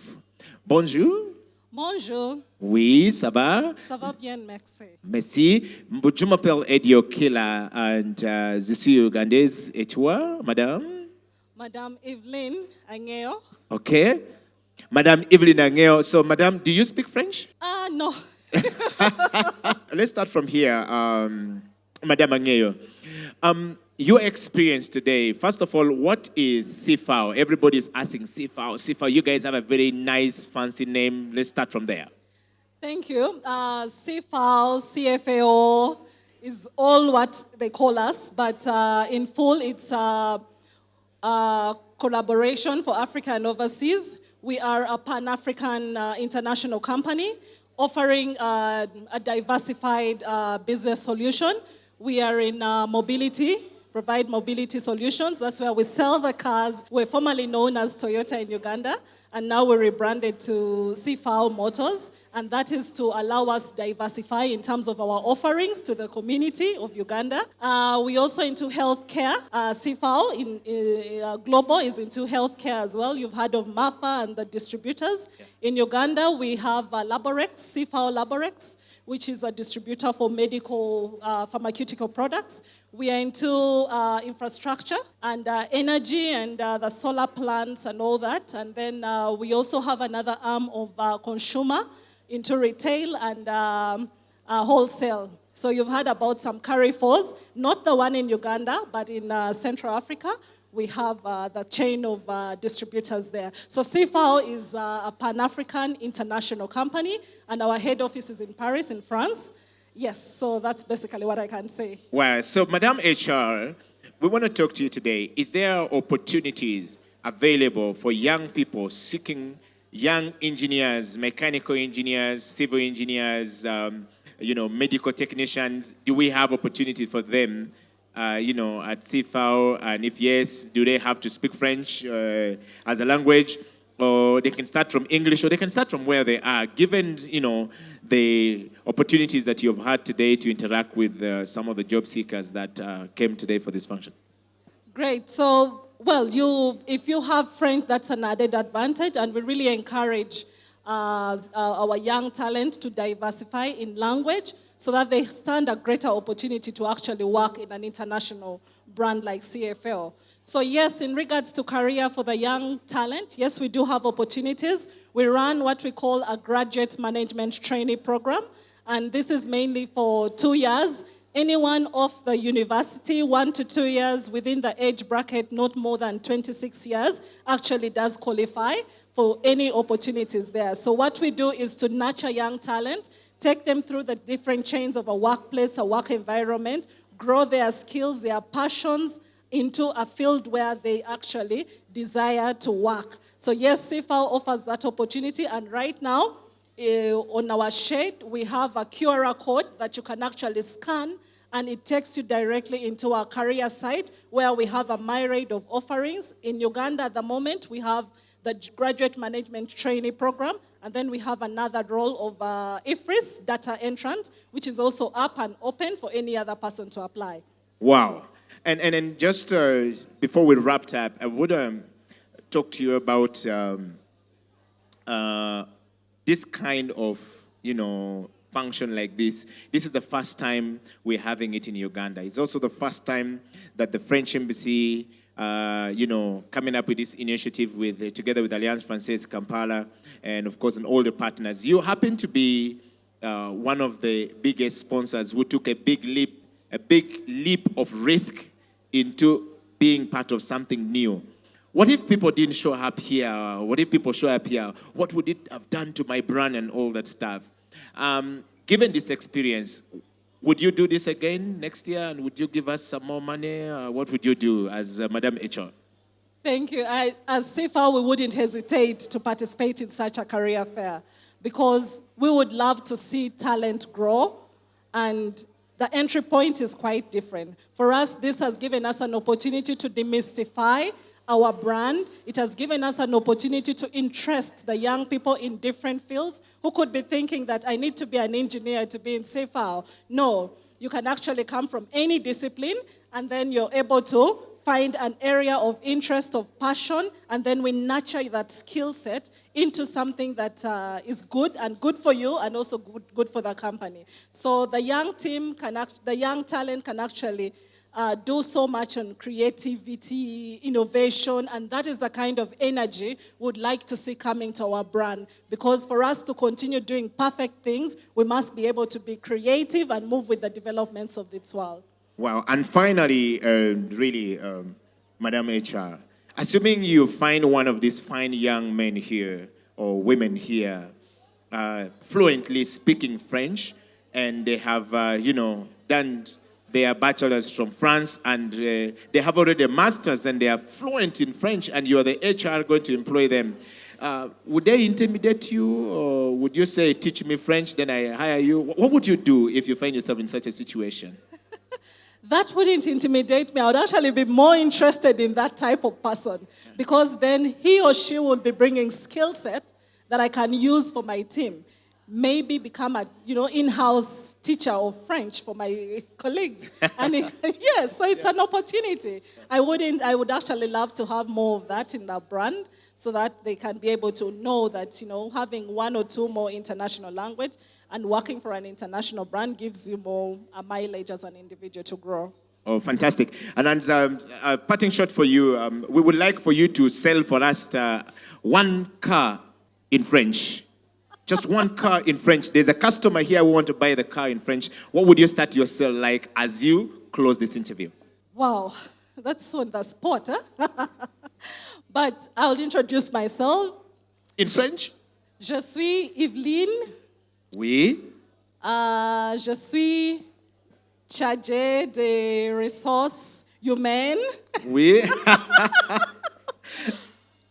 Speaker 1: Bonjour.
Speaker 12: Bonjour.
Speaker 1: Oui, ça va?
Speaker 12: Ça va bien, merci.
Speaker 1: Merci. Je m'appelle Eddie Okila and je suis Ugandaise. Et toi, madame?
Speaker 12: Madame Evelyn Angeo.
Speaker 1: Okay. Madame Evelyn Angeo. So, madame, do you speak French?
Speaker 12: No.
Speaker 1: Let's start from here. Madame Angeo, Your experience today, first of all, what is CFAO? Everybody's asking CFAO, CFAO. You guys have a very nice, fancy name. Let's start from there.
Speaker 12: Thank you. CFAO, CFAO is all what they call us, but in full, it's collaboration for Africa and overseas. We are a Pan-African international company offering a diversified business solution. We are in mobility, provide mobility solutions. That's where we sell the cars. We're formerly known as Toyota in Uganda, and now we're rebranded to CFAO Motors. And that is to allow us diversify in terms of our offerings to the community of Uganda. We also into healthcare. CFAO Global is into healthcare as well. You've heard of MAFA and the distributors. Yeah. In Uganda, we have Laborex, CFAO Laborex, which is a distributor for medical pharmaceutical products. We are into infrastructure and energy and the solar plants and all that. And then we also have another arm of consumer into retail and wholesale. So you've heard about some Carrefours, not the one in Uganda, but in Central Africa. We have the chain of distributors there. So CFAO is a Pan-African international company, and our head office is in Paris, in France. Yes, so that's basically what I can say.
Speaker 1: Well, so Madam HR, we want to talk to you today. Is there opportunities available for young people seeking young engineers, mechanical engineers, civil engineers, medical technicians? Do we have opportunity for them, at CFAO? And if yes, do they have to speak French as a language? Or they can start from English, or they can start from where they are, given, the opportunities that you've had today to interact with some of the job seekers that came today for this function?
Speaker 12: Great. So, well, if you have French, that's an added advantage, and we really encourage our young talent to diversify in language so that they stand a greater opportunity to actually work in an international brand like CFL. So yes, in regards to career for the young talent, yes, we do have opportunities. We run what we call a graduate management trainee program, and this is mainly for 2 years. Anyone off the university, 1 to 2 years, within the age bracket, not more than 26 years, actually does qualify for any opportunities there. So what we do is to nurture young talent, take them through the different chains of a workplace, a work environment, grow their skills, their passions into a field where they actually desire to work. So yes, CFAO offers that opportunity, and right now, on our shed, we have a QR code that you can actually scan, and it takes you directly into our career site where we have a myriad of offerings. In Uganda at the moment, we have the Graduate Management Trainee Program, and then we have another role of IFRIS, Data Entrant, which is also up and open for any other person to apply.
Speaker 1: Wow. And just before we wrap up, I would talk to you about this kind of, function like this. This is the first time we're having it in Uganda. It's also the first time that the French Embassy, coming up with this initiative together with Alliance Française Kampala, and of course, and all the partners. You happen to be one of the biggest sponsors who took a big leap of risk into being part of something new. What if people didn't show up here? What if people show up here? What would it have done to my brand and all that stuff? Given this experience, would you do this again next year? And would you give us some more money? What would you do as Madam HR?
Speaker 12: Thank you. As CFAO, we wouldn't hesitate to participate in such a career fair because we would love to see talent grow, and the entry point is quite different. For us, this has given us an opportunity to demystify our brand. It has given us an opportunity to interest the young people in different fields who could be thinking that I need to be an engineer to be in CFAO. No, you can actually come from any discipline, and then you're able to find an area of interest, of passion, and then we nurture that skill set into something that is good for you and also good for the company. So the young team the young talent can actually do so much on creativity, innovation, and that is the kind of energy we'd like to see coming to our brand. Because for us to continue doing perfect things, we must be able to be creative and move with the developments of this world.
Speaker 1: Wow. And finally, Madam HR, assuming you find one of these fine young men here or women here fluently speaking French, and they have, done their bachelor's from France, and they have already a master's, and they are fluent in French, and you are the HR going to employ them. Would they intimidate you, or would you say, teach me French, then I hire you? What would you do if you find yourself in such a situation?
Speaker 12: That wouldn't intimidate me. I would actually be more interested in that type of person, because then he or she will be bringing skill set that I can use for my team. Maybe become a in-house teacher of French for my colleagues. And yes, so it's an opportunity. I would actually love to have more of that in our brand, so that they can be able to know that having one or two more international language and working for an international brand gives you more mileage as an individual to grow.
Speaker 1: Oh, fantastic. And a parting shot for you, we would like for you to sell for us one car in French. Just one car in French. There's a customer here who want to buy the car in French. What would you start your sale like as you close this interview?
Speaker 12: Wow, that's on the spot, huh? But I'll introduce myself.
Speaker 1: In French?
Speaker 12: Je suis Evelyne.
Speaker 1: Oui.
Speaker 12: Je suis chargée des ressources humaines.
Speaker 1: Oui.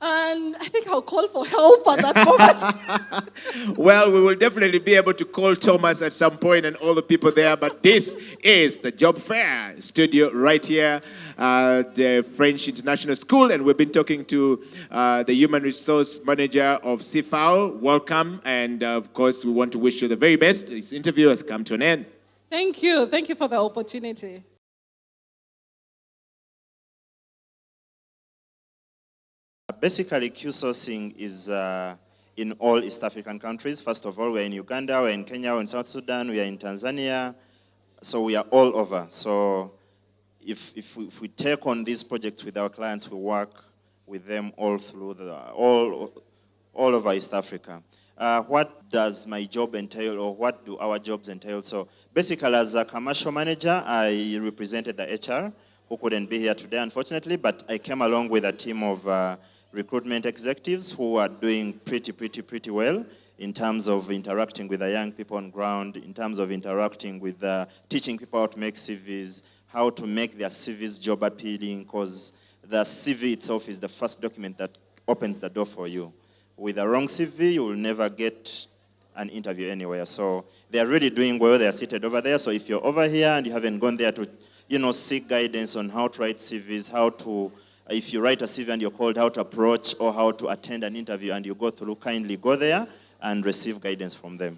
Speaker 12: And I think I'll call for help at that moment.
Speaker 1: Well, we will definitely be able to call Thomas at some point and all the people there. But this is the Jobfair studio right here at the French International School. And we've been talking to the Human Resource Manager of CFAO. Welcome. And of course, we want to wish you the very best. This interview has come to an end.
Speaker 12: Thank you. Thank you for the opportunity.
Speaker 9: Basically, Q-sourcing is in all East African countries. First of all, we're in Uganda, we're in Kenya, we're in South Sudan, we are in Tanzania. So we are all over. So if we take on these projects with our clients, we work with them all through all over East Africa. What does my job entail, or what do our jobs entail? So basically, as a commercial manager, I represented the HR, who couldn't be here today, unfortunately, but I came along with a team of recruitment executives who are doing pretty well in terms of interacting with the young people on ground, in terms of interacting with teaching people how to make CVs, how to make their CVs job appealing, because the CV itself is the first document that opens the door for you. With a wrong CV, you will never get an interview anywhere. So they are really doing well. They are seated over there. So if you're over here and you haven't gone there to seek guidance on how to write CVs, if you write a CV and you're called, how to approach or how to attend an interview and you go through, kindly go there and receive guidance from them.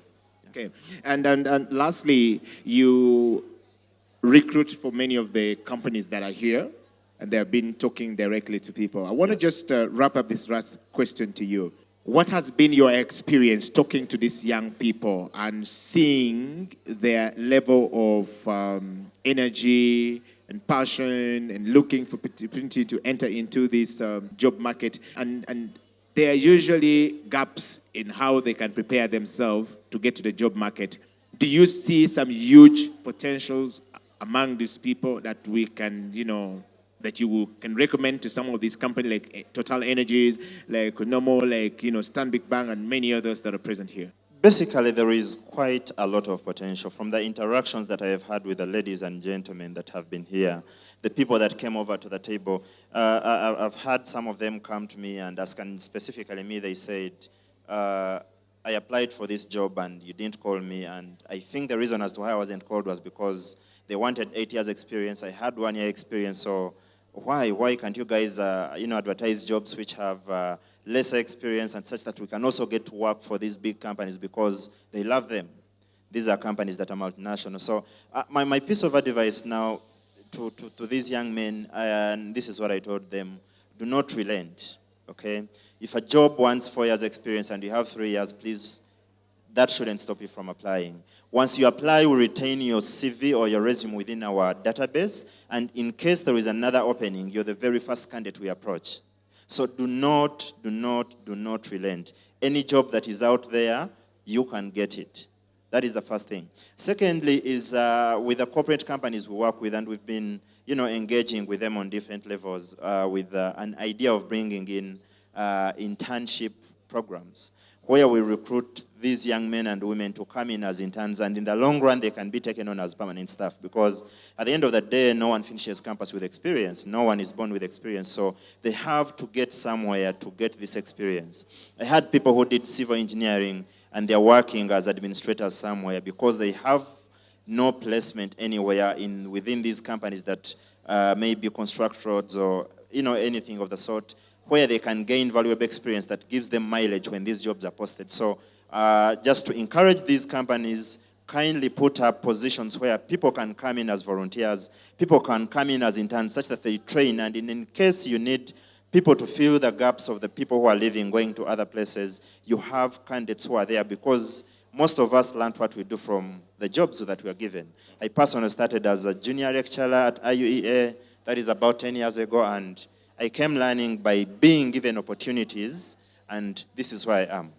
Speaker 1: Okay. And lastly, you recruit for many of the companies that are here, and they have been talking directly to people. I want to just wrap up this last question to you. What has been your experience talking to these young people and seeing their level of energy and passion and looking for opportunity to enter into this job market? And there are usually gaps in how they can prepare themselves to get to the job market. Do you see some huge potentials among these people that we can, that you can recommend to some of these companies like Total Energies, like Nomo, like, Stanbic Bank, and many others that are present here?
Speaker 9: Basically, there is quite a lot of potential from the interactions that I have had with the ladies and gentlemen that have been here, the people that came over to the table. I've had some of them come to me and ask, and specifically me, they said, I applied for this job and you didn't call me. And I think the reason as to why I wasn't called was because they wanted 8 years experience. I had 1 year experience, so why can't you guys advertise jobs which have lesser experience and such that we can also get to work for these big companies because they love them. These are companies that are multinational. So my piece of advice now to these young men, and this is what I told them, do not relent, okay? If a job wants 4 years experience and you have 3 years, please, that shouldn't stop you from applying. Once you apply, we retain your CV or your resume within our database, and in case there is another opening, you're the very first candidate we approach. So do not relent. Any job that is out there, you can get it. That is the first thing. Secondly is with the corporate companies we work with, and we've been engaging with them on different levels with an idea of bringing in internship programs where we recruit these young men and women to come in as interns, and in the long run they can be taken on as permanent staff, because at the end of the day no one finishes campus with experience, no one is born with experience, so they have to get somewhere to get this experience. I had people who did civil engineering and they're working as administrators somewhere because they have no placement anywhere within these companies that may be construct roads or anything of the sort, where they can gain valuable experience that gives them mileage when these jobs are posted. So just to encourage these companies, kindly put up positions where people can come in as volunteers, people can come in as interns, such that they train, and in case you need people to fill the gaps of the people who are leaving, going to other places, you have candidates who are there, because most of us learned what we do from the jobs that we are given. I personally started as a junior lecturer at IUEA, that is about 10 years ago, and I came learning by being given opportunities, and this is where I am.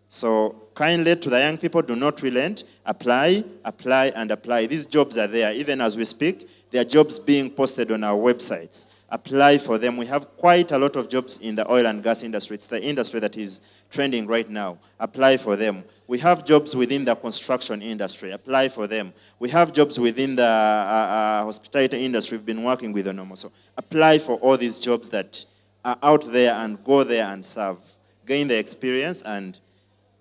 Speaker 9: So kindly to the young people, do not relent, apply, apply, and apply. These jobs are there. Even as we speak, there are jobs being posted on our websites. Apply for them. We have quite a lot of jobs in the oil and gas industry. It's the industry that is trending right now. Apply for them. We have jobs within the construction industry. Apply for them. We have jobs within the hospitality industry. We've been working with Onomo. So apply for all these jobs that are out there, and go there and serve. Gain the experience, and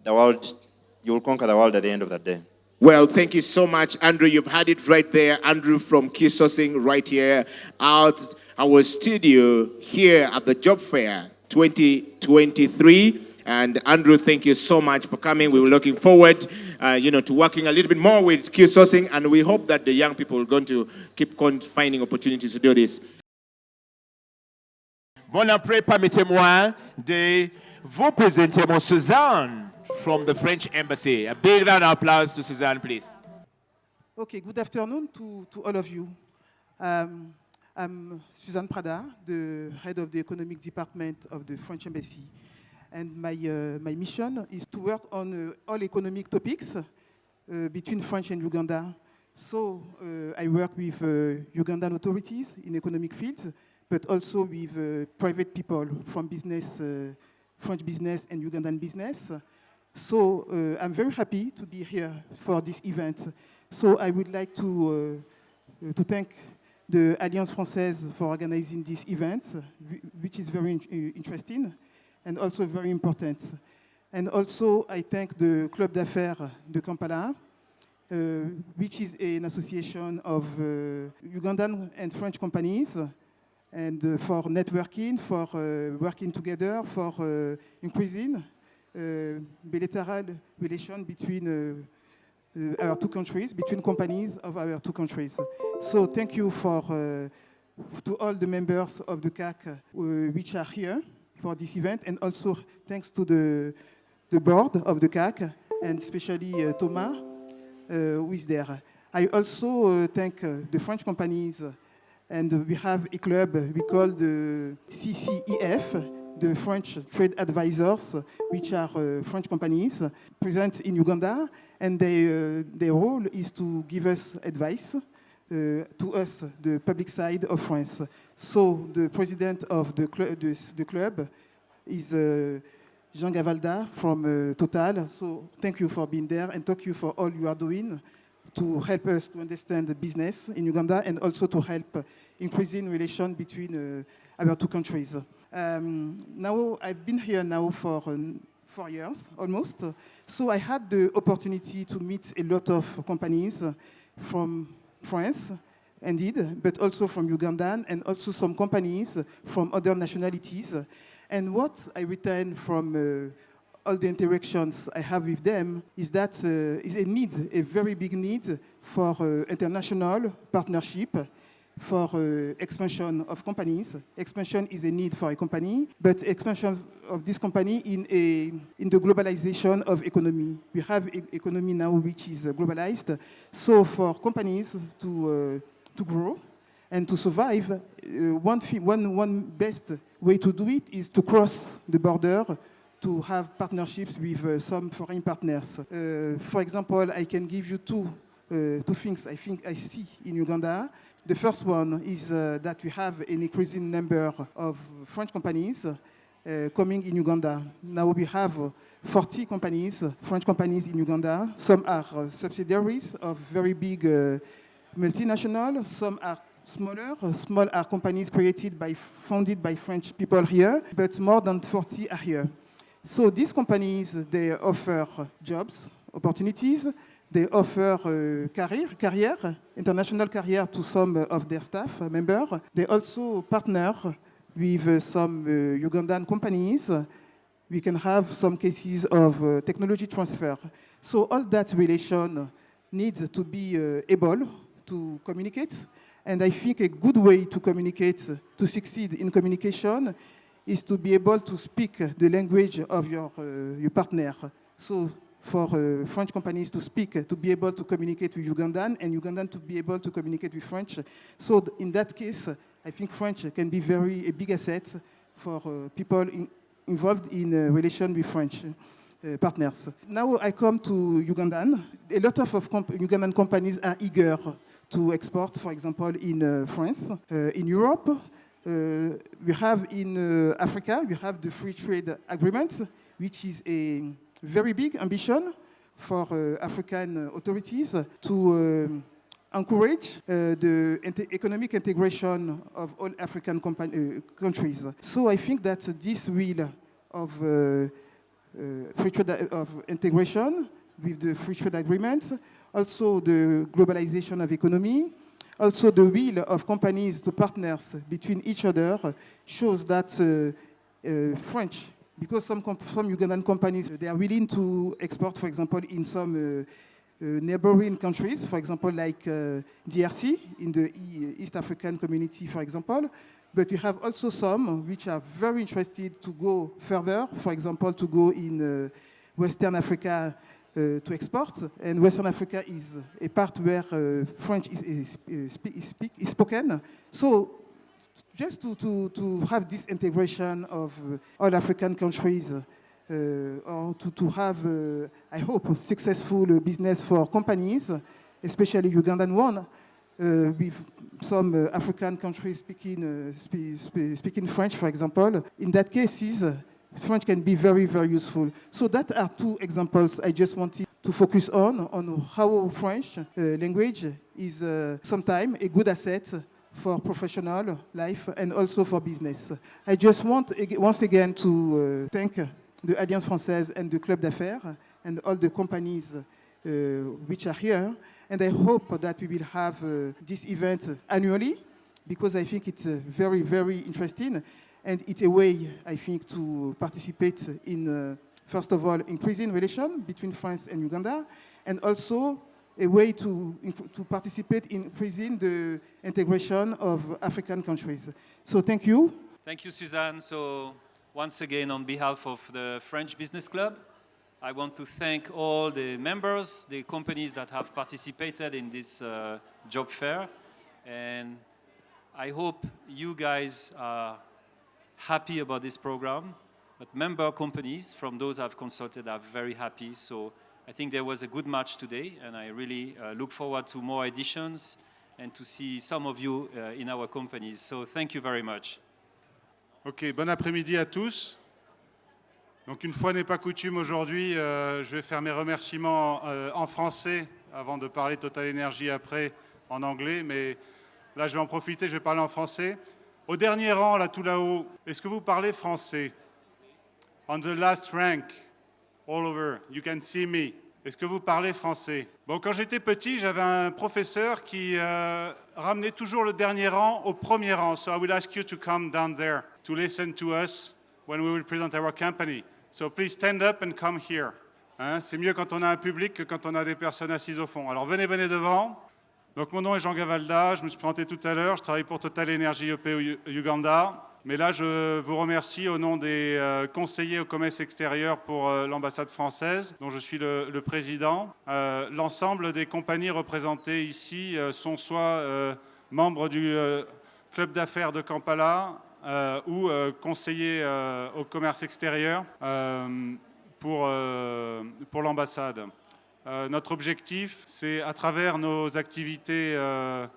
Speaker 9: the world, you will conquer the world at the end of the day.
Speaker 1: Well, thank you so much, Andrew. You've had it right there. Andrew from Key Sourcing right here out our studio here at the Jobfair 2023. And Andrew, thank you so much for coming. We were looking forward, to working a little bit more with Key Sourcing, and we hope that the young people are going to keep finding opportunities to do this. Bon après, permettez-moi de vous présenter mon Suzanne from the French Embassy. A big round of applause to Suzanne, please.
Speaker 13: Okay, good afternoon to all of you. I'm Suzanne Prada, the head of the economic department of the French Embassy. And my mission is to work on all economic topics between France and Uganda. So I work with Ugandan authorities in economic fields, but also with private people from business, French business and Ugandan business. So I'm very happy to be here for this event. So I would like to thank the Alliance Française for organizing this event, which is very interesting and also very important. And also I thank the Club d'Affaires de Kampala, which is an association of Ugandan and French companies, and for networking, for working together, for increasing bilateral relation between our two countries, between companies of our two countries. So thank you to all the members of the CAC which are here for this event, and also thanks to the board of the CAC, and especially Thomas, who is there. I also thank the French companies, and we have a club we call the CCEF, the French Trade Advisors, which are French companies present in Uganda, and their role is to give us advice to us, the public side of France. So the president of the club is Jean Gavalda from Total. So thank you for being there, and thank you for all you are doing to help us to understand the business in Uganda, and also to help increasing relation between our two countries. Now I've been here now for 4 years almost. So I had the opportunity to meet a lot of companies from France, indeed, but also from Ugandan, and also some companies from other nationalities. And what I retain from all the interactions I have with them is that is a need, a very big need for international partnership, for expansion of companies. Expansion is a need for a company, but expansion of this company in the globalization of economy. We have economy now which is globalized. So for companies to grow and to survive, one best way to do it is to cross the border, to have partnerships with some foreign partners. For example, I can give you two things I think I see in Uganda. The first one is that we have an increasing number of French companies coming in Uganda. Now we have 40 companies, French companies in Uganda. Some are subsidiaries of very big multinationals. Some are smaller. Small are companies founded by French people here, but more than 40 are here. So these companies, they offer jobs, opportunities. They offer career, international career to some of their staff members. They also partner with some Ugandan companies. We can have some cases of technology transfer. So all that relation needs to be able to communicate. And I think a good way to communicate, to succeed in communication, is to be able to speak the language of your partner. So for French companies to speak, to be able to communicate with Ugandan, and Ugandan to be able to communicate with French. So in that case, I think French can be a big asset for people involved in relation with French partners. Now I come to Ugandan. A lot of Ugandan companies are eager to export, for example, in France, in Europe. We have in Africa, we have the free trade agreement, which is a very big ambition for African authorities to encourage the economic integration of all African countries. So I think that this wheel of free trade of integration with the free trade agreement, also the globalization of economy, also the will of companies to partners between each other shows that French, because some Ugandan companies, they are willing to export, for example, in some neighboring countries, for example, like DRC, in the East African community, for example. But we have also some which are very interested to go further, for example, to go in Western Africa to export. And Western Africa is a part where French is spoken. So just to have this integration of all African countries, or to have, I hope, successful business for companies, especially Ugandan one, with some African countries speaking French, for example. In that cases, French can be very, very useful. So that are two examples I just wanted to focus on how French language is sometimes a good asset for professional life and also for business. I just want once again to thank the Alliance Française and the Club d'Affaires and all the companies which are here. And I hope that we will have this event annually, because I think it's very, very interesting. And it's a way, I think, to participate in, first of all, increasing relation between France and Uganda, and also a way to participate in increasing the integration of African countries. So thank you.
Speaker 3: Thank you, Suzanne. So once again, on behalf of the French Business Club, I want to thank all the members, the companies that have participated in this job fair. And I hope you guys are happy about this program. But member companies, from those I've consulted, are very happy. So I think there was a good match today, and I really look forward to more editions and to see some of you in our companies. So thank you very much.
Speaker 16: Ok, bon après-midi à tous. Donc une fois n'est pas coutume aujourd'hui, je vais faire mes remerciements en français avant de parler Total Energy après en anglais, mais là je vais en profiter, je vais parler en français. Au dernier rang, là tout là-haut, est-ce que vous parlez français? On the last rank, all over, you can see me. Est-ce que vous parlez français? Bon, quand j'étais petit, j'avais un professeur qui ramenait toujours le dernier rang au premier rang. So I will ask you to come down there to listen to us when we will present our company. So please stand up and come here. Hein, c'est mieux quand on a un public que quand on a des personnes assises au fond. Alors venez devant. Donc mon nom est Jean Gavalda, je me suis présenté tout à l'heure, je travaille pour Total Energy Uganda. Mais là, je vous remercie au nom des conseillers au commerce extérieur pour l'ambassade française, dont je suis le président. L'ensemble des compagnies représentées ici sont soit membres du club d'affaires de Kampala, ou conseiller au commerce extérieur pour l'ambassade. Notre objectif, c'est à travers nos activités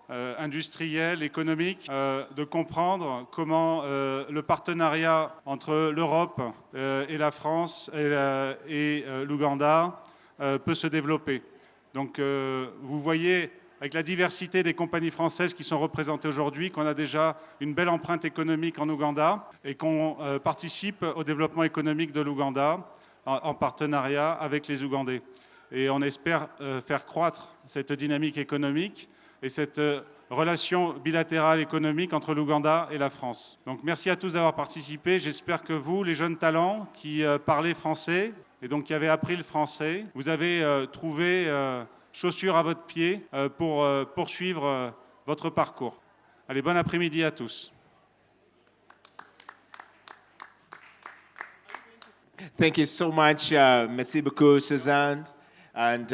Speaker 16: industrielles, économiques, de comprendre comment le partenariat entre l'Europe et la France et l'Ouganda peut se développer. Donc vous voyez, avec la diversité des compagnies françaises qui sont représentées aujourd'hui, qu'on a déjà une belle empreinte économique en Ouganda et qu'on participe au développement économique de l'Ouganda en partenariat avec les Ougandais. Et on espère faire croître cette dynamique économique et cette relation bilatérale économique entre l'Ouganda et la France. Donc merci à tous d'avoir participé. J'espère que vous, les jeunes talents qui parlez français et donc qui avez appris le français, vous avez trouvé chaussures à votre pied pour poursuivre votre parcours. Allez, bon après-midi à tous.
Speaker 1: Thank you so much. Merci beaucoup, Suzanne. And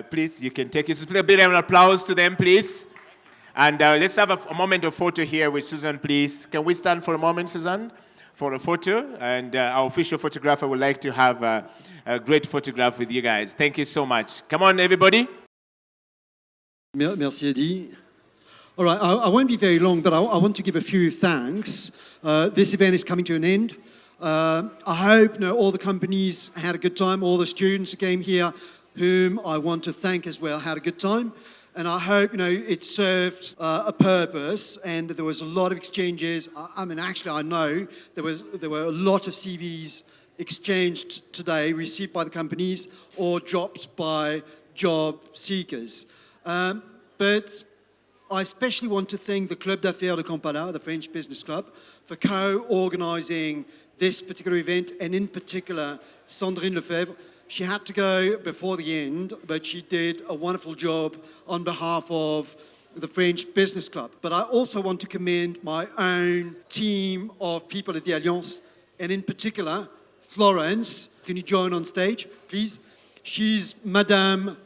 Speaker 1: please, you can take it. Just put a bit of an applause to them, please. And let's have a moment of photo here with Suzanne, please. Can we stand for a moment, Suzanne, for a photo? And our official photographer would like to have a great photograph with you guys. Thank you so much. Come on, everybody.
Speaker 14: Merci, Eddie. All right, I won't be very long, but I want to give a few thanks. This event is coming to an end. I hope all the companies had a good time, all the students who came here, whom I want to thank as well, had a good time. And I hope it served a purpose, and there was a lot of exchanges. I mean, actually, I know there were a lot of CVs exchanged today, received by the companies or dropped by job seekers. But I especially want to thank the Club d'Affaires de Kampala, the French Business Club, for co-organizing this particular event, and in particular, Sandrine Lefebvre. She had to go before the end, but she did a wonderful job on behalf of the French Business Club. But I also want to commend my own team of people at the Alliance, and in particular, Florence. Can you join on stage, please? She's Madame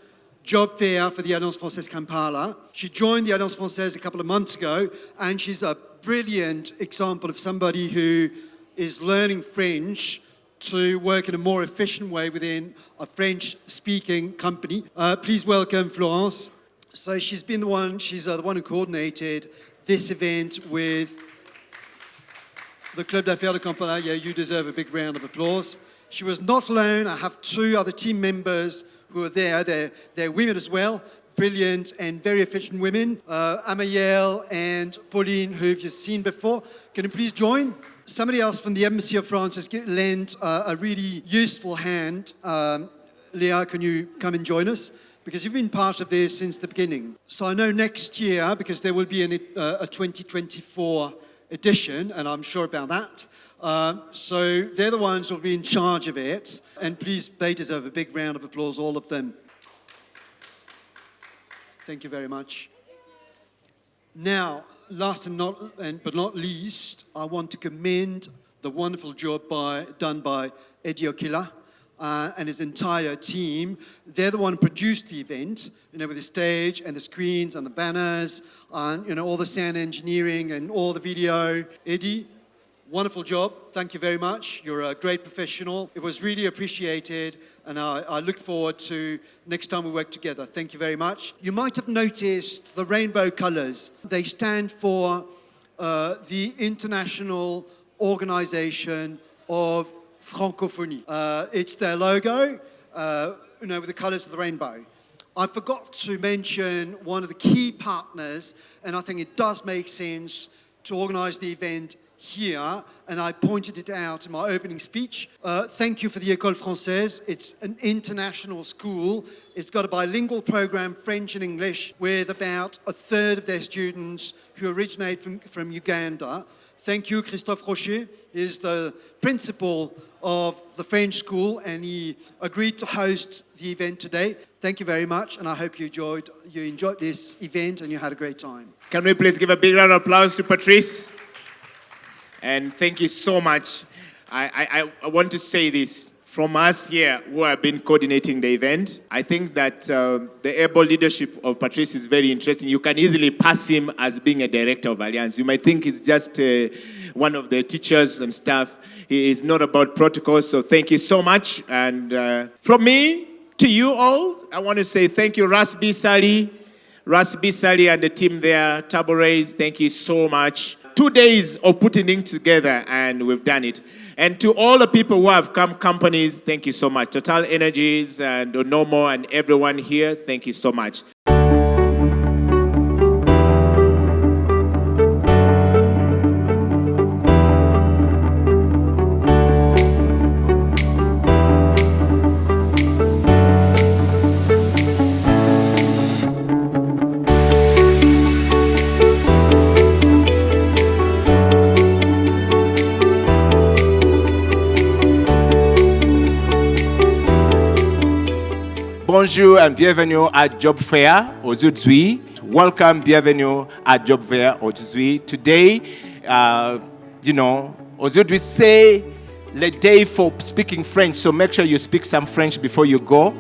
Speaker 14: Jobfair for the Alliance Française Kampala. She joined the Alliance Française a couple of months ago, and she's a brilliant example of somebody who is learning French to work in a more efficient way within a French-speaking company. Please welcome Florence. So she's the one who coordinated this event with the Club d'Affaires de Kampala. Yeah, you deserve a big round of applause. She was not alone. I have two other team members who are there. They're women as well, brilliant and very efficient women. Amayel and Pauline, who you've seen before. Can you please join? Somebody else from the Embassy of France has lent a really useful hand. Leah, can you come and join us? Because you've been part of this since the beginning. So I know next year, because there will be a 2024 edition, and I'm sure about that. So they're the ones who will be in charge of it. And please, they deserve a big round of applause, all of them. Thank you very much. Now, last but not least, I want to commend the wonderful job done by Eddie Okila and his entire team. They're the one who produced the event, with the stage and the screens and the banners and all the sound engineering and all the video. Eddie, wonderful job. Thank you very much. You're a great professional. It was really appreciated, and I look forward to next time we work together. Thank you very much. You might have noticed the rainbow colors. They stand for the International Organization of Francophonie. It's their logo, with the colors of the rainbow. I forgot to mention one of the key partners, and I think it does make sense to organize the event here, and I pointed it out in my opening speech. Thank you for the École Française. It's an international school. It's got a bilingual program, French and English, with about a third of their students who originate from Uganda. Thank you, Christophe Rocher. He's the principal of the French school, and he agreed to host the event today. Thank you very much, and I hope you enjoyed this event and you had a great time.
Speaker 1: Can we please give a big round of applause to And thank you so much. I want to say this. from us here who have been coordinating the event. I think that the able leadership of Patrice is very interesting. You can easily pass him as being a director of Alliance. You might think he's just one of the teachers and staff. He is not about protocols, so thank you so much. And from me to you all, I want to say thank you, Ras Bisali and the team there, Table Raise, thank you so much. 2 days of putting it together, and we've done it. And to all the people who have come, companies, thank you so much. Total Energies and Onomo and everyone here, thank you so much. Bonjour and bienvenue at Jobfair aujourd'hui. Welcome, bienvenue at Jobfair aujourd'hui. Today, aujourd'hui c'est le day for speaking French, so make sure you speak some French before you go.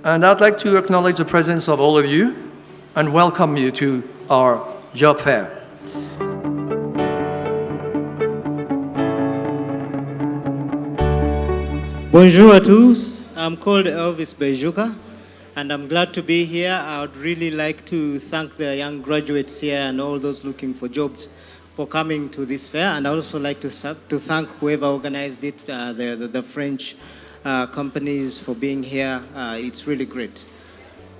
Speaker 4: And I'd like to acknowledge the presence of all of you and welcome you to our job fair.
Speaker 18: Bonjour à tous. I'm called Elvis Bejuka, and I'm glad to be here. I would really like to thank the young graduates here and all those looking for jobs for coming to this fair. And I also like to thank whoever organized it, the French companies for being here. It's really great.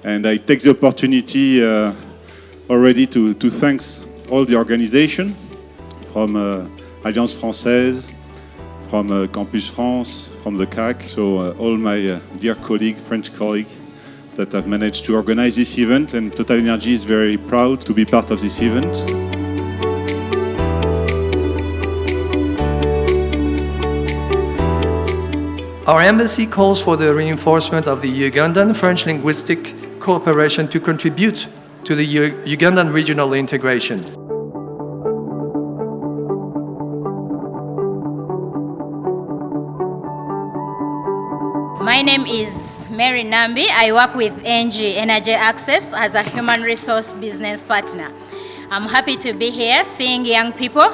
Speaker 15: And I take the opportunity already to thank all the organization from Alliance Française, from Campus France, from the CAC, so all my dear colleagues, French colleagues, that have managed to organize this event, and Total Energy is very proud to be part of this event.
Speaker 4: Our embassy calls for the reinforcement of the Ugandan French linguistic cooperation to contribute to the Ugandan regional integration.
Speaker 10: My name is Mary Nambi. I work with Engie Energy Access as a human resource business partner. I'm happy to be here seeing young people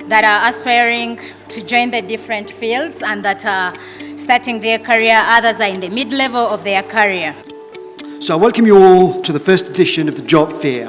Speaker 10: that are aspiring to join the different fields and that are starting their career. Others are in the mid-level of their career.
Speaker 14: So I welcome you all to the first edition of the Job Fair,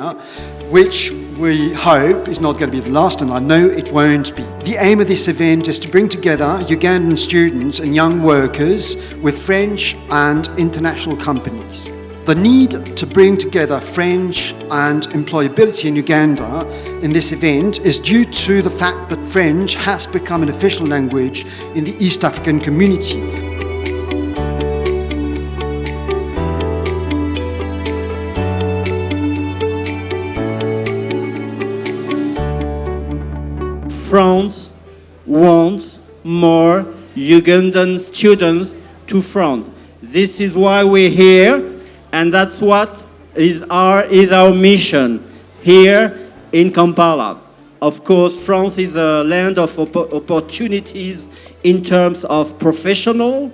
Speaker 14: which we hope is not going to be the last, and I know it won't be. The aim of this event is to bring together Ugandan students and young workers with French and international companies. The need to bring together French and employability in Uganda in this event is due to the fact that French has become an official language in the East African community.
Speaker 18: France wants more Ugandan students to France. This is why we're here, and that's what is our mission here in Kampala. Of course, France is a land of opportunities in terms of professional